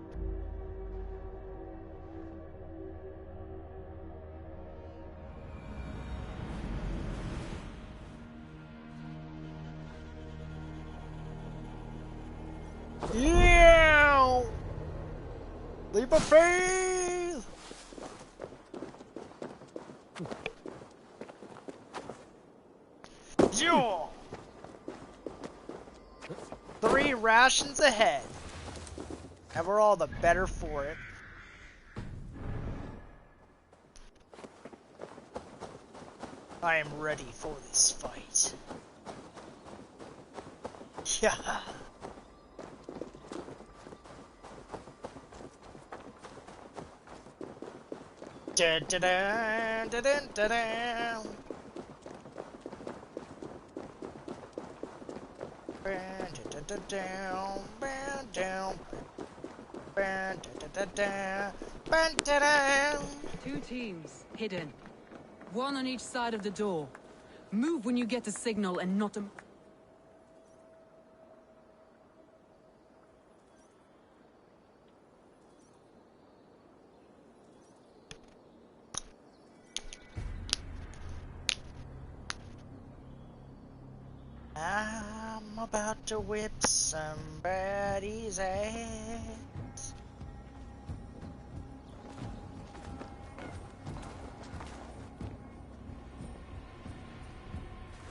Yeah! Leap of faith! Yeah! 3 rations ahead. And we're all the better for it. I am ready for this fight. Yeah. Da da da da da da da. Two teams, hidden. One on each side of the door. Move when you get the signal and not a... I'm about to whip somebody's ass.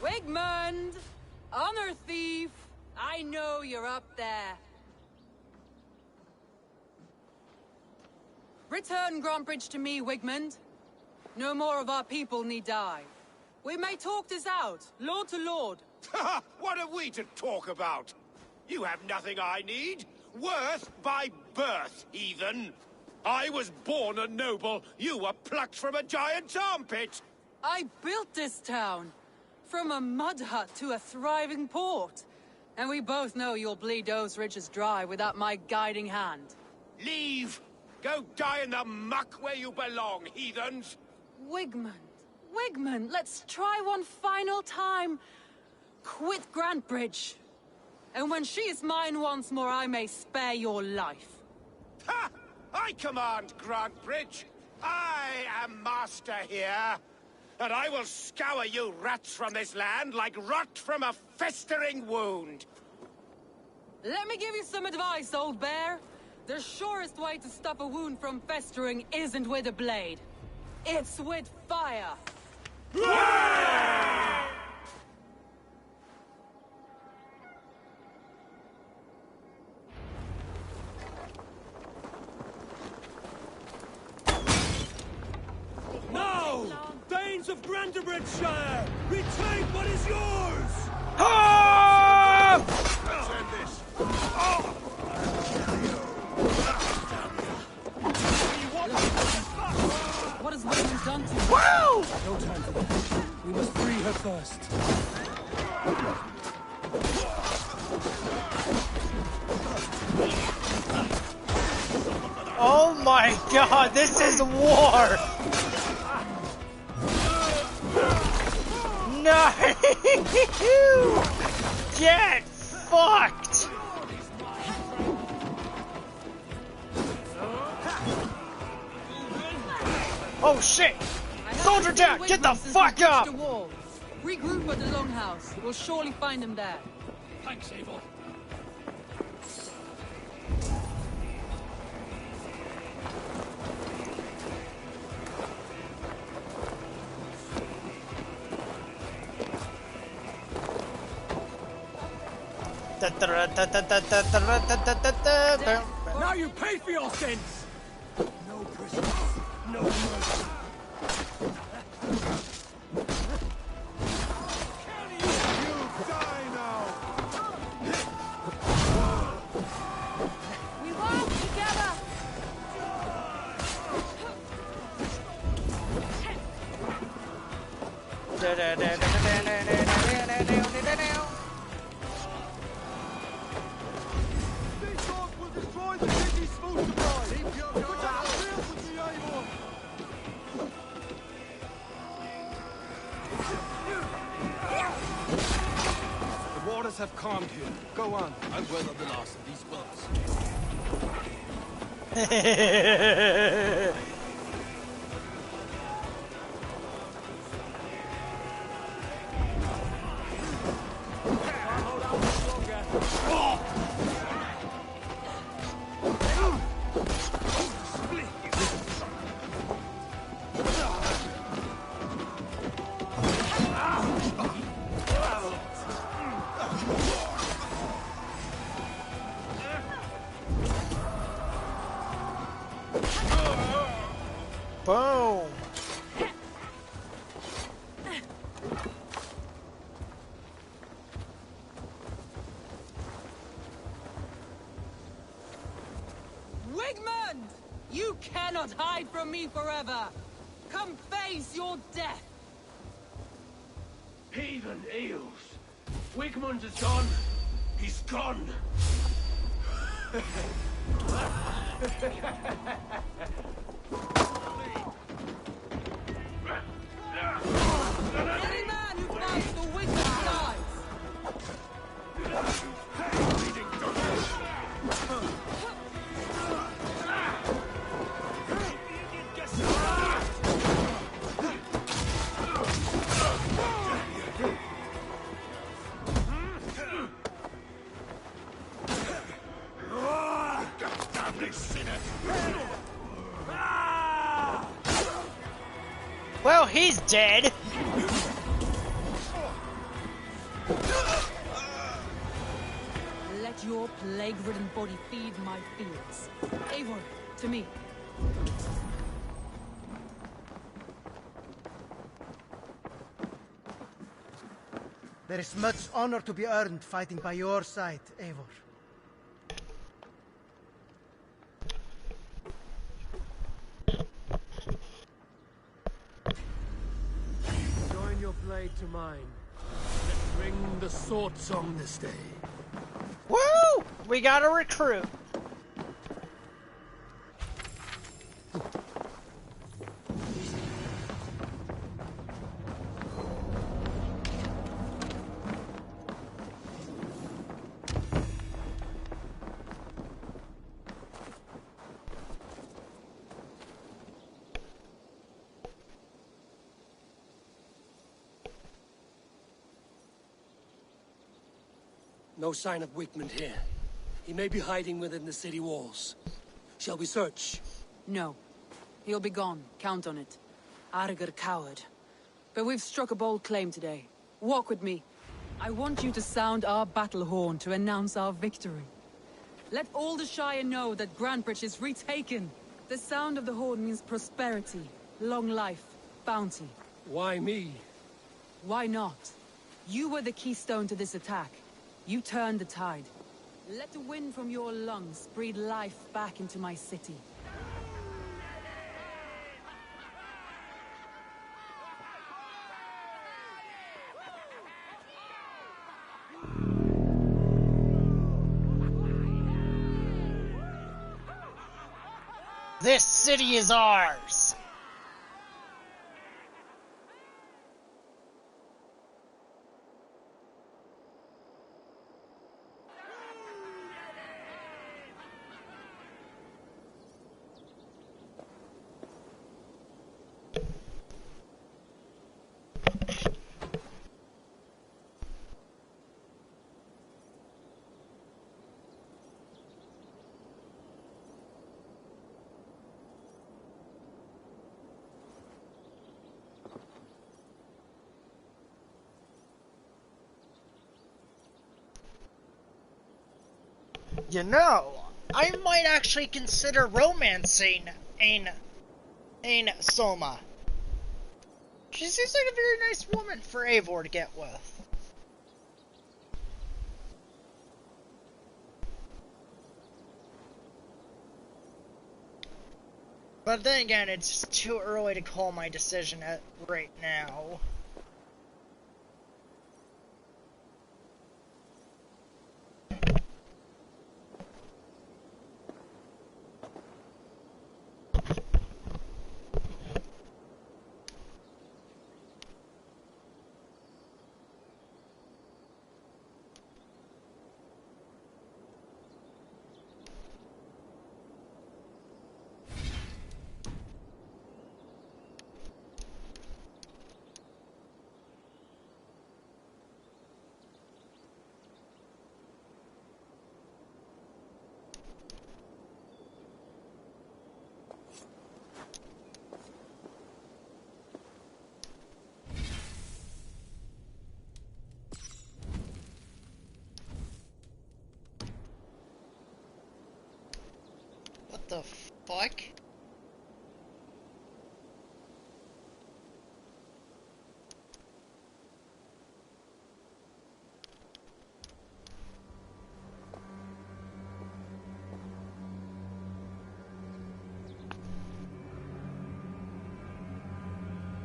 Wigmund! Honor thief! I know you're up there. Return Grantebridge to me, Wigmund. No more of our people need die. We may talk this out, lord to lord. What are we to talk about? You have nothing I need. Worth by birth, heathen. I was born a noble. You were plucked from a giant's armpit. I built this town. From a mud hut to a thriving port. And we both know you'll bleed those riches dry without my guiding hand. Leave! Go die in the muck where you belong, heathens! Wigmund, let's try one final time. Quit Grantbridge. And when she is mine once more, I may spare your life. Ha! I command Grantbridge! I am master here! And I will scour you rats from this land like rot from a festering wound! Let me give you some advice, old bear. The surest way to stop a wound from festering isn't with a blade. It's with fire. Now! Danes of Grantebridgeshire! Retake what is yours! Let's end this! What has Wigmund done to you? Wow! No time for that. We must free her first. Oh my god, this is war! No! Get fucked! Oh shit! Soldier down! Get the fuck up! Regroup at the Longhouse. We'll surely find him there. Thanks, Eivor. Now you pay for your sins! No prisoners, no mercy. We work together! The waters have calmed here. Go on. I'll weather the last of these wells. Boom! Wigmund! You cannot hide from me forever! Come face your death! Heathen eels. Wigmund is gone. He's gone. Any man who fights the Wigmund dies! Well, he's dead! Let your plague-ridden body feed my fields. Eivor, to me. There is much honor to be earned fighting by your side, Eivor. Join your blade to mine. Sing the sword song this day. Woo! We got a recruit. No sign of Wickman here. He may be hiding within the city walls. Shall we search? No. He'll be gone. Count on it. Arger coward. But we've struck a bold claim today. Walk with me. I want you to sound our battle horn to announce our victory. Let all the Shire know that Grantebridge is retaken. The sound of the horn means prosperity, long life, bounty. Why me? Why not? You were the keystone to this attack. You turned the tide. Let the wind from your lungs breathe life back into my city. This city is ours! You know, I might actually consider romancing Ain Soma. She seems like a very nice woman for Eivor to get with. But then again, it's too early to call my decision right now. What the fuck?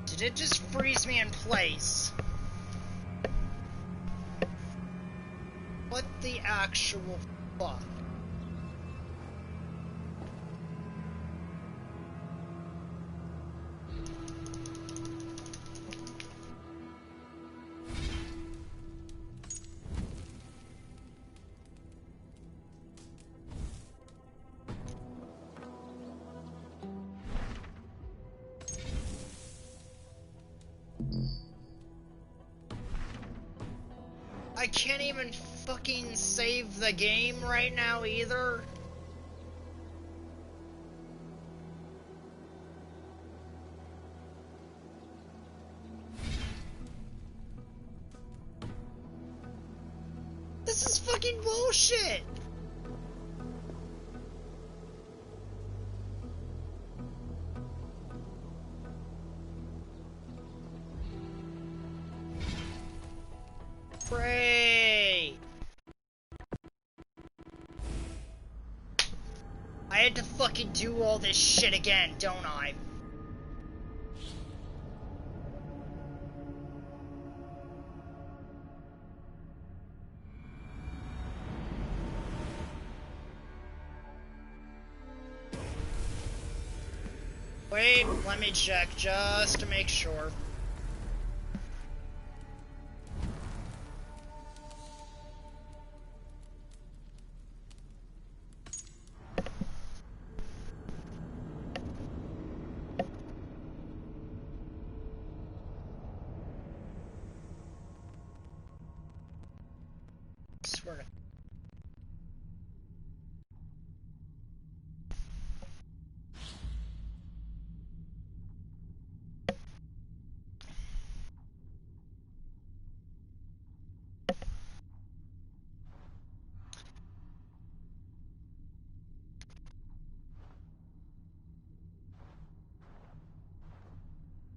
Did it just freeze me in place? What the actual fuck? I can't even fucking save the game right now either. This is fucking bullshit. Pray. I had to fucking do all this shit again, don't I? Wait, let me check just to make sure. Swear to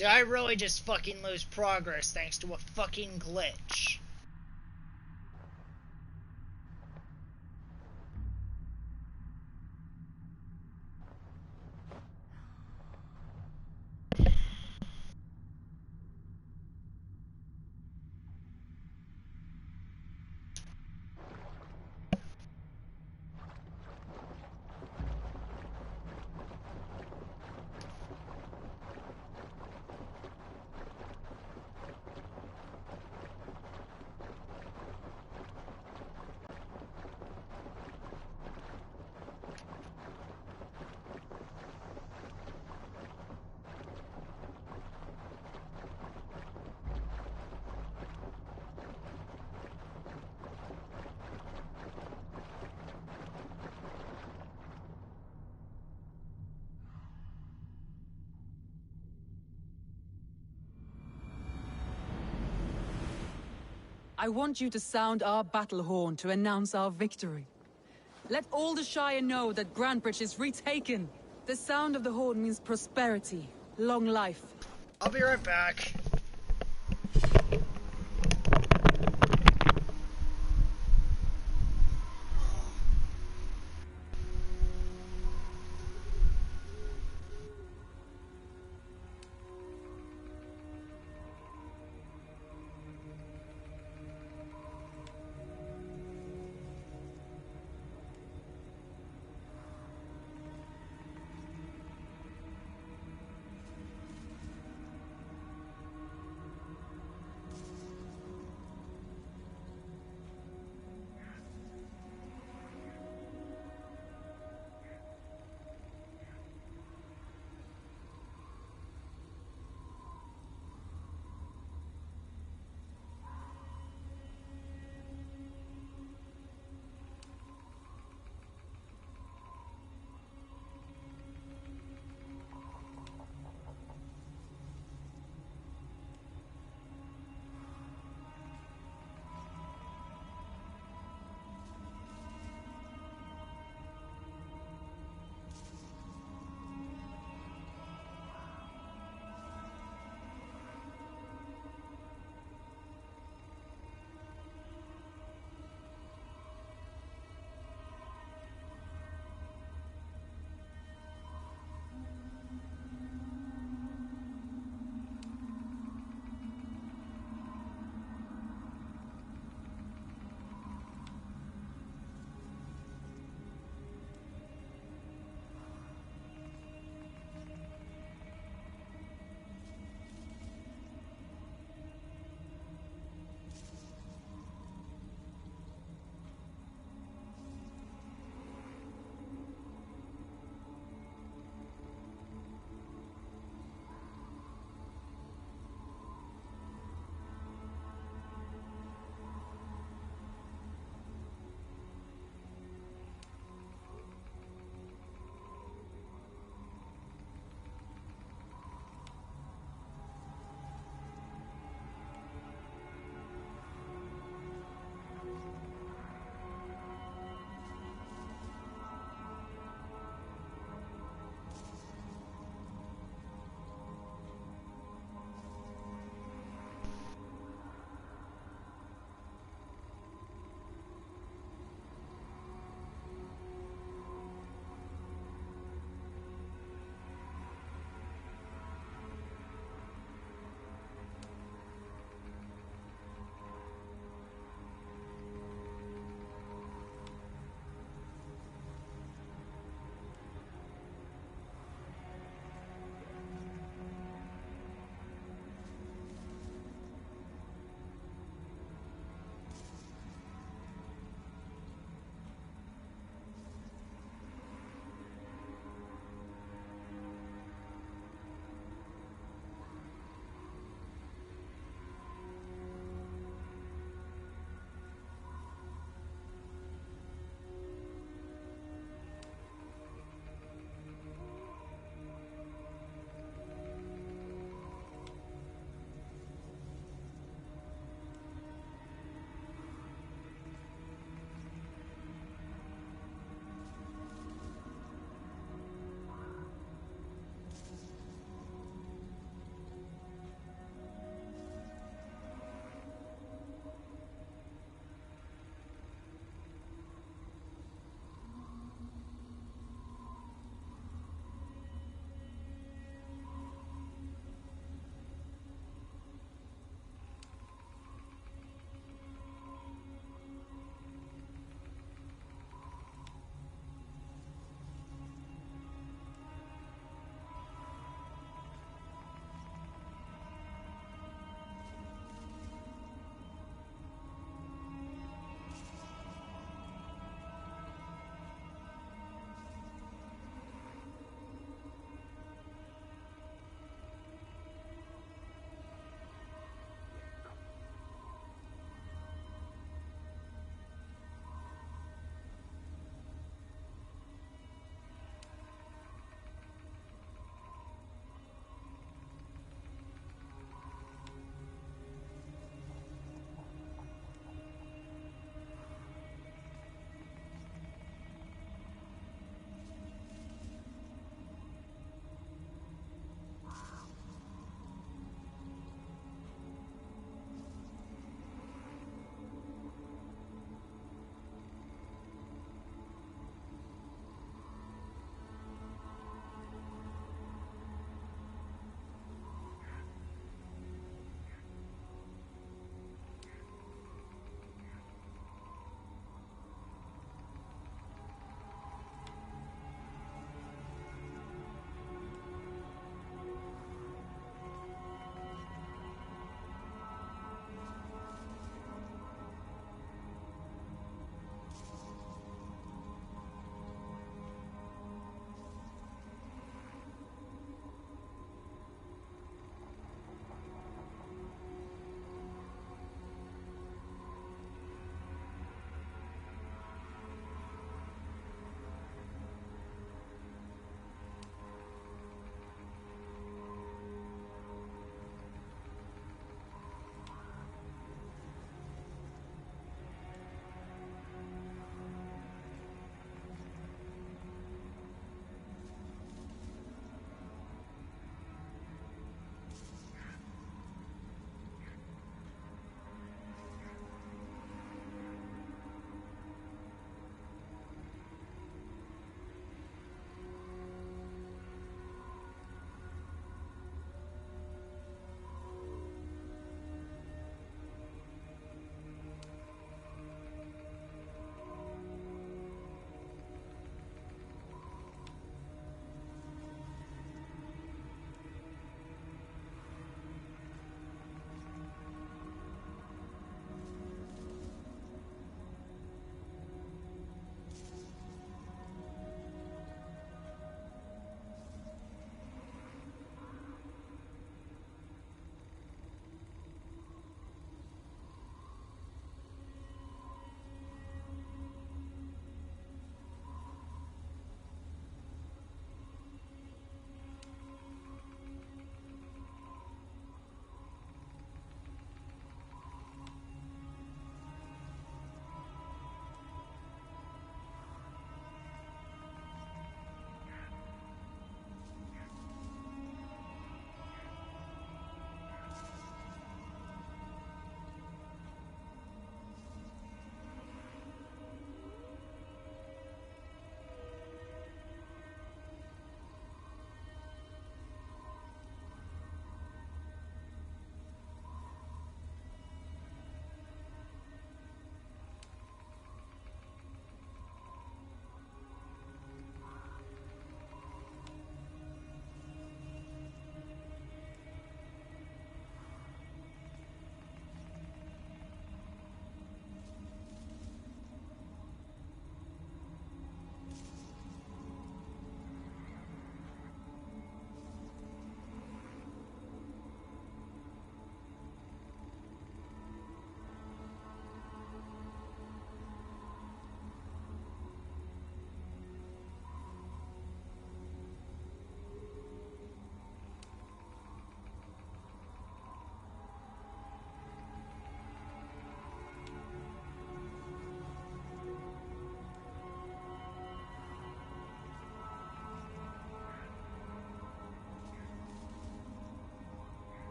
Did I really just fucking lose progress thanks to a fucking glitch? I want you to sound our battle horn to announce our victory. Let all the Shire know that Grantebridge is retaken. The sound of the horn means prosperity, long life. I'll be right back.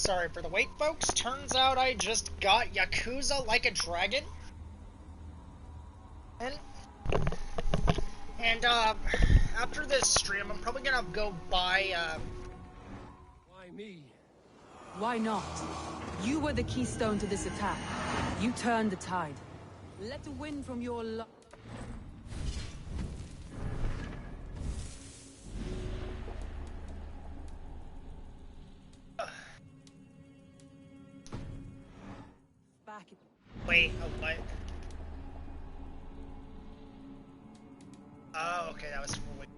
Sorry for the wait, folks. Turns out I just got Yakuza Like a Dragon. And after this stream, I'm probably gonna go buy, Why me? Why not? You were the keystone to this attack. You turned the tide. Let the wind from your back. Wait, what? Oh, okay, that was for wait.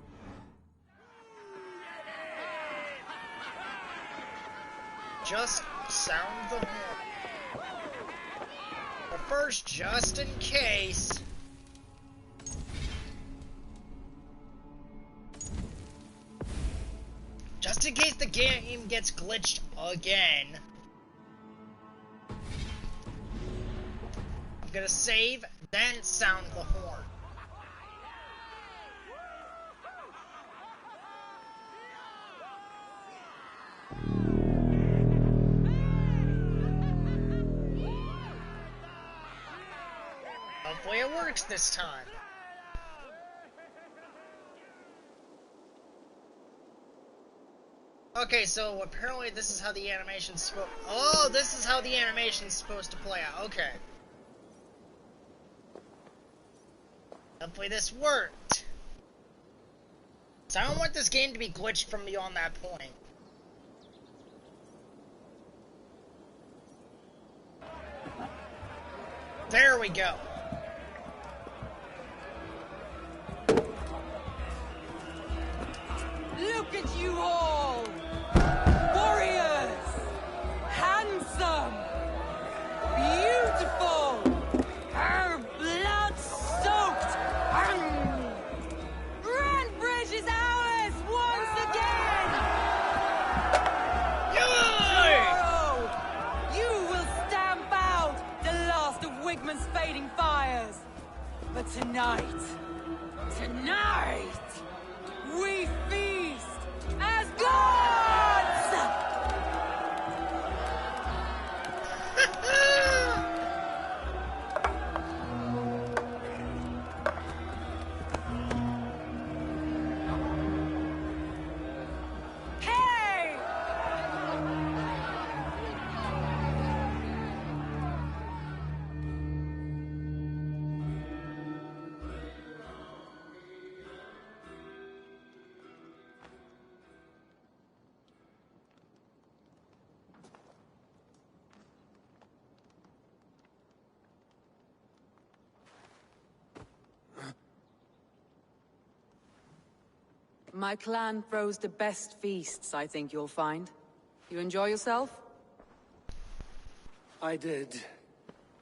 Just sound the horn. But first, just in case. Just in case the game gets glitched again. I'm gonna save, then sound the horn. Hopefully it works this time. Okay, so apparently this is how the animation's supposed... Oh, this is how the animation's supposed to play out. Okay. Hopefully this worked. So I don't want this game to be glitched from beyond that point. There we go. Look at you all! Warriors! Handsome! Beautiful! Blood-soaked! Grantbridge is ours once again! Tomorrow, you will stamp out the last of Wigman's fading fires. But tonight, we feast as gods! Hey! My clan throws the best feasts, I think you'll find. You enjoy yourself? I did.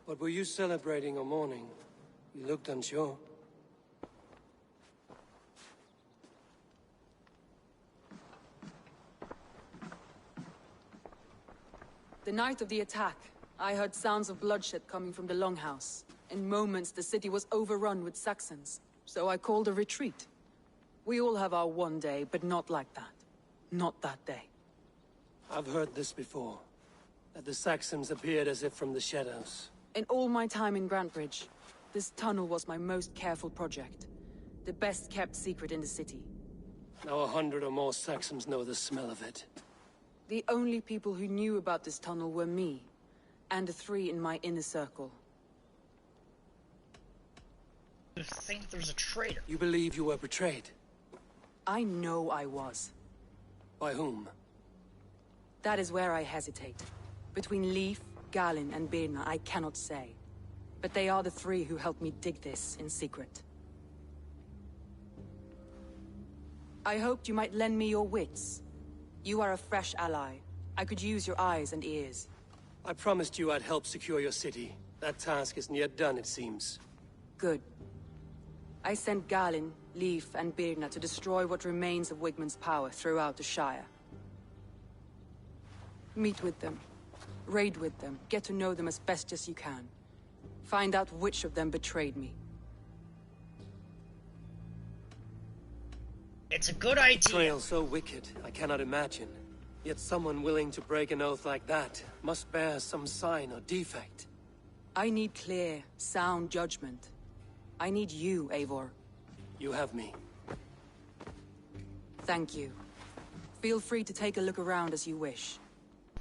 But were you celebrating or mourning? You looked unsure. The night of the attack, I heard sounds of bloodshed coming from the Longhouse. In moments, the city was overrun with Saxons, so I called a retreat. We all have our one day, but not like that. Not that day. I've heard this before. That the Saxons appeared as if from the shadows. In all my time in Grantbridge, this tunnel was my most careful project. The best kept secret in the city. Now 100 or more Saxons know the smell of it. The only people who knew about this tunnel were me, and the 3 in my inner circle. I think there's a traitor. You believe you were betrayed? I know I was. By whom? That is where I hesitate. Between Leif, Galin, and Birna, I cannot say. But they are the 3 who helped me dig this in secret. I hoped you might lend me your wits. You are a fresh ally. I could use your eyes and ears. I promised you I'd help secure your city. That task isn't yet done, it seems. Good. I sent Galin, Leif, and Birna to destroy what remains of Wigman's power throughout the Shire. Meet with them. Raid with them. Get to know them as best as you can. Find out which of them betrayed me. It's a good idea. Betrayal so wicked, I cannot imagine. Yet someone willing to break an oath like that must bear some sign or defect. I need clear, sound judgment. I need you, Eivor. You have me. Thank you. Feel free to take a look around as you wish.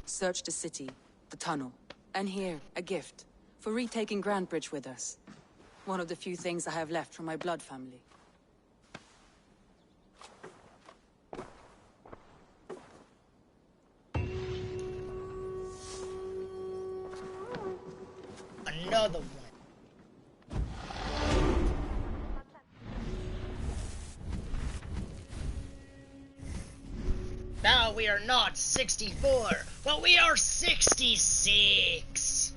Search the city, the tunnel, and here, a gift, for retaking Grantebridge with us. One of the few things I have left from my blood family. Another one. Now we are not 64, but we are 66.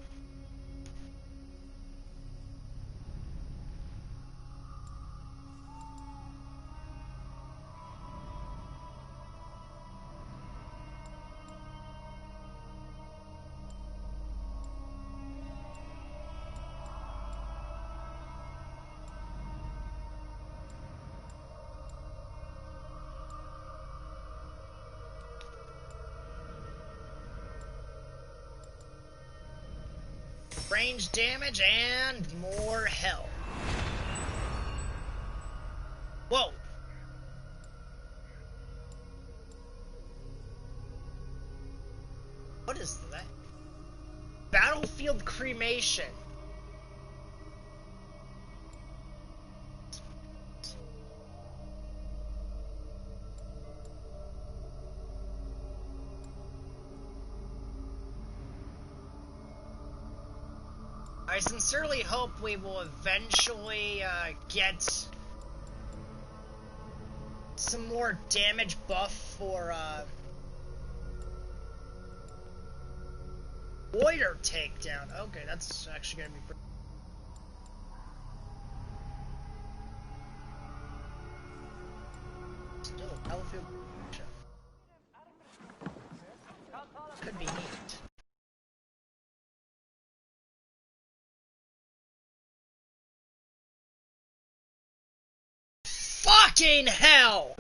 Range damage and more health. Whoa. What is that? Battlefield cremation. I sincerely hope we will eventually get some more damage buff for Warrior takedown. Okay, that's actually gonna be pretty. Still, Battlefield could be neat. Fucking hell!